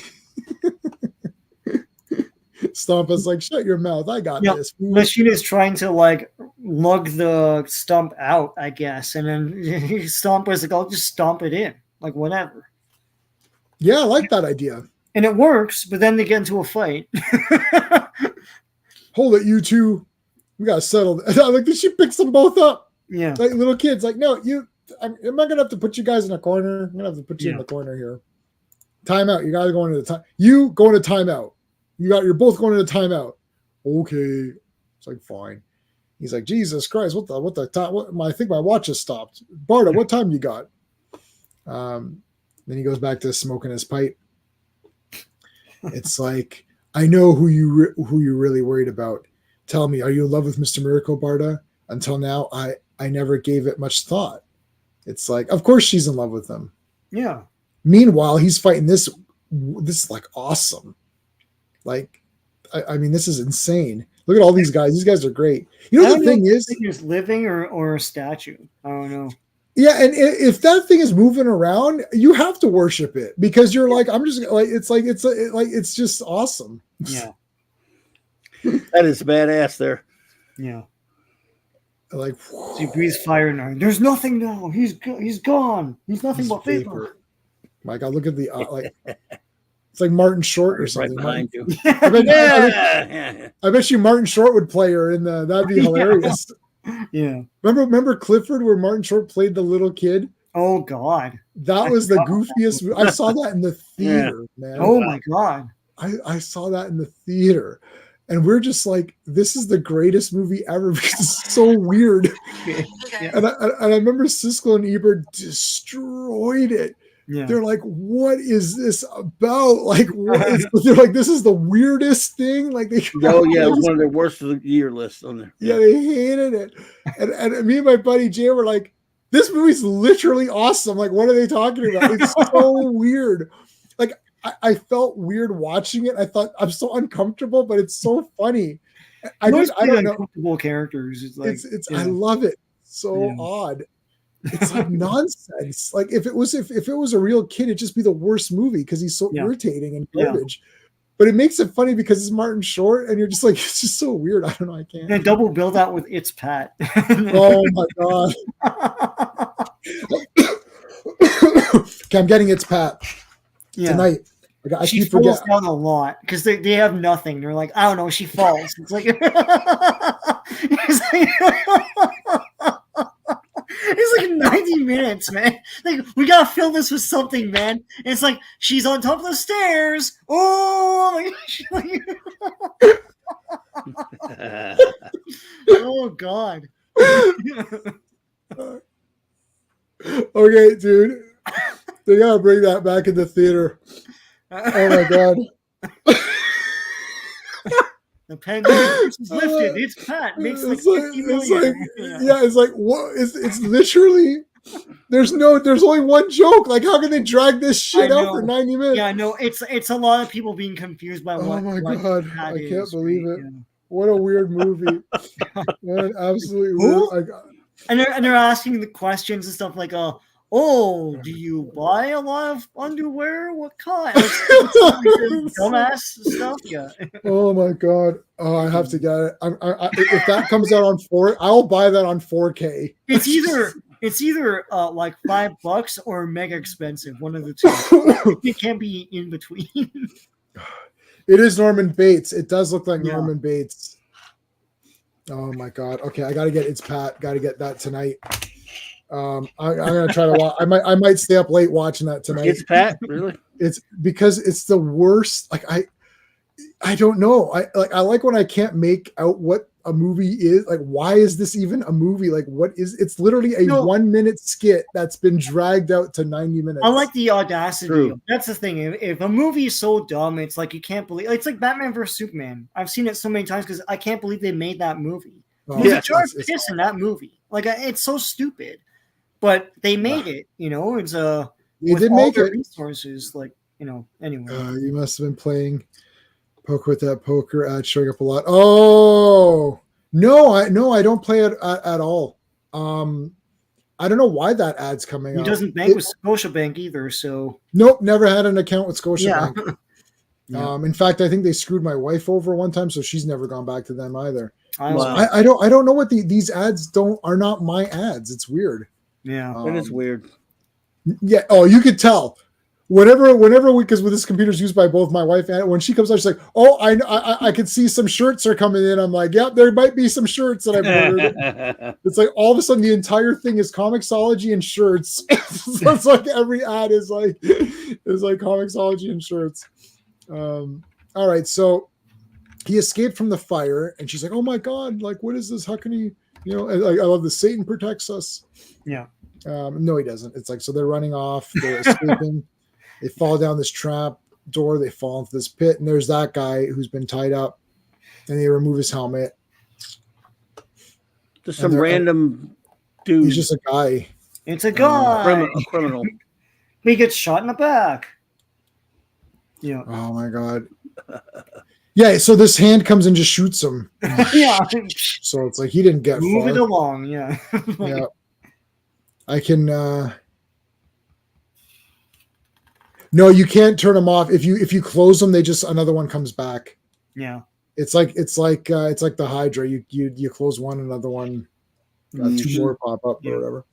Stompa's like, shut your mouth. I got this. Lashina's trying to like lug the stump out, I guess. And then Stompa's like, I'll just stomp it in. Like, whatever. Yeah, I like that idea. And it works, but then they get into a fight. Hold it, you two. We got to settle. Like, she picks them both up. Yeah. Like little kids. Like, no, I'm not going to have to put you guys in a corner. I'm going to have to put you in the corner here. Timeout. You got to go into the time. You go into timeout. You're both going into timeout. Okay. It's like, fine. He's like, Jesus Christ, what the time? I think my watch has stopped. Barda, what time you got? Then he goes back to smoking his pipe. It's like, I know who you're really worried about. Tell me, are you in love with Mr. Miracle, Barda? Until now, I never gave it much thought. It's like, of course she's in love with him. Yeah. Meanwhile, he's fighting this is like awesome. Like, I mean, this is insane. Look at all these guys. These guys are great. You know, the thing is, it's living or a statue. I don't know. Yeah, and if that thing is moving around, you have to worship it because you're like, I'm just like, it's just awesome. Yeah, that is badass. There. Yeah. Like, he breathes fire now. There's nothing now. He's gone. He's nothing but vapor. My God, look at the like. It's like Martin Short or something. Right behind you. I bet you Martin Short would play her in the. That'd be hilarious. Yeah. Remember Clifford, where Martin Short played the little kid? Oh God. That was the goofiest. I saw that in the theater, man. Oh my God. I saw that in the theater, and we're just like, this is the greatest movie ever because it's so weird. And I remember Siskel and Ebert destroyed it. Yeah. They're like, what is this about? Like, they're like, this is the weirdest thing. Like, it was one of their worst of the year lists on there. Yeah, they hated it. And me and my buddy Jay were like, this movie's literally awesome. Like, what are they talking about? It's so weird. Like, I felt weird watching it. I thought I'm so uncomfortable, but it's so funny. I don't know. Uncomfortable characters. It's like I love it. So odd. It's like nonsense. Like if it was a real kid, it'd just be the worst movie because he's so irritating and garbage. But it makes it funny because it's Martin Short, and you're just like, it's just so weird. I don't know. I can't. And double build out with It's Pat. Oh my God. Okay, I'm getting It's Pat tonight. I she keep falls forgetting. down a lot because they have nothing. They're like, I don't know. She falls. It's like, it's like 90 minutes, man. Like, we gotta fill this with something, man. And it's like she's on top of the stairs. Oh, oh God. Okay, dude. They gotta bring that back in the theater. Oh my God. The pandemic is lifted. It's Pat. Makes like 50 million. It's like what? It's literally There's only one joke. Like, how can they drag this shit out for 90 minutes? Yeah, no, it's a lot of people being confused by what. Oh my what god, that I can't is, believe right? it. Yeah. What a weird movie. What an absolutely Who? weird. And they're asking the questions and stuff like, oh, do you buy a lot of underwear? What kind? Like, dumbass stuff. Yeah. Oh my god. Oh, I have to get it. If that comes out on 4, I'll buy that on 4K. It's either like $5 or mega expensive. One of the two. It can't be in between. It is Norman Bates. It does look like Norman Bates. Oh my god. Okay, I gotta get It's Pat. Gotta get that tonight. I'm gonna try to watch. I might stay up late watching that tonight. It's Pat, really? It's because it's the worst. Like I don't know. I like when I can't make out what a movie is. Like, why is this even a movie? Like, what is? It's literally a 1 minute skit that's been dragged out to 90 minutes. I like the audacity. True. That's the thing. If a movie is so dumb, it's like you can't believe. It's like Batman vs Superman. I've seen it so many times because I can't believe they made that movie. There's a jar of piss in that movie. Like, it's so stupid, but they made it. You know, it's they did make it. Resources, like, you know. Anyway, you must have been playing poker with that poker ad showing up a lot. Oh no, I don't play it at all. I don't know why that ad's coming up. He doesn't bank with Scotiabank either, so nope, never had an account with Scotiabank. Yeah. In fact, I think they screwed my wife over one time, so she's never gone back to them either. Wow. I don't know what these ads are not my ads. It's weird. Yeah, It is weird. Yeah. Oh, you could tell. Whenever because with this computer's used by both my wife and when she comes out, she's like, "Oh, I can see some shirts are coming in." I'm like, "Yep, there might be some shirts that I've ordered." It's like all of a sudden the entire thing is Comixology and shirts. So it's like every ad is like Comixology and shirts. All right, so he escaped from the fire, and she's like, "Oh my god, like what is this? How can he?" You know, and, like, I love this. Satan protects us. Yeah. No, he doesn't. It's like so they're running off. They're escaping. They fall down this trap door. They fall into this pit, and there's that guy who's been tied up, and they remove his helmet. Just some random dude. He's just a guy. It's a guy. A criminal. He gets shot in the back. Yeah. Oh my god. Yeah. So this hand comes and just shoots him. Yeah. So it's like he didn't get Move far. it along. Yeah. Yeah. I can. No, you can't turn them off. If you close them, they just another one comes back. Yeah. It's like the Hydra. You close one, another one, two more pop up or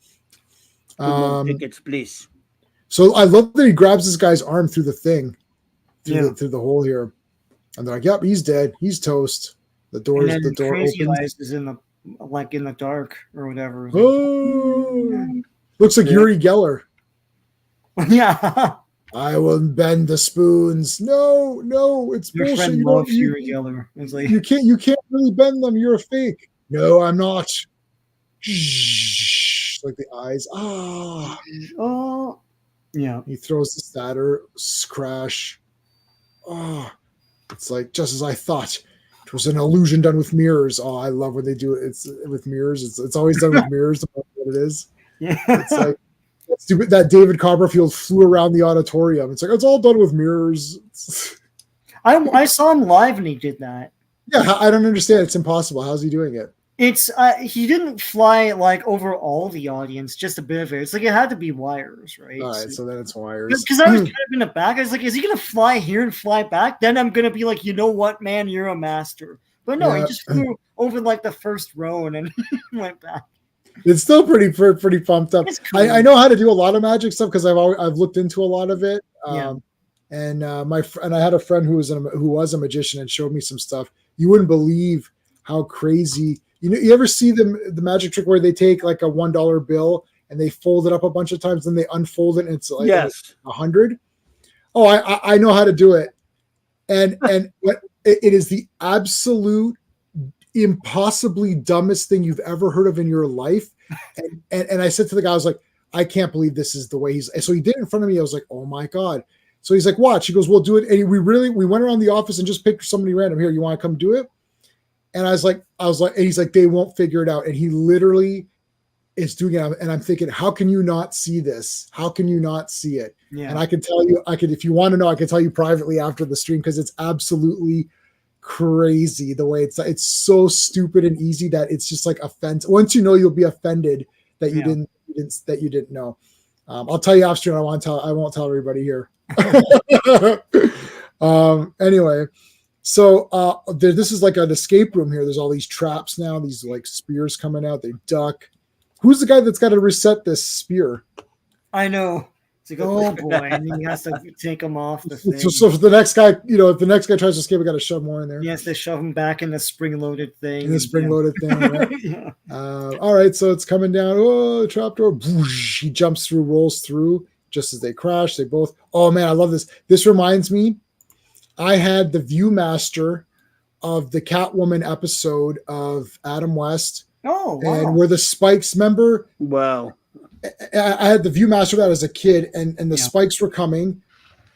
whatever. Tickets, please. So I love that he grabs this guy's arm through the thing, through the hole here, and they're like, "Yep, he's dead. He's toast." The door Crazy opens. Eyes is in the dark or whatever. Oh, looks like Yuri Geller. Yeah. I will bend the spoons. No, it's Your bullshit. friend loves Yuri Geller. It's like you can't really bend them. You're a fake. No, I'm not. Like the eyes. oh, yeah. He throws the statter. Crash. Oh, it's like just as I thought. It was an illusion done with mirrors. Oh, I love when they do it. It's with mirrors. It's always done with mirrors. What it is. Yeah. It's like stupid that David Copperfield flew around the auditorium. It's like it's all done with mirrors. I saw him live and he did that. Yeah, I don't understand. It's impossible. How's he doing it? It's he didn't fly like over all the audience, just a bit of it. It's like it had to be wires, right? All right, so then it's wires. Because I was kind of in the back. I was like, is he gonna fly here and fly back? Then I'm gonna be like, you know what, man, you're a master. But no, he just flew over like the first row and then went back. It's still pretty pumped up. Cool. I know how to do a lot of magic stuff because I've looked into a lot of it. And I had a friend who was a magician and showed me some stuff. You wouldn't believe how crazy. You ever see the magic trick where they take like a $1 bill and they fold it up a bunch of times, then they unfold it and it's like 100. Oh, I know how to do it, and but it is the absolute impossibly dumbest thing you've ever heard of in your life. And I said to the guy, I was like, I can't believe this is the way he's. So he did it in front of me. I was like, oh my god. So he's like, watch. He goes, we'll do it. And we went around the office and just picked somebody random. Here, you want to come do it? And I was like, and he's like, they won't figure it out. And he literally, is doing it, and I'm thinking, how can you not see this? How can you not see it? Yeah. And I can tell you, if you want to know, I can tell you privately after the stream, because it's absolutely crazy the way it's so stupid and easy that it's just like offense. Once you know, you'll be offended that you didn't know. I'll tell you off stream. I won't tell everybody here. Anyway, so this is like an escape room here. There's all these traps now. These like spears coming out. They duck. Who's the guy that's got to reset this spear? I know. It's like, oh boy, and he has to take him off the thing. So if the next guy, if the next guy tries to escape, we got to shove more in there. He has to shove him back in the spring-loaded thing. In the spring-loaded thing. Right? Yeah. All right, so it's coming down. Oh, trapdoor. He jumps through, rolls through. Just as they crash, they both. Oh man, I love this. This reminds me. I had the Viewmaster of the Catwoman episode of Adam West. Oh, wow. And where the spikes, remember? Wow. I had the Viewmaster of that as a kid, and the spikes were coming,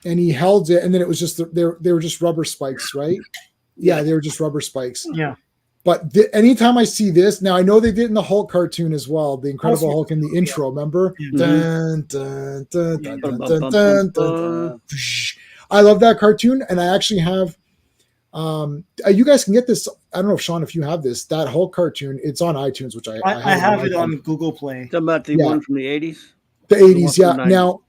and he held it, and then it was just they were just rubber spikes, right? Yeah, they were just rubber spikes. Yeah. But anytime I see this, now I know they did in the Hulk cartoon as well, the Incredible Hulk in the intro. Remember? Dun, dun, dun, dun, dun, dun, dun, dun. I love that cartoon, and I actually have. You guys can get this. I don't know if Sean, if you have this, that Hulk cartoon. It's on iTunes, which I have it on Google Play. Talking about the one from the 80s. The 80s, yeah. Now,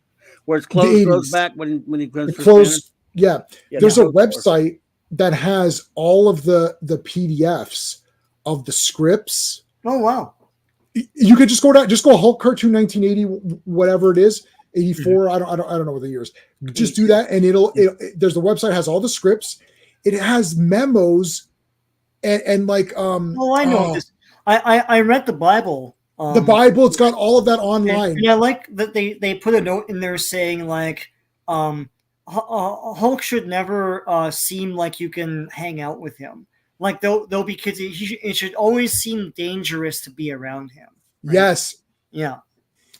where his clothes goes back when he goes for clothes. Yeah, there's a website that has all of the PDFs of the scripts. Oh wow! You could just go Hulk cartoon 1980, whatever it is, 84. I don't know what the years. Just do that, and there's the website has all the scripts. It has memos and like oh, I know this. I read the Bible. The Bible, it's got all of that online. And I like that they put a note in there saying like Hulk should never seem like you can hang out with him. Like they'll because it should always seem dangerous to be around him. Right? Yes. Yeah.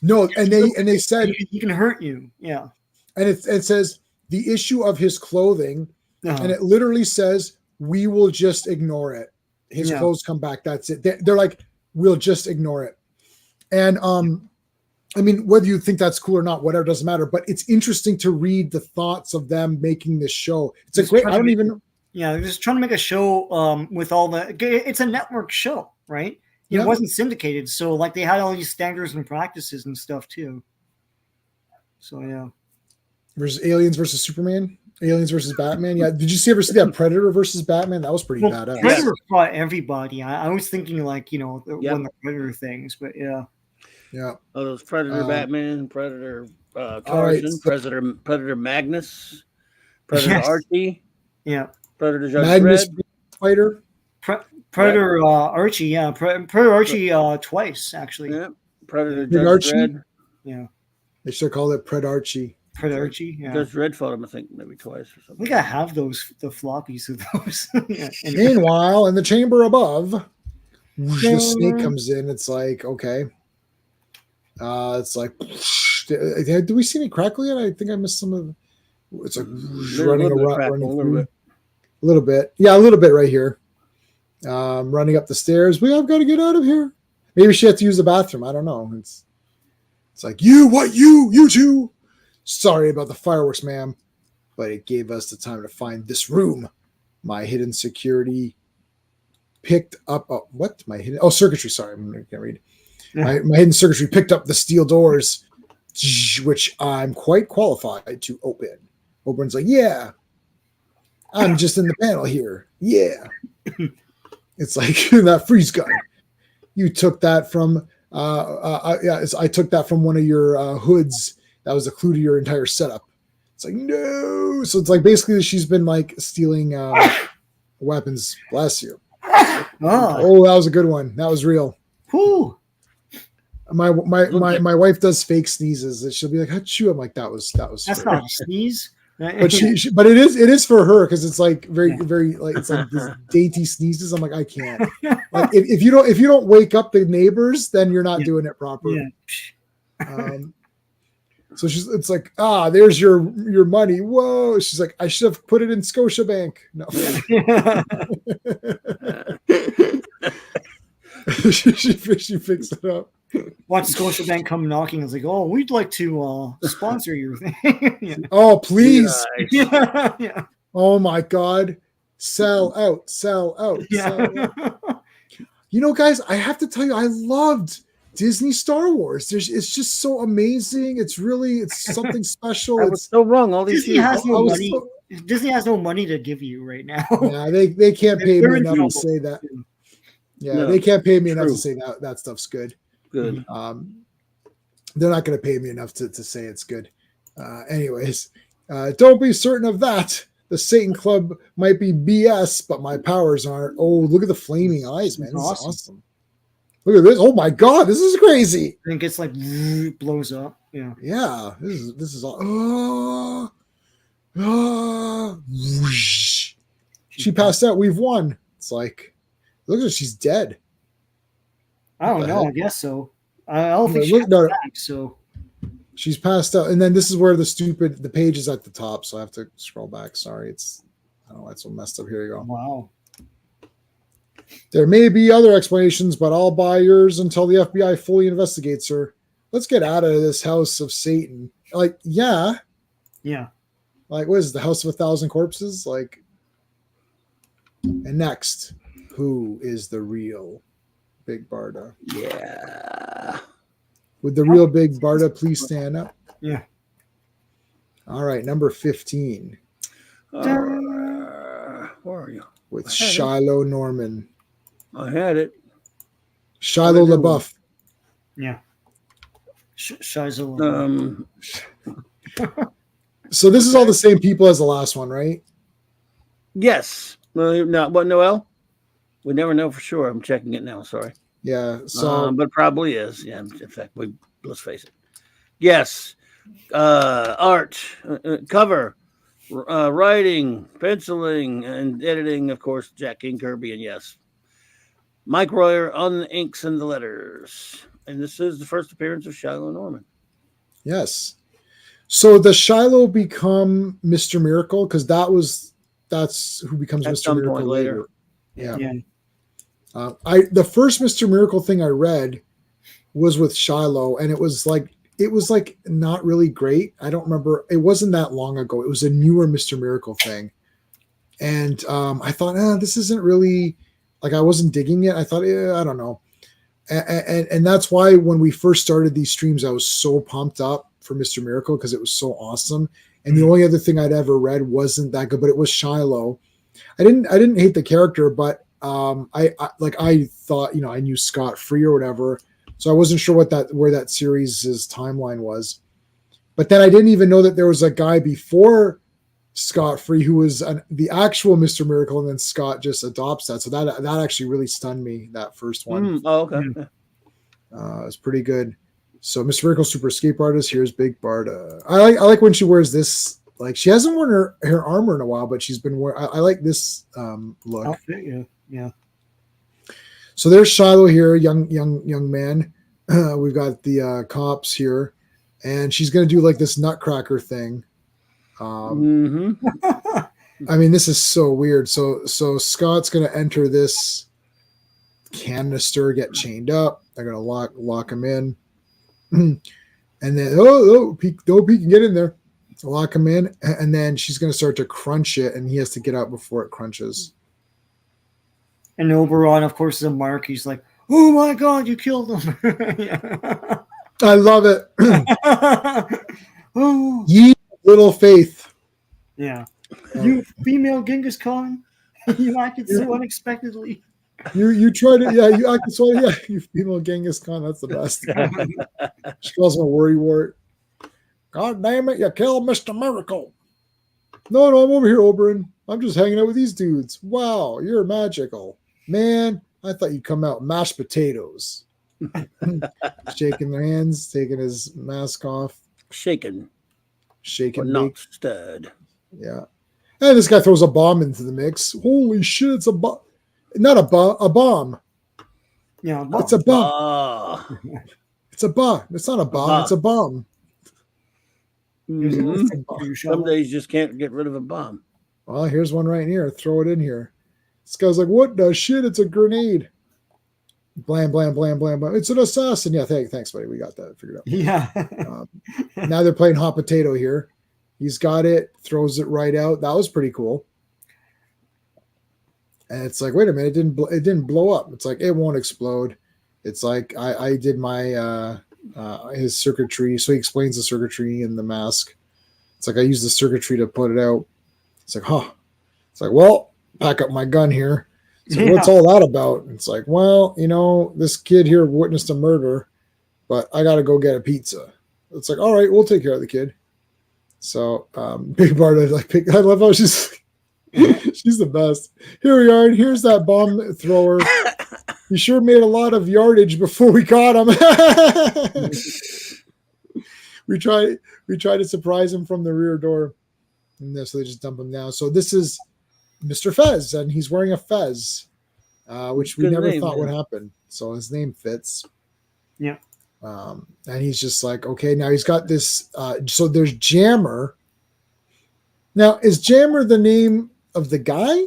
No, and they said he can hurt you. Yeah. And it says the issue of his clothing. And it literally says, we will just ignore it. His clothes come back. That's it. They're like, we'll just ignore it. And I mean, whether you think that's cool or not, whatever, doesn't matter. But it's interesting to read the thoughts of them making this show. It's a great, I don't even. Yeah, they're just trying to make a show with all the, it's a network show, right? It wasn't syndicated. So like they had all these standards and practices and stuff too. So yeah. Versus Aliens versus Superman. Aliens versus Batman. Yeah. Did you ever see that Predator versus Batman? That was pretty badass. Predator fought everybody. I was thinking like, one of the Predator things, but yeah. Yeah. Oh, those Predator Batman, Predator Tarzan, Predator Magnus, Predator Archie. Yeah. Predator Judge Magnus Dredd. Fighter. Predator Archie, yeah. Predator Archie twice, actually. Yeah. Predator Judge Dredd. Yeah. They should call it Pred Archie. Archie, yeah. Judge Dredd fought him, I think, maybe twice or something. I think I have the floppies of those. Meanwhile, in the chamber above, the snake comes in. It's like, okay. It's like, do we see any crackle yet? I think I missed some of the, it's like running around, a little bit. Yeah, a little bit right here. Running up the stairs. I've got to get out of here. Maybe she had to use the bathroom. I don't know. It's like, you two. Sorry about the fireworks, ma'am, but it gave us the time to find this room. My hidden security picked up. Circuitry. Sorry, I can't read. My hidden circuitry picked up the steel doors, which I'm quite qualified to open. Oberyn's like, yeah, I'm just in the panel here. Yeah. It's like that freeze gun. You took that from, I took that from one of your hoods. That was a clue to your entire setup. It's like, no. So it's like basically she's been like stealing weapons. Bless you. Oh, that was a good one. That was real. Whew. My wife does fake sneezes. And she'll be like, "Achoo!" I'm like, that was. That's not a sneeze. But but it is for her because it's like very like it's like this dainty sneezes. I'm like, I can't. Like if you don't wake up the neighbors, then you're not doing it properly. Yeah. So it's like, there's your money. Whoa. She's like, I should have put it in Scotiabank. No. she picks it up. Watch Scotiabank come knocking. It's like, oh, we'd like to sponsor your thing. Yeah. Oh, please. Nice. Yeah. Oh my God. Sell out, sell out, sell Yeah. out. You know, guys, I have to tell you, I loved Disney Star Wars. It's just so amazing. It's something special. I was so wrong all these Disney years. has no I was money. so- Disney has no money to give you right now. Yeah, they can't pay They're me in enough trouble. to say that. Yeah, No, they can't pay me enough true. to say that stuff's good. Good. They're not going to pay me enough to say it's good. Anyways, don't be certain of that. The Satan Club might be BS, but my powers aren't. Oh, look at the flaming eyes, man. This is awesome. Look at this. Oh my God, this is crazy. And it gets like blows up. Yeah. Yeah, this is all. Whoosh. She passed out. We've won. It's like, look at her. She's dead. I don't What the know. heck? I guess so. I don't think Yeah, she look, has no, back, so she's passed out, and then this is where the page is at the top, so I have to scroll back. Sorry, I don't know, it's so messed up. Here you go. wow. There may be other explanations, but I'll buy yours until the FBI fully investigates her. Let's get out of this house of Satan. Like, yeah, Yeah. like what is it, the House of 1,000 Corpses? Like, and next, who is the real Big Barda? Yeah. Would the real Big Barda please stand up? Yeah. All right, number 15 Where are you? with I had it. Shiloh Norman. I had it. Shiloh What are they LaBeouf. Yeah. Shizel. So this is all the same people as the last one, right? Yes. No, what, Noel? We never know for sure. I'm checking it now. Sorry. Yeah. So But probably is. Yeah. In fact, let's face it. Yes. Art, cover, writing, penciling, and editing, of course, Jack King Kirby, and yes, Mike Royer on the inks and the letters. And this is the first appearance of Shiloh Norman. yes. So does Shiloh become Mr. Miracle? Because that's who becomes At Mr. some Miracle point later. later. Yeah. Yeah. The first Mr. Miracle thing I read was with Shiloh, and it was like not really great. I don't remember. It wasn't that long ago. It was a newer Mr. Miracle thing, and I thought, this isn't really like, I wasn't digging it. I thought, I don't know, and that's why when we first started these streams, I was so pumped up for Mr. Miracle because it was so awesome. And the only other thing I'd ever read wasn't that good, but it was Shiloh. I didn't hate the character, but I thought, I knew Scott Free or whatever, so I wasn't sure where that series' timeline was. But then I didn't even know that there was a guy before Scott Free who was the actual Mr. Miracle, and then Scott just adopts that. So that actually really stunned me, that first one. Oh, okay. It was pretty good. So Mr. Miracle Super Escape Artist, here's Big Barda. I like when she wears this. Like, she hasn't worn her armor in a while, but she's been wearing. I like this look. Outfit, yeah. Yeah. So there's Shiloh here, young man. We've got the cops here, and she's gonna do like this nutcracker thing. I mean, this is so weird. So Scott's gonna enter this canister, get chained up. They're gonna lock him in, and then he can get in there. Lock him in, and then she's gonna start to crunch it, and he has to get out before it crunches. And Oberon, of course, is a mark. He's like, "Oh my God, you killed him!" Yeah. I love it. Oh, Ye little faith. yeah. You female Genghis Khan, you acted so unexpectedly. You tried it, yeah. You acted so, yeah. You female Genghis Khan. That's the best. She calls him a worry wart. God damn it! You killed Mr. Miracle. No, I'm over here, Oberon. I'm just hanging out with these dudes. Wow, you're magical, man. I thought you'd come out mashed potatoes. Shaking their hands, taking his mask off, Shaken, shaking, but not stirred. yeah. And this guy throws a bomb into the mix. Holy shit! It's a bomb. Not a bomb. Yeah, It's a bomb. Ah. It's a bomb. It's not a bomb. It's a bomb. Some days you just can't get rid of a bomb. Well, here's one right here. Throw it in here. This guy's like, what the shit? It's a grenade. blam, blam, blam, blam, blam. It's an assassin. Yeah, thanks, buddy. We got that figured out. Yeah. Now they're playing hot potato here. He's got it, throws it right out. That was pretty cool. And it's like, wait a minute, it didn't blow up. It's like, it won't explode. It's like I did my his circuitry. So he explains the circuitry in the mask. It's like I used the circuitry to put it out. It's like, huh. It's like, well, pack up my gun here. It's like, what's all that about? It's like, well, this kid here witnessed a murder, but I got to go get a pizza. It's like, all right, we'll take care of the kid. So Big Barda, I love how she's the best. Here we are, and here's that bomb thrower. He sure made a lot of yardage before we caught him. we try to surprise him from the rear door, and so they just dump him down. So this is Mr. Fez, and he's wearing a fez, which we never thought would happen. So his name fits. Yeah. And he's just like, okay, now he's got this. So there's Jammer. Now, is Jammer the name of the guy?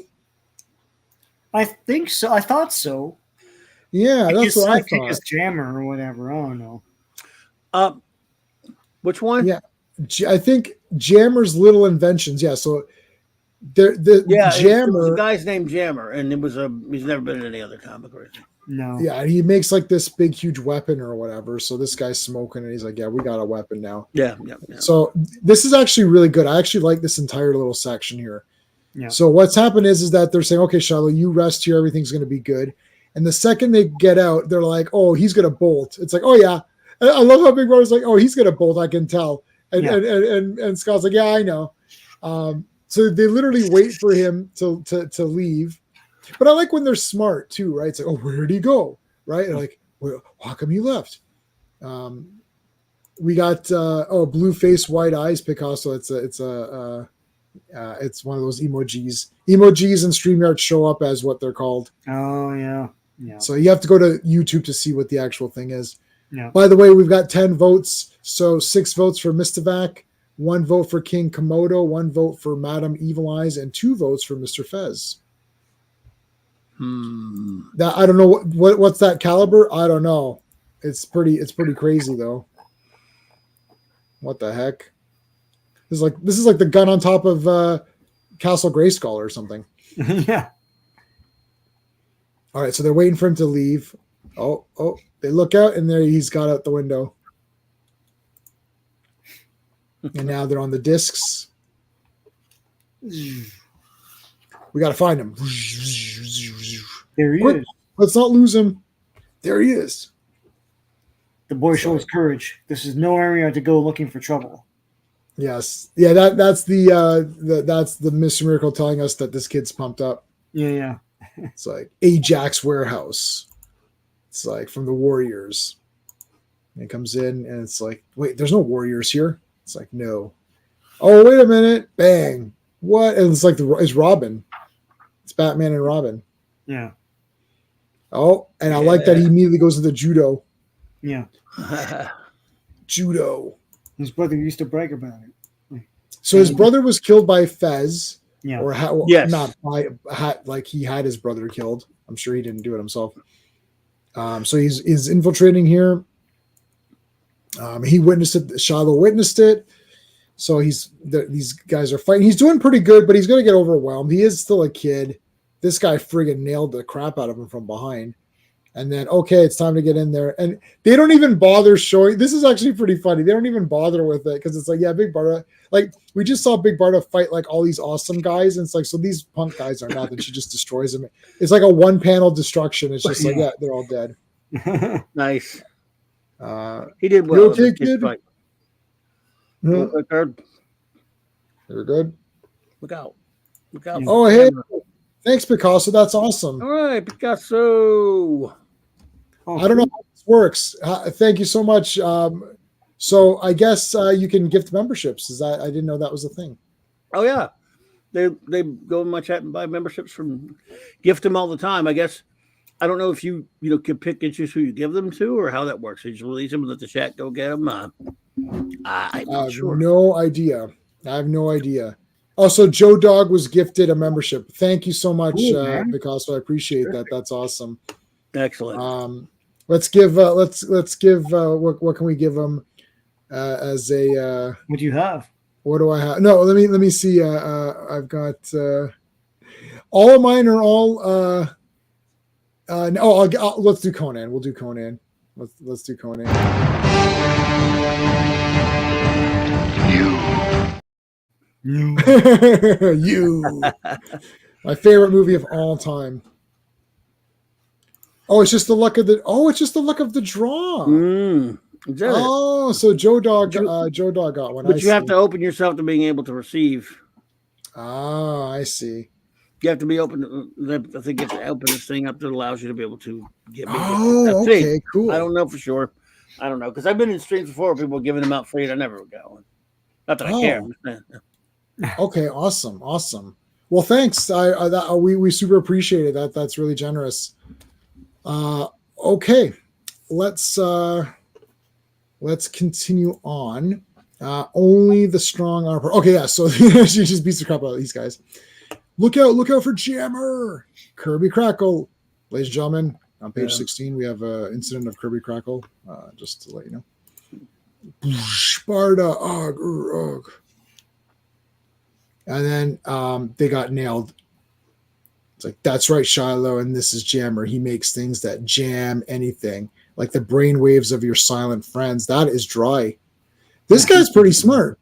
I think so. I thought so. Yeah, that's what I thought. His Jammer or whatever. I don't know. Which one? Yeah, I think Jammer's Little Inventions. Yeah, so the Jammer. The guy's named Jammer, and he's never been in any other comic or anything. No. Yeah, and he makes like this big, huge weapon or whatever. So this guy's smoking, and he's like, "Yeah, we got a weapon now." Yeah. So this is actually really good. I actually like this entire little section here. Yeah. So what's happened is that they're saying, "Okay, Shiloh, you rest here. Everything's going to be good." And the second they get out, they're like, "Oh, he's going to bolt." It's like, "Oh yeah." I love how Big Brother's like, "Oh, he's going to bolt. I can tell." And Scott's like, "Yeah, I know." So they literally wait for him to leave. But I like when they're smart too, right? It's like, oh, where'd he go? Right? And like, well, how come he left? We got blue face, white eyes, Picasso. It's one of those emojis. Emojis and StreamYard show up as what they're called. Oh yeah. Yeah. So you have to go to YouTube to see what the actual thing is. Yeah. By the way, we've got 10 votes. So 6 votes for Mistovac, 1 vote for King Komodo, 1 vote for Madam Evil Eyes, and 2 votes for Mr. Fez. That I don't know what's that caliber. I don't know. It's pretty crazy though. What the heck? This is like the gun on top of Castle Grayskull or something. Yeah. All right, so they're waiting for him to leave. Oh, they look out and there he's got out the window. And now they're on the discs. We got to find him. There he is. Let's not lose him. There he is. The boy shows courage. This is no area to go looking for trouble. Yes. Yeah, that's the Mr. Miracle telling us that this kid's pumped up. Yeah. It's like Ajax Warehouse. It's like from the Warriors. And it comes in and it's like, wait, there's no Warriors here. It's like, no. Oh, wait a minute. Bang. What? And it's like it's Robin. It's Batman and Robin. Yeah. Oh, and I like that he immediately goes into judo. Yeah. Judo. His brother used to brag about it. So his brother was killed by Fez. Yeah. Or yes. Not by like he had his brother killed. I'm sure he didn't do it himself. So he's infiltrating here. He witnessed it. Shiloh witnessed it. So these guys are fighting. He's doing pretty good, but he's going to get overwhelmed. He is still a kid. This guy friggin' nailed the crap out of him from behind. And then, okay, it's time to get in there. And they don't even bother showing. This is actually pretty funny. They don't even bother with it because it's like, yeah, Big Barda. Like, we just saw Big Barda fight like all these awesome guys. And it's like, so these punk guys are nothing. She just destroys them. It's like a one-panel destruction. It's just like, yeah, they're all dead. Nice. He did well. You okay, kid? You're good. Look out. Oh, hey. Thanks, Picasso. That's awesome. All right, Picasso. I don't know how this works. Thank you so much. So I guess you can gift memberships. I didn't know that was a thing. Oh yeah, they go in my chat and buy memberships gift them all the time. I guess I don't know if you can pick and choose who you give them to or how that works. You just release them and let the chat go get them. I'm not sure. No idea. I have no idea. Also, Joe Dog was gifted a membership. Thank you so much, Picasso. I appreciate that. That's awesome. Excellent. Let's give what can we give them as a What do you have? what do I have? No, let me see. I've got all of mine are all no, let's do Conan. We'll do Conan. Let's do Conan. You. My favorite movie of all time. Oh, it's just the luck of the. Oh, it's just the luck of the draw. Oh, so Joe Dog got one. But you have to open yourself to being able to receive. Oh, I see. You have to be open. I think you have to open this thing up that allows you to be able to get. Oh, okay, cool. I don't know for sure. I don't know because I've been in streams before where people giving them out free and I never got one. Not that I care. Okay, awesome. Well, thanks. We super appreciate it. That's really generous. Okay, let's continue on. Only the strong are. Okay, yeah. So she just beats the crap out of these guys. Look out for Jammer, Kirby Crackle, ladies and gentlemen. On page 16, we have an incident of Kirby Crackle. Just to let you know. Sparta, ugh. And then they got nailed. It's like, that's right, Shiloh, and this is Jammer. He makes things that jam anything, like the brainwaves of your silent friends. That is dry. This guy's pretty smart.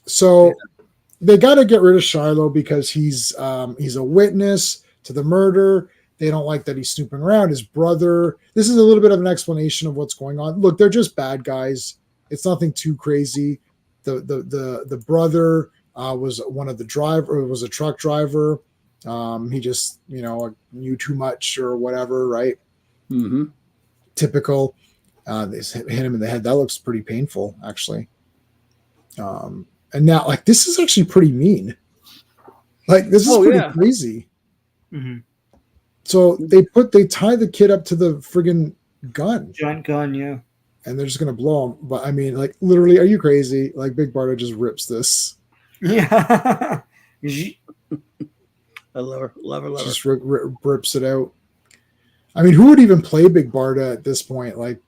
So they got to get rid of Shiloh because he's a witness to the murder. They don't like that he's snooping around. His brother. This is a little bit of an explanation of what's going on. Look, they're just bad guys. It's nothing too crazy. The brother was one of the driver. Was a truck driver. He just knew too much or whatever, right? Mm-hmm. Typical. They hit him in the head. That looks pretty painful, actually. And now, like, this is actually pretty mean. Like, this is pretty crazy. Mm-hmm. So they tie the kid up to the friggin' gun. Giant gun, yeah. And they're just gonna blow him. But I mean, like, literally, are you crazy? Like, Big Barda just rips this. Yeah. I love her. Just rips it out. I mean, who would even play Big Barda at this point? Like,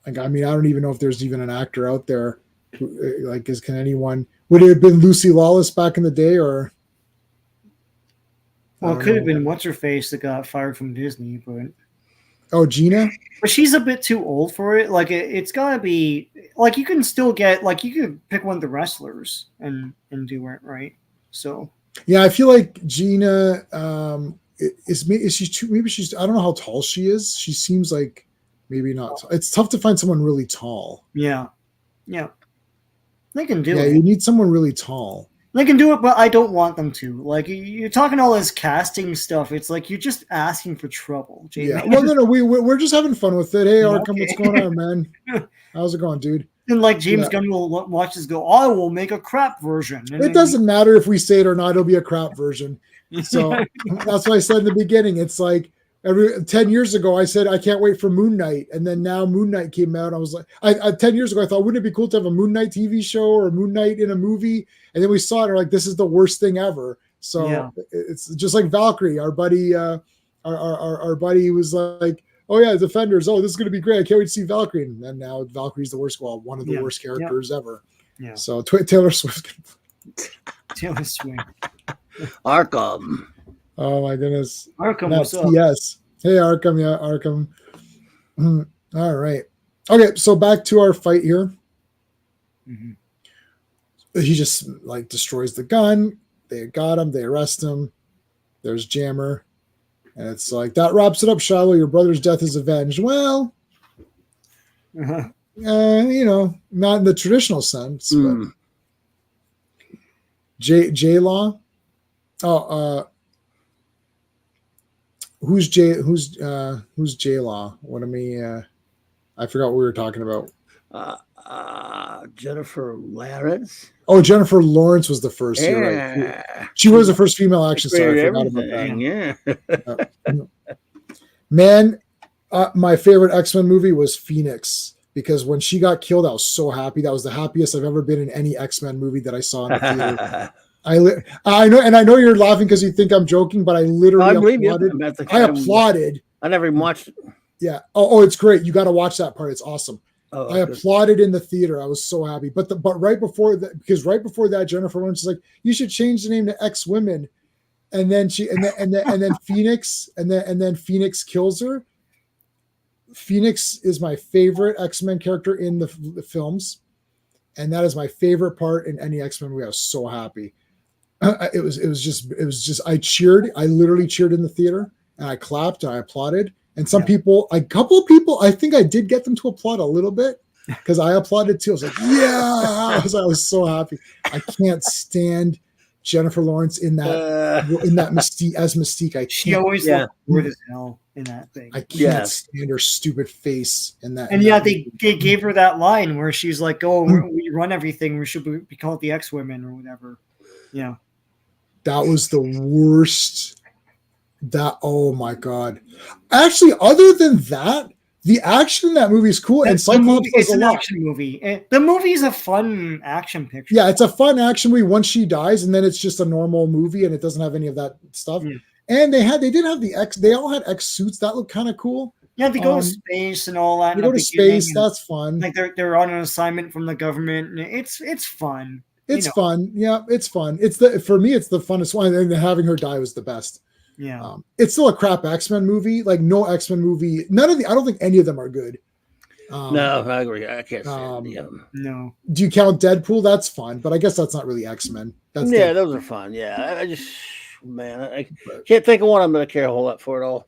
I mean, I don't even know if there's even an actor out there. Can anyone? Would it have been Lucy Lawless back in the day, or? Well, it could have been what's her face that got fired from Disney, but. Oh, Gina. But she's a bit too old for it. Like it's gotta be like you can still get like you could pick one of the wrestlers and do it right. So. Yeah, I feel like Gina is she too? Maybe she's. I don't know how tall she is. She seems like maybe not. It's tough to find someone really tall. Yeah. They can do it. Yeah, you need someone really tall. They can do it, but I don't want them to. Like you're talking all this casting stuff. It's like you're just asking for trouble, Jamie. Yeah. Well, no. We're just having fun with it. Hey, Arkham, what's going on, man? How's it going, dude? And like James Gunn will watch this go, I will make a crap version. And it doesn't matter if we say it or not. It'll be a crap version. So that's what I said in the beginning. It's like 10 years ago, I said, I can't wait for Moon Knight. And then now Moon Knight came out. I was like, 10 years ago, I thought, wouldn't it be cool to have a Moon Knight TV show or a Moon Knight in a movie? And then we saw it and we're like, this is the worst thing ever. So it's just like Valkyrie, our buddy, our buddy was like, oh yeah, Defenders. Oh, this is going to be great. I can't wait to see Valkyrie. And now Valkyrie's the worst, one of the worst characters ever. Yeah. So Taylor Swift. Taylor Swift. Arkham. Oh my goodness. Arkham, what's up? Yes. Hey, Arkham. Yeah, Arkham. All right. Okay, so back to our fight here. Mm-hmm. He just like destroys the gun. They got him. They arrest him. There's Jammer. And it's like, that wraps it up, Shiloh. Your brother's death is avenged. Well, not in the traditional sense, but J-Law. Who's J-Law? What I mean, I forgot what we were talking about. Jennifer Lawrence. Oh, Jennifer Lawrence was the first. Yeah. You're right. She was the first female action star. I forgot about that. Yeah. Man, my favorite X-Men movie was Phoenix because when she got killed, I was so happy. That was the happiest I've ever been in any X-Men movie that I saw in the theater. I know, and I know you're laughing because you think I'm joking, but I literally I believe you. applauded. I applauded. I never even watched it. Yeah. Oh, it's great. You got to watch that part. It's awesome. Oh, I applauded in the theater. I was so happy. But right before that, because right before that, Jennifer Lawrence is like, you should change the name to X Women, and then Phoenix, and then Phoenix kills her. Phoenix is my favorite X-Men character in the films, and that is my favorite part in any X-Men movie. I was so happy. It was just I cheered. I literally cheered in the theater, and I clapped and I applauded. And a couple of people, I think I did get them to applaud a little bit because I applauded too. I was like, yeah, I was so happy. I can't stand Jennifer Lawrence in that Mystique as Mystique. She always looked weird as hell in that thing. I can't stand her stupid face in that. And they gave her that line where she's like, "Oh, we run everything. We should be called the X Women or whatever." Yeah, that was the worst. Oh my god! Actually, other than that, the action in that movie is cool. And Cyclops it's an action movie. The movie is a fun action picture. Yeah, it's a fun action movie once she dies, and then it's just a normal movie, and it doesn't have any of that stuff. Mm. And they did have the X. They all had X suits that looked kind of cool. Yeah, they go to space and all that. They go to space. That's fun. Like they're on an assignment from the government. It's fun. It's fun. Yeah, it's fun. For me, it's the funnest one. And having her die was the best. Yeah, it's still a crap X-Men movie. Like no X-Men movie. I don't think any of them are good. No, I agree. I can't say no. Do you count Deadpool? That's fun, but I guess that's not really X-Men. That's those are fun. Yeah, I can't think of one I'm going to care a whole lot for at all.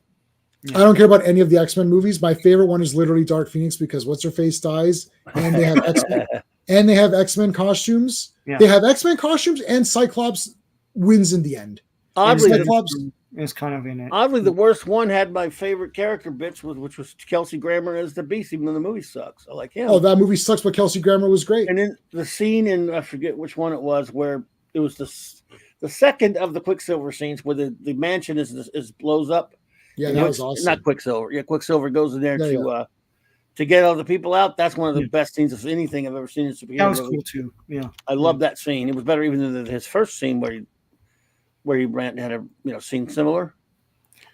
Yeah. I don't care about any of the X-Men movies. My favorite one is literally Dark Phoenix because what's her face dies, and they have X-Men and they have X-Men costumes. Yeah. They have X-Men costumes, and Cyclops wins in the end. Oddly, Cyclops is kind of in it. Oddly, the worst one had my favorite character bits, which was Kelsey Grammer as the Beast, even though the movie sucks. I like him. Oh, that movie sucks, but Kelsey Grammer was great. And then the scene in I forget which one it was, where it was the second of the Quicksilver scenes where the mansion is blows up. Yeah, that was awesome. Not Quicksilver. Yeah, Quicksilver goes in there to get all the people out. That's one of the best scenes of anything I've ever seen in superhero. That was cool too. Yeah, I love that scene. It was better even than his first scene where he had a scene similar.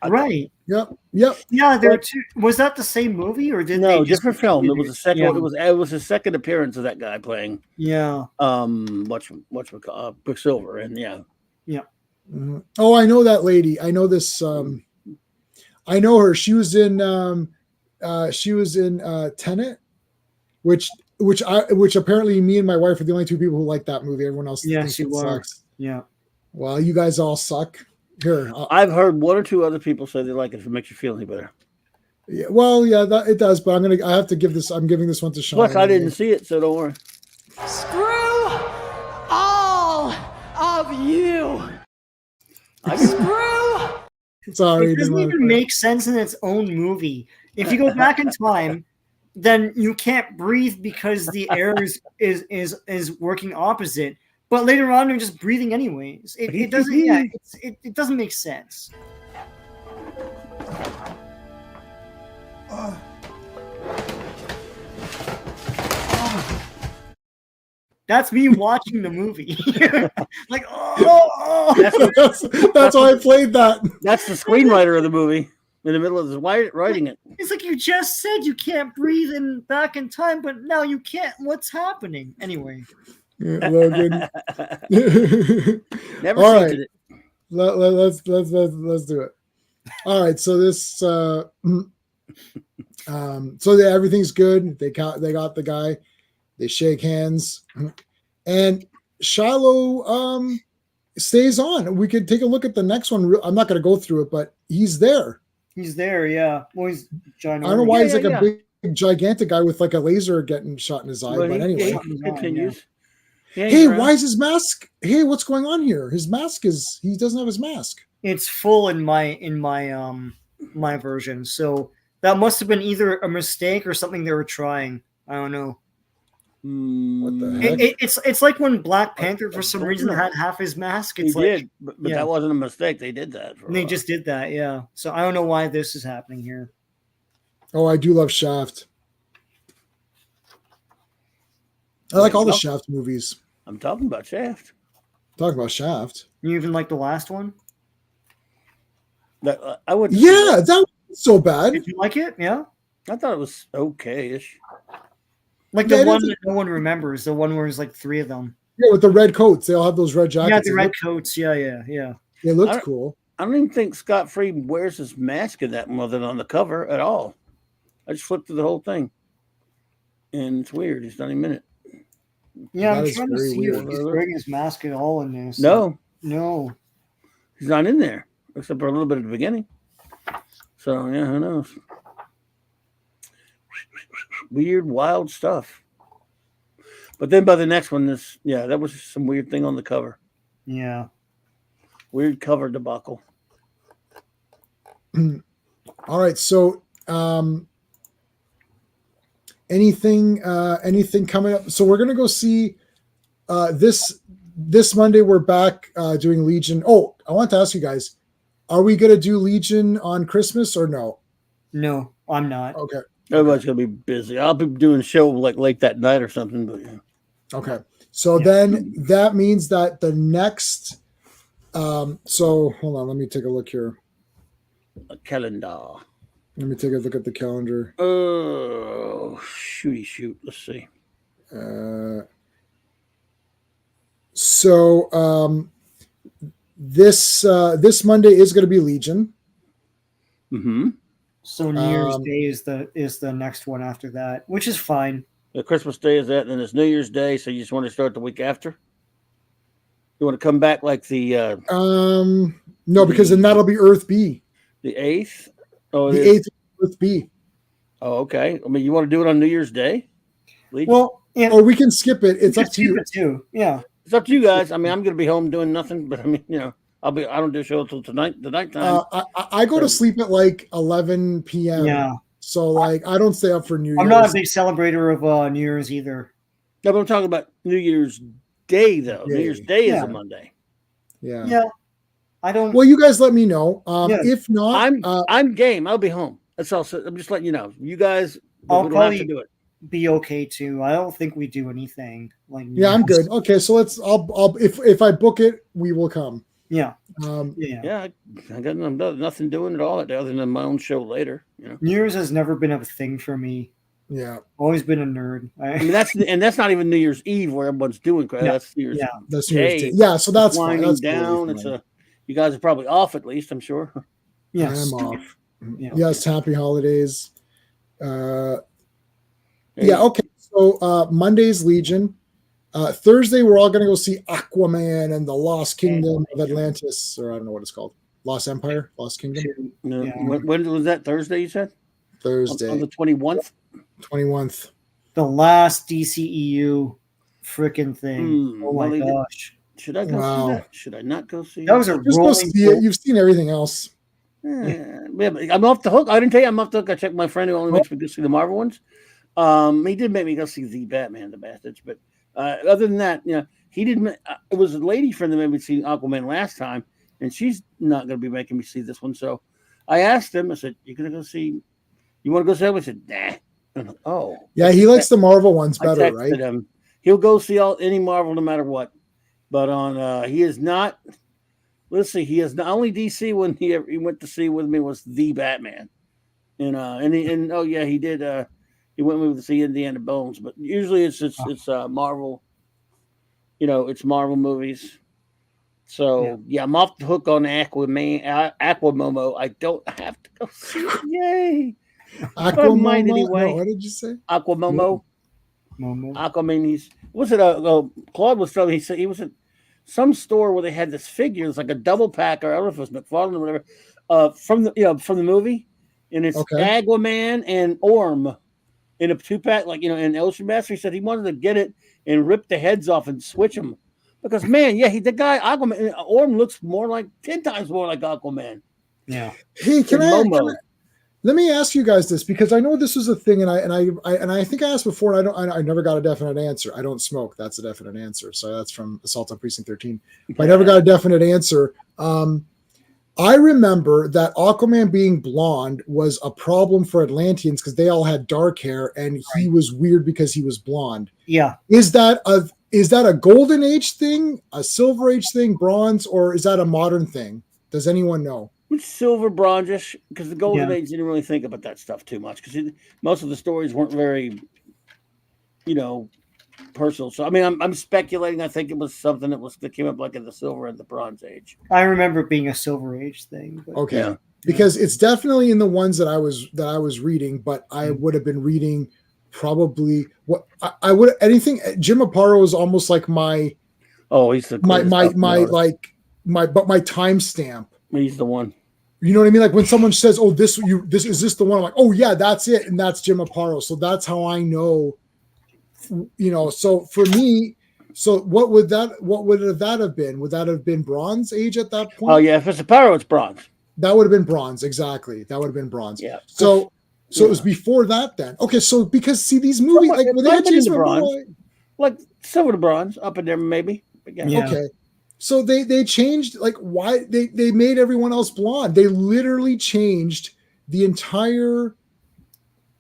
Right. Yep. Yeah, there too. Was that the same movie or did they different film? It was a second. Yeah. It was his second appearance of that guy playing. Yeah. Quicksilver and yeah. Mm-hmm. Oh, I know that lady. I know this. I know her. She was in Tenet, which apparently me and my wife are the only two people who like that movie. Everyone else thinks it sucks. Yeah. Well, you guys all suck. Here, I've heard one or two other people say they like it if it makes you feel any better. Yeah, well, yeah, it does. But I have to give this. I'm giving this one to Sean. Plus, I didn't see it, so don't worry. Screw all of you. Screw. Sorry, it doesn't even make sense in its own movie. If you go back in time, then you can't breathe because the air is working opposite. But later on, you're just breathing anyways. It doesn't. Yeah, it doesn't make sense. That's me watching the movie. Like, that's why I played that. That's the screenwriter of the movie in the middle of writing it. It's like you just said you can't breathe back in time, but now you can't. What's happening anyway? Yeah, Logan. Never all right. it. Let's do it. All right, so this so everything's good. They got the guy. They shake hands, and Shiloh stays on. We could take a look at the next one. I'm not going to go through it, but he's there. He's there, yeah. Well, he's ginormous. I don't know why he's like a big, gigantic guy with like a laser getting shot in his eye. But anyway, he continues. Yeah, hey, why is his mask? Hey, what's going on here? His mask he doesn't have his mask. It's full in my my version. So that must have been either a mistake or something they were trying. I don't know. What the heck? It's like when Black Panther for some reason had half his mask. It's but that wasn't a mistake. They did that. They just did that, yeah. So I don't know why this is happening here. Oh, I do love Shaft. I like all the Shaft movies. I'm talking about Shaft. Talk about Shaft. You even like the last one? I would. Yeah, that wasn't so bad. Did you like it? Yeah. I thought it was okay-ish. Like Yeah, the it one is- that no one remembers, the one where there's like 3 of them. Yeah, with the red coats. They all have those red jackets. Yeah, the It red looked- coats. Yeah. It I looked don't- cool. I don't even think Scott Free wears his mask in that more than on the cover at all. I just flipped through the whole thing, and it's weird. He's not even in it. Yeah, That I'm is trying to very see if weird. he's wearing his mask at all in this. No, No. he's not in there except for a little bit at the beginning. So yeah, who knows? Weird, wild stuff. But then by the next one, that was just some weird thing on the cover. Yeah. Weird cover debacle. All right, so anything coming up? So we're gonna go see this Monday. We're back doing Legion. Oh, I want to ask you guys: are we gonna do Legion on Christmas or no? No, I'm not. Okay, Everybody's gonna be busy. I'll be doing a show like late that night or something. But yeah. okay. So Yeah. then that means that the next. So hold on, let me take a look here. A calendar. Let me take a look at the calendar. Oh, shoot. Let's see. So this Monday is going to be Legion. Mm-hmm. So New Year's Um, Day is the next one after that, which is fine. The Christmas Day is that, and then it's New Year's Day. So you just want to start the week after. You want to come back like the No, because then that'll be Earth B. 8th. Oh, The it is. 8th Earth B. Oh, okay. I mean, you want to do it on New Year's Day? Legion? Well, yeah, Or we can skip it. It's up to you. too. Yeah. It's up to you guys. I mean, I'm going to be home doing nothing, but I mean, I don't do a show until tonight, the nighttime. I go to sleep at like 11 p.m. Yeah. So like I don't stay up for New Year's. I'm not a big celebrator of New Year's either. No, but I'm talking about New Year's Day, though. New Year's Day is Yeah. a Monday. Yeah. Yeah. I don't. Well, you guys let me know. Yeah. If not, I'm game. I'll be home. That's all. I'm just letting you know. You guys, I'll we don't have to probably do it. be okay too. I don't think we do anything like. New yeah, I'm Year's. good. Okay, so I'll if I book it, we will come. Yeah. Um, Yeah. Yeah, I got nothing doing at all other than my own show later. New Year's has never been a thing for me. yeah, Always been a nerd. I mean, that's not even New Year's Eve where everyone's doing crap. Yeah. That's New Year's Yeah. that's New Year's Day. Day. Yeah, so that's fine. winding That's down. totally It's fine. you guys are probably off at least. I'm sure. Yes. I'm off. Yeah. Yes, happy holidays. There Yeah, you- okay. So Monday's Legion. Thursday, we're all gonna go see Aquaman and the Lost Kingdom of Atlantis, or I don't know what it's called. Lost Empire, Lost Kingdom. No, Yeah. when was that? Thursday, you said? Thursday, On the 21th? 21th. The last DCEU freaking thing. Oh my well, they- gosh. Should I go Wow. see that? Should I not go see That was a Just go rolling. see it. You've seen everything else. Yeah, but I'm off the hook. I didn't tell you I'm off the hook. I checked my friend who only makes me go see the Marvel ones. He did make me go see the Batman, the bastards. But other than that, he didn't. It was a lady friend that made me see Aquaman last time, and she's not going to be making me see this one. So I asked him. I said, "You going to go see? You want to go see it?" He said, "Nah." I'm like, oh, Yeah, he likes the Marvel ones I better, texted right? him. He'll go see any Marvel no matter what. But on he is not. Let's see. He is not only DC when he went to see with me was the Batman, and oh yeah, he did. He went with me to see Indiana Bones, but usually it's Marvel. It's Marvel movies. So yeah, I'm off the hook on Aquaman, Aquamomo. I don't have to go see it. Yay! Mind Aquaman. anyway. No, what did you say? Aquamomo. Moment. Aquaman. Claude was telling me, he said he was at some store where they had this figure. It's like a double pack, or I don't know if it was McFarlane or whatever, from the movie, and it's Okay. Aquaman and Orm in a 2-pack, in Ocean Master. He said he wanted to get it and rip the heads off and switch them because the guy Aquaman Orm looks 10 times more like Aquaman. Yeah. Hey, than Momo. let me ask you guys this because I know this was a thing, and I think I asked before, and I never got a definite answer. I don't smoke. That's a definite answer. So that's from Assault on Precinct 13. But I never got a definite answer. I remember that Aquaman being blonde was a problem for Atlanteans because they all had dark hair, and he was weird because he was blonde. Yeah. Is that is that a golden age thing, a silver age thing, bronze, or is that a modern thing? Does anyone know? It's silver, bronze-ish, because the Golden Yeah. Age didn't really think about that stuff too much because most of the stories weren't very, personal. So I mean, I'm speculating. I think it was something that came up like in the Silver and the Bronze Age. I remember it being a Silver Age thing. But Okay. Yeah. Because it's definitely in the ones that I was reading, but I would have been reading probably what I would anything. Jim Aparo is almost like my He's the my greatest artist. my timestamp. He's the one. You know what I mean? Like when someone says, "Oh, this is this the one?" I'm like, "Oh yeah, that's it," and that's Jim Aparo. So that's how I know. So for me, so what would that have been? Would that have been Bronze Age at that point? Oh yeah, if it's Aparo, it's bronze. That would have been bronze, exactly. That would have been bronze. Yeah. So it was before that then. Okay, so because see these movies Somewhat, like when it they might had have been Jason the bronze. Momoa, Like silver to bronze, up in there maybe. But Yeah. okay. So they changed like why they made everyone else blonde. They literally changed the entire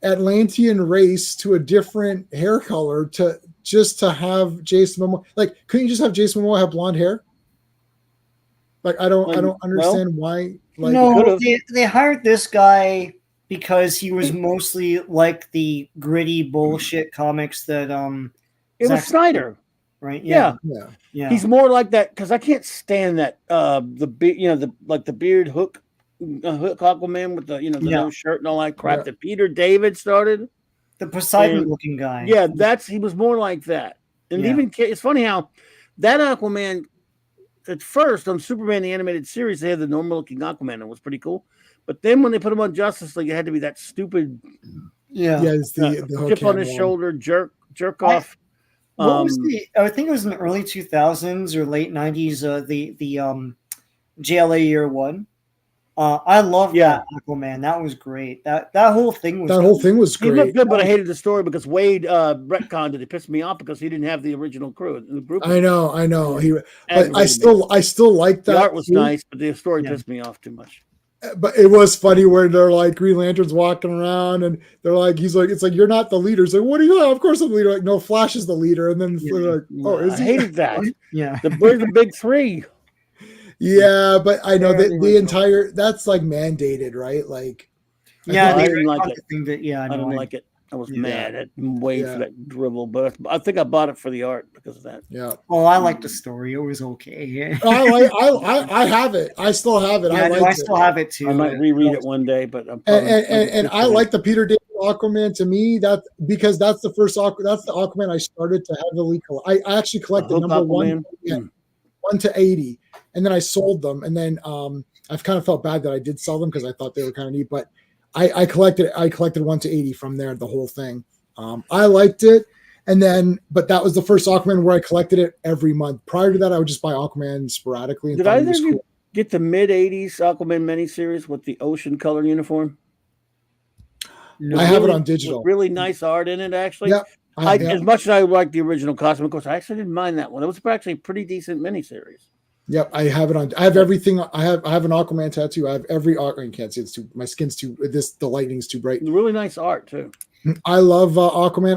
Atlantean race to a different hair color to have Jason Momoa. Like, couldn't you just have Jason Momoa have blonde hair? Like, I don't understand why. Like, no, they hired this guy because he was mostly like the gritty bullshit comics that it was Zack Snyder. right? Yeah. yeah. He's more like that because I can't stand that the beard hook Aquaman with the no shirt and all that crap that Peter David started. The Poseidon looking guy. Yeah, he was more like that. And even it's funny how that Aquaman at first on Superman the animated series they had the normal looking Aquaman and it was pretty cool. But then when they put him on Justice League, it had to be that stupid it's the chip on his shoulder jerk off. What was I think it was in the early 2000s or late 90s. The JLA Year One. I love that Aquaman. That was great. That whole thing was He looked good, but I hated the story because Wade retconned it. It pissed me off because he didn't have the original crew. The group. I know. But I still like that. The art was nice, but the story pissed me off too much. But it was funny where they're like Green Lantern's walking around and they're like, it's like, you're not the leader. It's like, what do you know? Of course I'm the leader. Like, no, Flash is the leader. And then they're like, oh, is he? I hated that. Yeah. Where's the big three? Yeah, but I know that the entire that's like mandated, right? Like, I didn't like it. I didn't like it. I was mad at Wade for that dribble, but I think I bought it for the art because of that. Yeah. Oh, I like the story. It was okay. I have it. I still have it. Yeah, I still have it too. I might reread it one day, but and I like the Peter David Aquaman. To me, because that's the Aquaman I started to heavily collect. I actually collected number Aquaman. 1 to 80, and then I sold them, and then I've kind of felt bad that I did sell them because I thought they were kind of neat, but I collected 1 to 80 from there, the whole thing. I liked it, but that was the first Aquaman where I collected it every month. Prior to that, I would just buy Aquaman sporadically. Did either of you get the mid '80s Aquaman miniseries with the ocean color uniform? No, I have it on digital. With really nice art in it, actually. Yeah. As much as I like the original costume, of course, I actually didn't mind that one. It was actually a pretty decent miniseries. Yep, I have it on. I have everything. I have an Aquaman tattoo. I have every art. You can't see it's too. My skin's too. The lighting's too bright. Really nice art too. I love Aquaman.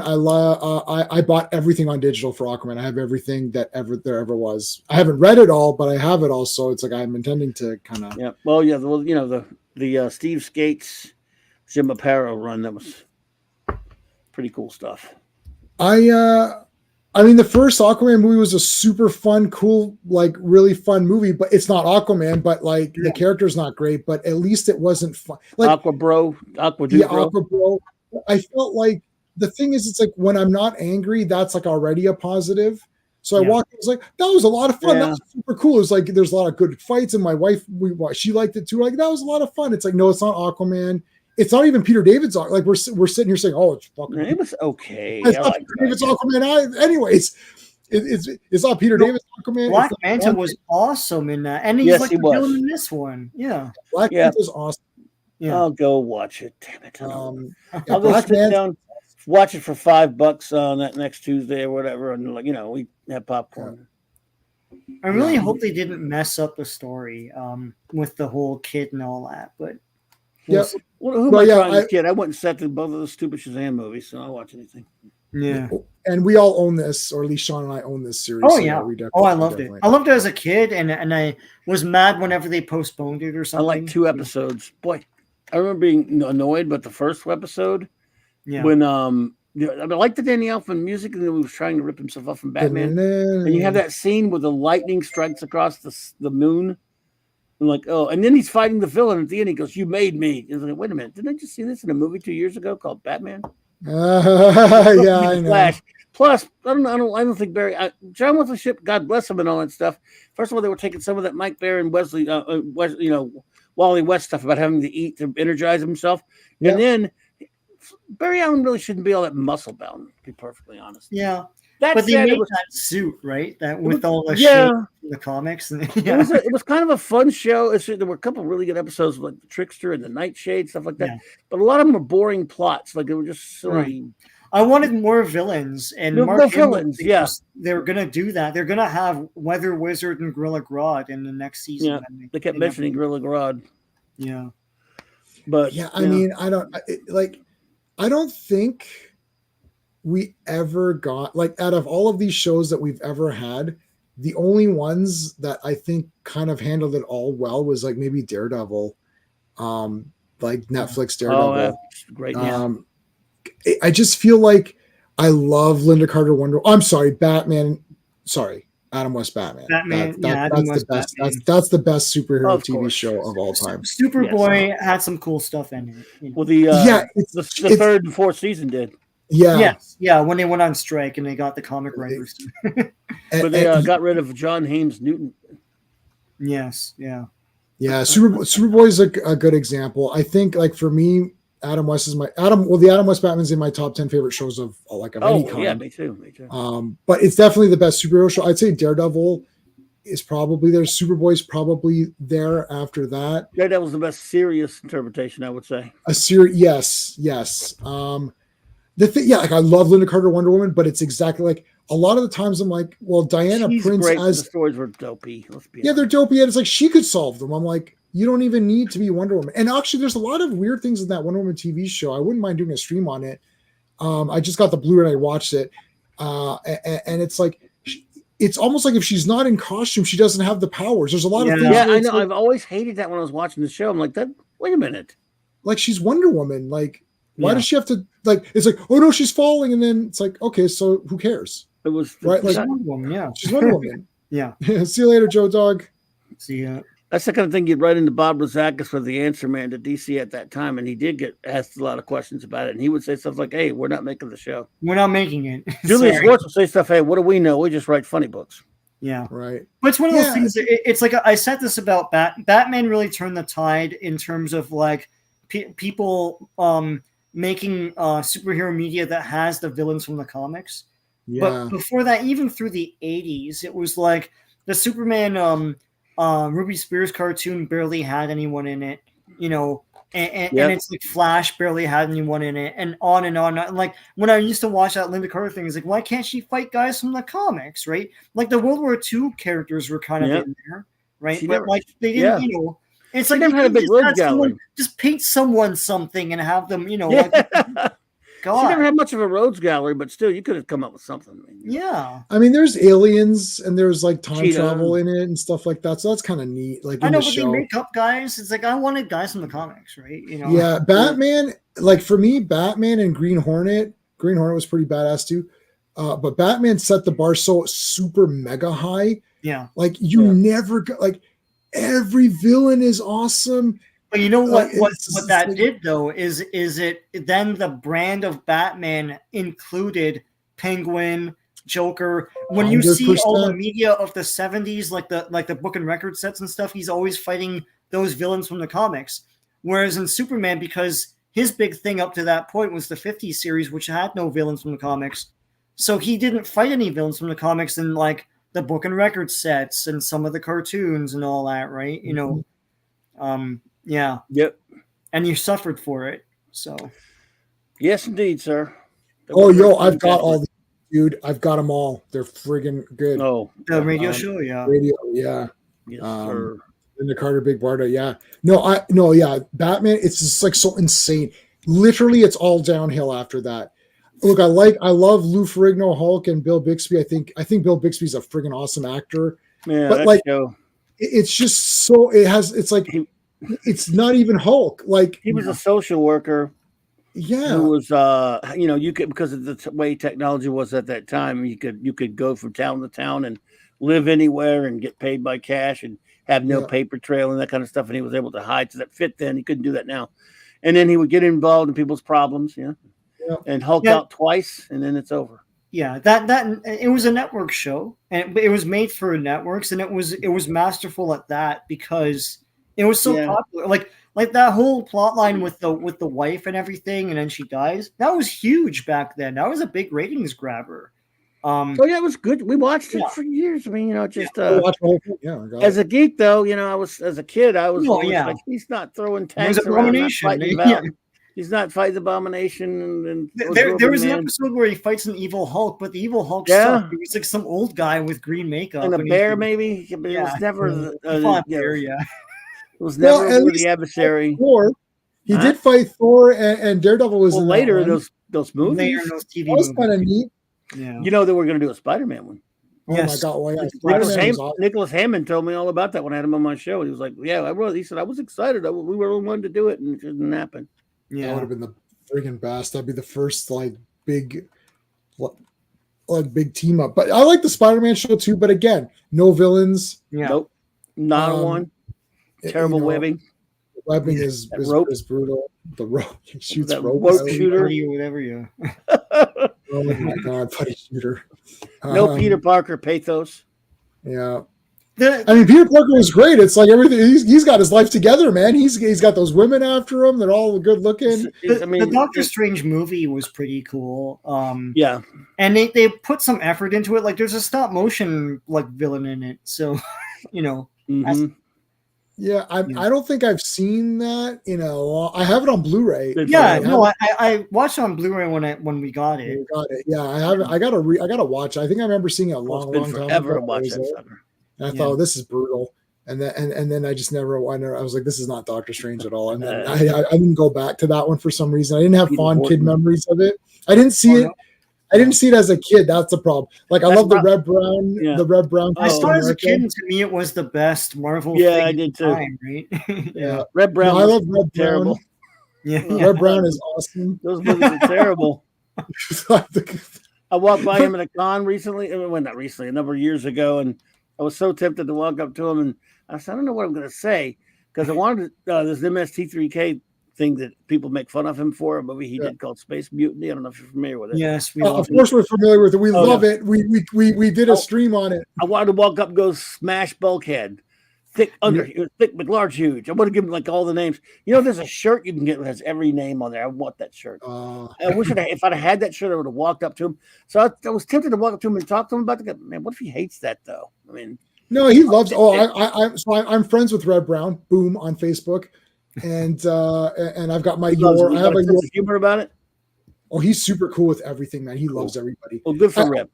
I bought everything on digital for Aquaman. I have everything that there ever was. I haven't read it all, but I have it all. So it's like I'm intending to kind of. Yeah. Well, yeah. Well, the Steve Skates, Jim Aparo run that was pretty cool stuff. I mean, the first Aquaman movie was a super fun, cool, like really fun movie, but it's not Aquaman, but like the character's not great, but at least it wasn't fun. Like Aqua Bro. I felt like the thing is, it's like when I'm not angry, that's like already a positive. So I walked, I was like, that was a lot of fun. Yeah. That was super cool. It was like, there's a lot of good fights. And my wife, she liked it too. Like, that was a lot of fun. It's like, no, it's not Aquaman. It's not even Peter David's. Like we're sitting here saying, oh, it's fucking. It was okay. It's not Peter David's Aquaman. Anyways, it's not Peter David's Aquaman. Black Manta was awesome in that, and he's like the villain in this one. Yeah, Black Manta's awesome. Yeah. I'll go watch it. Damn it! I'll go Black sit down, watch it for $5 on that next Tuesday or whatever, and we have popcorn. I really hope they didn't mess up the story with the whole kid and all that, but. Yeah. Who am I trying to kid? I went and sat through both of those stupid Shazam movies, so I'll watch anything. Yeah. and we all own this, or at least Sean and I own this series. Oh so yeah. we definitely, Oh, I loved it. definitely. I loved it as a kid, and I was mad whenever they postponed it or I something. like 2 episodes. Boy, I remember being annoyed, but the first episode Yeah. when I like the Danny Elfman music, and then he was trying to rip himself off from Batman. And you have that scene where the lightning strikes across the moon. And like, oh, and then he's fighting the villain at the end. He goes, "You made me." He's like, "Wait a minute, didn't I just see this in a movie 2 years ago called Batman?" Yeah, I know. Flash. Plus, I don't think Barry, John Wesley Shipp, God bless him and all that stuff. First of all, they were taking some of that Mike Barry and Wesley, Wally West stuff about having to eat to energize himself, Yep. and then Barry Allen really shouldn't be all that muscle bound, to be perfectly honest. Yeah. That But they said, made it was, that suit, right? That with all the yeah. shit in the comics. And, it was kind of a fun show. There were a couple of really good episodes like the Trickster and the Nightshade, stuff like that. Yeah. But a lot of them were boring plots. Like they were just silly. Right. I wanted more villains, and No, Mark more Hamill, villains, they yeah. they're gonna do that. They're gonna have Weather Wizard and Gorilla Grodd in the next season. Yeah, and they kept never- mentioning Gorilla Grodd. Yeah. But Yeah, I mean, I don't think we ever got, like, out of all of these shows that we've ever had, the only ones that I think kind of handled it all well was like maybe Daredevil, like Netflix Daredevil. that's great. Yeah. I just feel like I love Linda Carter I'm sorry, Batman. Sorry, Adam West Batman. Batman, That's Adam the West best. Batman. That's the best superhero Of TV course. show of all time. Superboy had some cool stuff in it. You know. Well, the Yeah, it's- the third and fourth season did, Yeah, Yes, yeah, when they went on strike and they got the comic writers. but they got rid of John Haynes Newton. Yes, yeah. Yeah, Superboy is a good example. I think, like, for me, the Adam West Batman's in my top 10 favorite shows of any kind. Yeah, me too. But it's definitely the best superhero show. I'd say Daredevil is probably there. Superboy's probably there after that. Daredevil's the best serious interpretation, I would say. A series, yes. The thing, yeah, like, I love Linda Carter Wonder Woman, but it's exactly like a lot of the times I'm like, well, Diana She's Prince great, but as the stories were dopey. Let's be yeah, they're dopey, and it's like she could solve them. I'm like, you don't even need to be Wonder Woman. And actually, there's a lot of weird things in that Wonder Woman TV show. I wouldn't mind doing a stream on it. I just got the Blu-ray and I watched it, and it's like it's almost like if she's not in costume, she doesn't have the powers. There's a lot of things. Yeah, where I it's know. like, I've always hated that when I was watching the show. I'm like, that. Wait a minute. like she's Wonder Woman. Like, why Yeah. does she have to? Like, it's like, oh no, she's falling, and then it's like, okay, so who cares? It was Right, like- She's Wonder Woman, yeah. She's Wonder Woman. Yeah. See you later, Joe Dog. See, that's the kind of thing you'd write into Bob Rozakis with the answer man to DC at that time, and he did get asked a lot of questions about it, and he would say stuff like, "Hey, we're not making the show." we're not making it. Julius Sorry. Schwartz would say stuff, "Hey, what do we know? We just write funny books." Yeah. Right. But it's one of those Yeah. things. It's like I said this about Batman. Really turned the tide in terms of like people making superhero media that has the villains from the comics. Yeah. But before that, even through the 80s, it was like the Superman Ruby Spears cartoon barely had anyone in it, you know, and it's like Flash barely had anyone in it, and on and on. And like when I used to watch that Linda Carter thing, it's like, why can't she fight guys from the comics, right? Like the World War II characters were kind of in there, right? She But never- like they didn't, you know. It's like never you had a could big just road have someone- gallery. just paint someone something and have them, you know, Yeah. like, God, She never had much of a rogues gallery, but still, you could have come up with something. yeah. I mean, there's aliens and there's like time Cheetah. travel in it and stuff like that. So that's kind of neat. Like I in know, the but show. they make up guys. It's like I wanted guys from the comics, right? You know, Yeah, Batman. Like for me, Batman and Green Hornet. Green Hornet was pretty badass too. But Batman set the bar so super mega high. yeah. Like you never got like every villain is awesome. But you know what? What it's that like- did though is it then the brand of Batman included Penguin, Joker. When you see all the 100%. media of the 70s, like the book and record sets and stuff, he's always fighting those villains from the comics. Whereas in Superman, because his big thing up to that point was the 50s series, which had no villains from the comics, so he didn't fight any villains from the comics in like the book and record sets and some of the cartoons and all that, right? You know, yeah. Yep. And you suffered for it. So Yes, indeed, sir. Oh, yo, I've got all these, dude. I've got them all. They're friggin' good. Oh, the radio show, yeah. Radio, yeah. yes, Um, sir. Linda Carter, Big Barda, yeah. Yeah. Batman, it's just like so insane. Literally, it's all downhill after that. Look, I love Lou Ferrigno, Hulk, and Bill Bixby. I think Bill Bixby's a friggin' awesome actor. Yeah, But that like, show. it's just so it's like He, it's not even Hulk. Like, he was a social worker yeah, who was, you could, because of the way technology was at that time, you could go from town to town and live anywhere and get paid by cash and have no Yeah. paper trail and that kind of stuff. And he was able to hide to that fit then. He couldn't do that now. And then he would get involved in people's problems, Yeah. and Hulk Yeah. out twice, and then it's over. Yeah, that it was a network show, and it was made for networks, and it was masterful at that because it was so Yeah. popular. Like that whole plot line with the wife and everything, and then she dies. That was huge back then. That was a big ratings grabber. Oh yeah, it was good. We watched it Yeah. for years. I mean, just I watched the whole thing. Yeah, I got as it. a geek though, I was as a kid, I was Oh, always yeah. like, he's not throwing There's tanks around, not Abomination. fighting Yeah. about. He's not fighting Abomination and There was an Man. episode where he fights an evil Hulk, but the evil Hulk Yeah. sucked. He was like some old guy with green makeup and a he's bear, like- maybe. But it was Yeah. never. He fought a bear, yeah. It was Well, never at really least the adversary. Thor. He Huh? did fight Thor, and Daredevil was Well, in later that one. those movies. Later in those TV That was movies. kind of neat. Yeah. They were going to do a Spider-Man one. Oh Yes. my god! Well, yeah, Nicholas, Spider-Man was awesome. Nicholas Hammond told me all about that when I had him on my show. He was like, "Yeah, I was." He said, "I was excited. We were the one to do it, and it didn't happen." That would Yeah. have been the friggin' best. That'd be the first big team up. But I like the Spider-Man show too. But again, no villains. Yeah. Nope, not one. you Terrible know, webbing. Webbing is rope. brutal. The rope he shoots That rope. rope out. shooter. Or whatever, yeah. Oh my god, buddy shooter. No Peter Parker pathos. Yeah. The, I mean, Peter Parker was great. It's like everything. He's got his life together, man. He's got those women after him. They're all good looking. the Doctor Strange movie was pretty cool. Yeah, And they put some effort into it. Like there's a stop motion villain in it. So, mhm. Yeah, I don't think I've seen that. I have it on Blu-ray. Good yeah, for you. no, I watched it on Blu-ray when we got it. You got it. Yeah, I have it. I gotta watch it. I think I remember seeing it a Well, long, it's been long time forever ago. to watch It was that there. sucker. And I Yeah. thought, this is brutal. And then I just never. I was like, this is not Doctor Strange at all. And then I didn't go back to that one for some reason. I didn't have Peter fond kid Horton. memories of it. I didn't see it. no. I didn't see it as a kid. That's the problem. Like I That's love the not- red brown, Yeah. the red brown. I saw it as a Captain kid, America. and to me, it was the best Marvel. Yeah, thing I at did the too. time, right? Yeah, Red Brown. No, I was love Red Brown. terrible. yeah. Red Brown is awesome. Those movies are terrible. I walked by him at a con recently. Well, not recently, a number of years ago, and I was so tempted to walk up to him, and I said, I don't know what I'm going to say because I wanted this MST3K thing that people make fun of him for, a movie he did called Space Mutiny. I don't know if you're familiar with it. Yes, we Of love course, we're familiar with it. We Oh, love yeah. it. We did a stream on it. I wanted to walk up and go smash Bulkhead. Thick, thick, but large, huge. I want to give him like all the names. There's a shirt you can get that has every name on there. I want that shirt. I wish if I'd have had that shirt, I would have walked up to him. So I was tempted to walk up to him and talk to him about the man. What if he hates that though? I mean, No, he loves. I'm friends with Red Brown. Boom on Facebook, and I've got my he loves your. it. I He have got a a sense of humor about it. Oh, he's super cool with everything, man. He loves everybody. Well, good for Rip.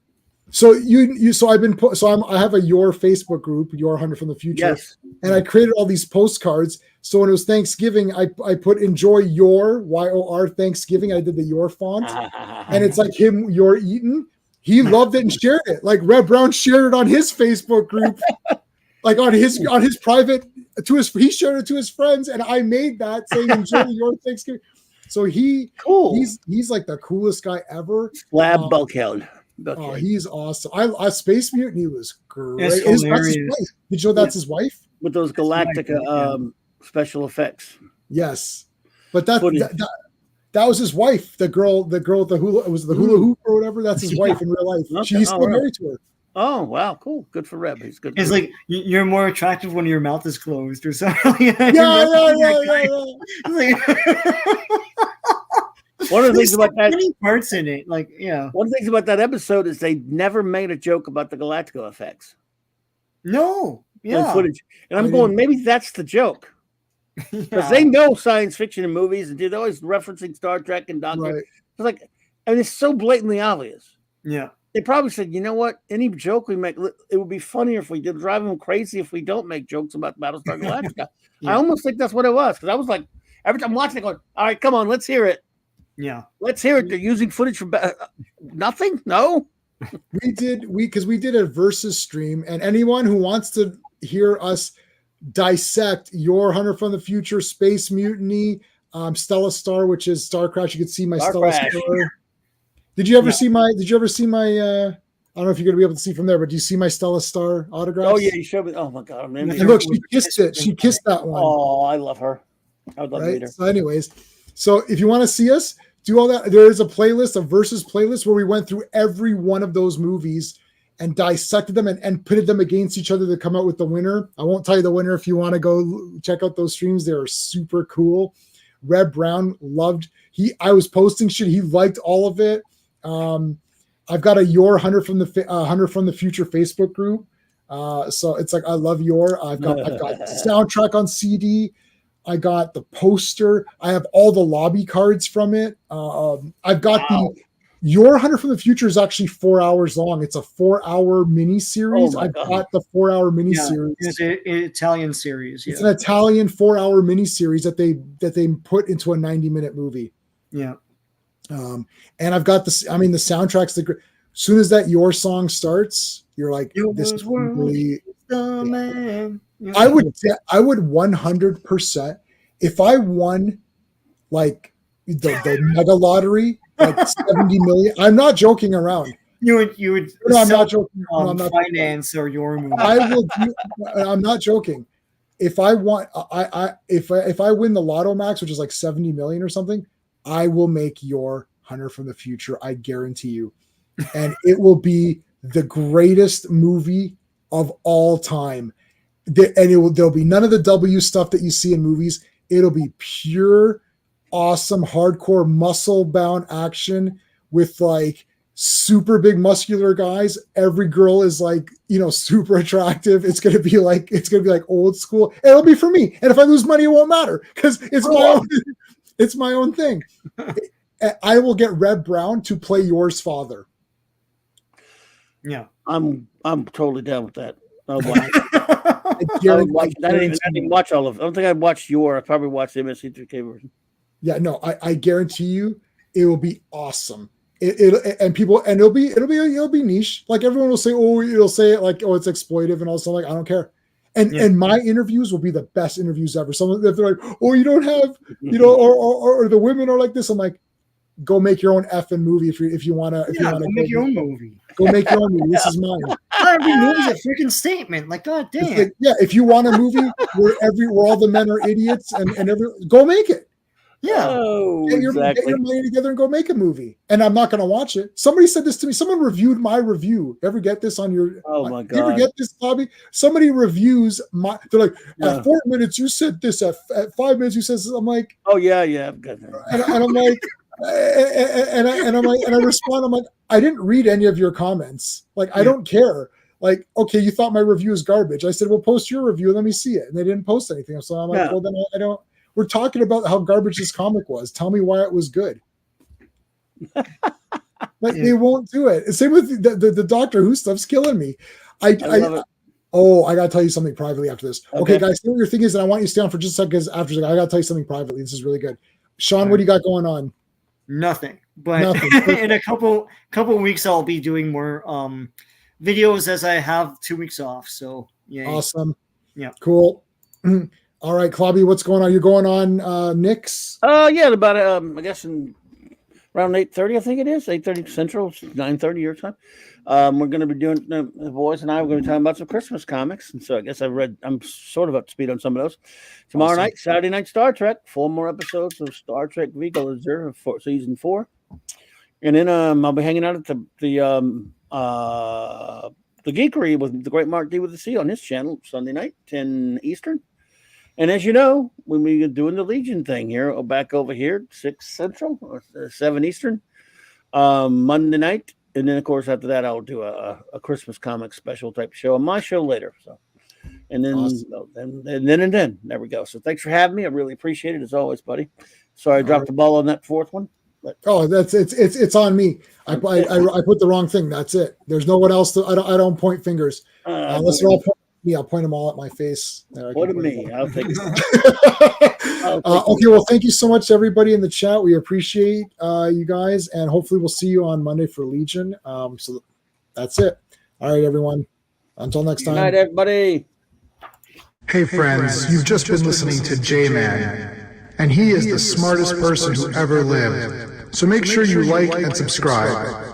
So I have a your Facebook group, Your Hunter from the Future. Yes. And I created all these postcards. So when it was Thanksgiving, I put enjoy your YOR Thanksgiving. I did the your font, and it's like him, you're eating. He loved it and shared it. Like Red Brown shared it on his Facebook group, like on his private he shared it to his friends, and I made that saying enjoy your Thanksgiving. So Cool. He's like the coolest guy ever. Slab Bulkhead. Oh, he's awesome. I Space Mutiny was great. It's That's his hilarious. wife. Did you know that's his wife? With those Galactica special effects. Yes, but that Footage. that was his wife. The girl with the hula, it was the hula hoop or whatever. That's his wife in real life. Okay. He's Oh, still really? married to her. Oh, wow. Cool. Good for Reb. He's good. It's like you're more attractive when your mouth is closed or something. Yeah. One of the things about that. Many parts in it, like One of the things about that episode is they never made a joke about the Galactica effects. No, On footage. And I'm going, maybe that's the joke. Because Yeah. they know science fiction and movies, and they're always referencing Star Trek and Doctor. Right. It's like, it's so blatantly obvious. Yeah. They probably said, you know what? Any joke we make, it would be funnier if we did. Drive them crazy if we don't make jokes about Battlestar Galactica. Yeah. I almost think that's what it was. Because I was like, every time I'm watching it, going, all right, come on, let's hear it. Yeah. Let's hear it. They're using footage from nothing. No. We did a versus stream, and anyone who wants to hear us dissect your Hunter from the Future, Space Mutiny, Stella Star, which is Star Crash. You could see my Star Stella Crash. Star. Did you ever see my? I don't know if you're gonna be able to see from there, but do you see my Stella Star autographs? Oh yeah, you showed me. Oh my god, I'm And look, she kissed it. She kissed that one. Oh, I love her. I would love to meet her. So, anyways, so if you want to see us do all that, there is a playlist, a versus playlist, where we went through every one of those movies and dissected them and pitted them against each other to come out with the winner. I won't tell you the winner. If you want to go check out those streams, they are super cool. Red Brown loved. I was posting shit. He liked all of it. I've got a Your Hunter from the Future Facebook group. So it's like, I love I've got soundtrack on CD. I got the poster. I have all the lobby cards from it. I've got Your Hunter from the Future is actually 4 hours long. It's a 4-hour mini series. I've got the 4-hour mini series. It's an Italian series. It's an Italian 4-hour mini series that they put into a 90-minute movie. Yeah. And I've got this. I mean, the soundtrack's as soon as that Your song starts, you're like, this is really. The man. I would 100%, if I won like the mega lottery, like 70 million. I'm not joking around. You would. No, I'm not joking. No, I'm not finance or your movie. I'm not joking. If I want, if I win the Lotto Max, which is like 70 million or something, I will make Your Hunter from the Future. I guarantee you, and it will be the greatest movie of all time. There'll be none of the W stuff that you see in movies. It'll be pure, awesome, hardcore, muscle-bound action with like super big muscular guys. Every girl is like, super attractive. It's gonna be like old school. And it'll be for me. And if I lose money, it won't matter because it's my own thing. I will get Red Brown to play Yours father. Yeah, I'm totally down with that. Oh wow. I didn't watch all of it. I don't think I'd watched I probably watched the MSC3K version. Yeah, no, I guarantee you it will be awesome. It'll be niche. Like everyone will say, it'll say it like, it's exploitive and all stuff. Like, I don't care. And my interviews will be the best interviews ever. Someone if they're like, you don't have, or the women are like this. I'm like, go make your own effing movie if you want to. Go make your own movie. Go make your own movie. This is mine. Every movie's a freaking statement. Like, god damn. Like, if you want a movie where all the men are idiots and go make it. Yeah. Get your money together and go make a movie. And I'm not going to watch it. Somebody said this to me. Someone reviewed my review. Ever get this on your? Oh my god! You ever get this, Bobby? Somebody reviews my. They're like, at 4 minutes you said this. At 5 minutes you said this. I'm like, oh yeah, I've got that. And I'm like. And I respond. I'm like, I didn't read any of your comments. Like, I don't care. Like, okay, you thought my review is garbage. I said, well, post your review and let me see it. And they didn't post anything. So I'm like, well, then I don't. We're talking about how garbage this comic was. Tell me why it was good. They won't do it. Same with the Doctor Who stuff's killing me. I love it. I gotta tell you something privately after this. Okay, guys, see what your thing is, and I want you to stay on for just a second because after I gotta tell you something privately. This is really good. Sean, what do you got going on? Nothing. But in a couple weeks I'll be doing more videos as I have 2 weeks off. So yeah. Awesome. Yeah. Cool. All right, Clobby, what's going on? You're going on Nick's? Yeah, about I guess in around 8:30, I think it is 8:30 Central, 9:30 your time. We're going to be doing the boys and I. We're going to be talking about some Christmas comics, and so I guess I'm sort of up to speed on some of those. Tomorrow night, Saturday night, Star Trek. 4 more episodes of Star Trek Vigilator for season 4, and then I'll be hanging out at the Geekery with the great Mark D with the C on his channel Sunday night, 10 Eastern. And as you know, when we're doing the Legion thing here, back over here, 6 Central or 7 Eastern, Monday night. And then, of course, after that, I'll do a Christmas comic special type show on my show later. So, and then, and then, there we go. So thanks for having me. I really appreciate it as always, buddy. Sorry I dropped the ball on that fourth one. But. It's on me. I put the wrong thing. That's it. There's no one else. I don't point fingers unless they're all Me, I'll point them all at my face. There, I can What a point me. them I'll take it. okay, well, thank you so much to everybody in the chat. We appreciate you guys, and hopefully we'll see you on Monday for Legion. So that's it. All right, everyone. Until next Good time. night, everybody. Hey friends, you've just been listening to J-Man, and he is the smartest person who ever lived. So make sure you like and subscribe.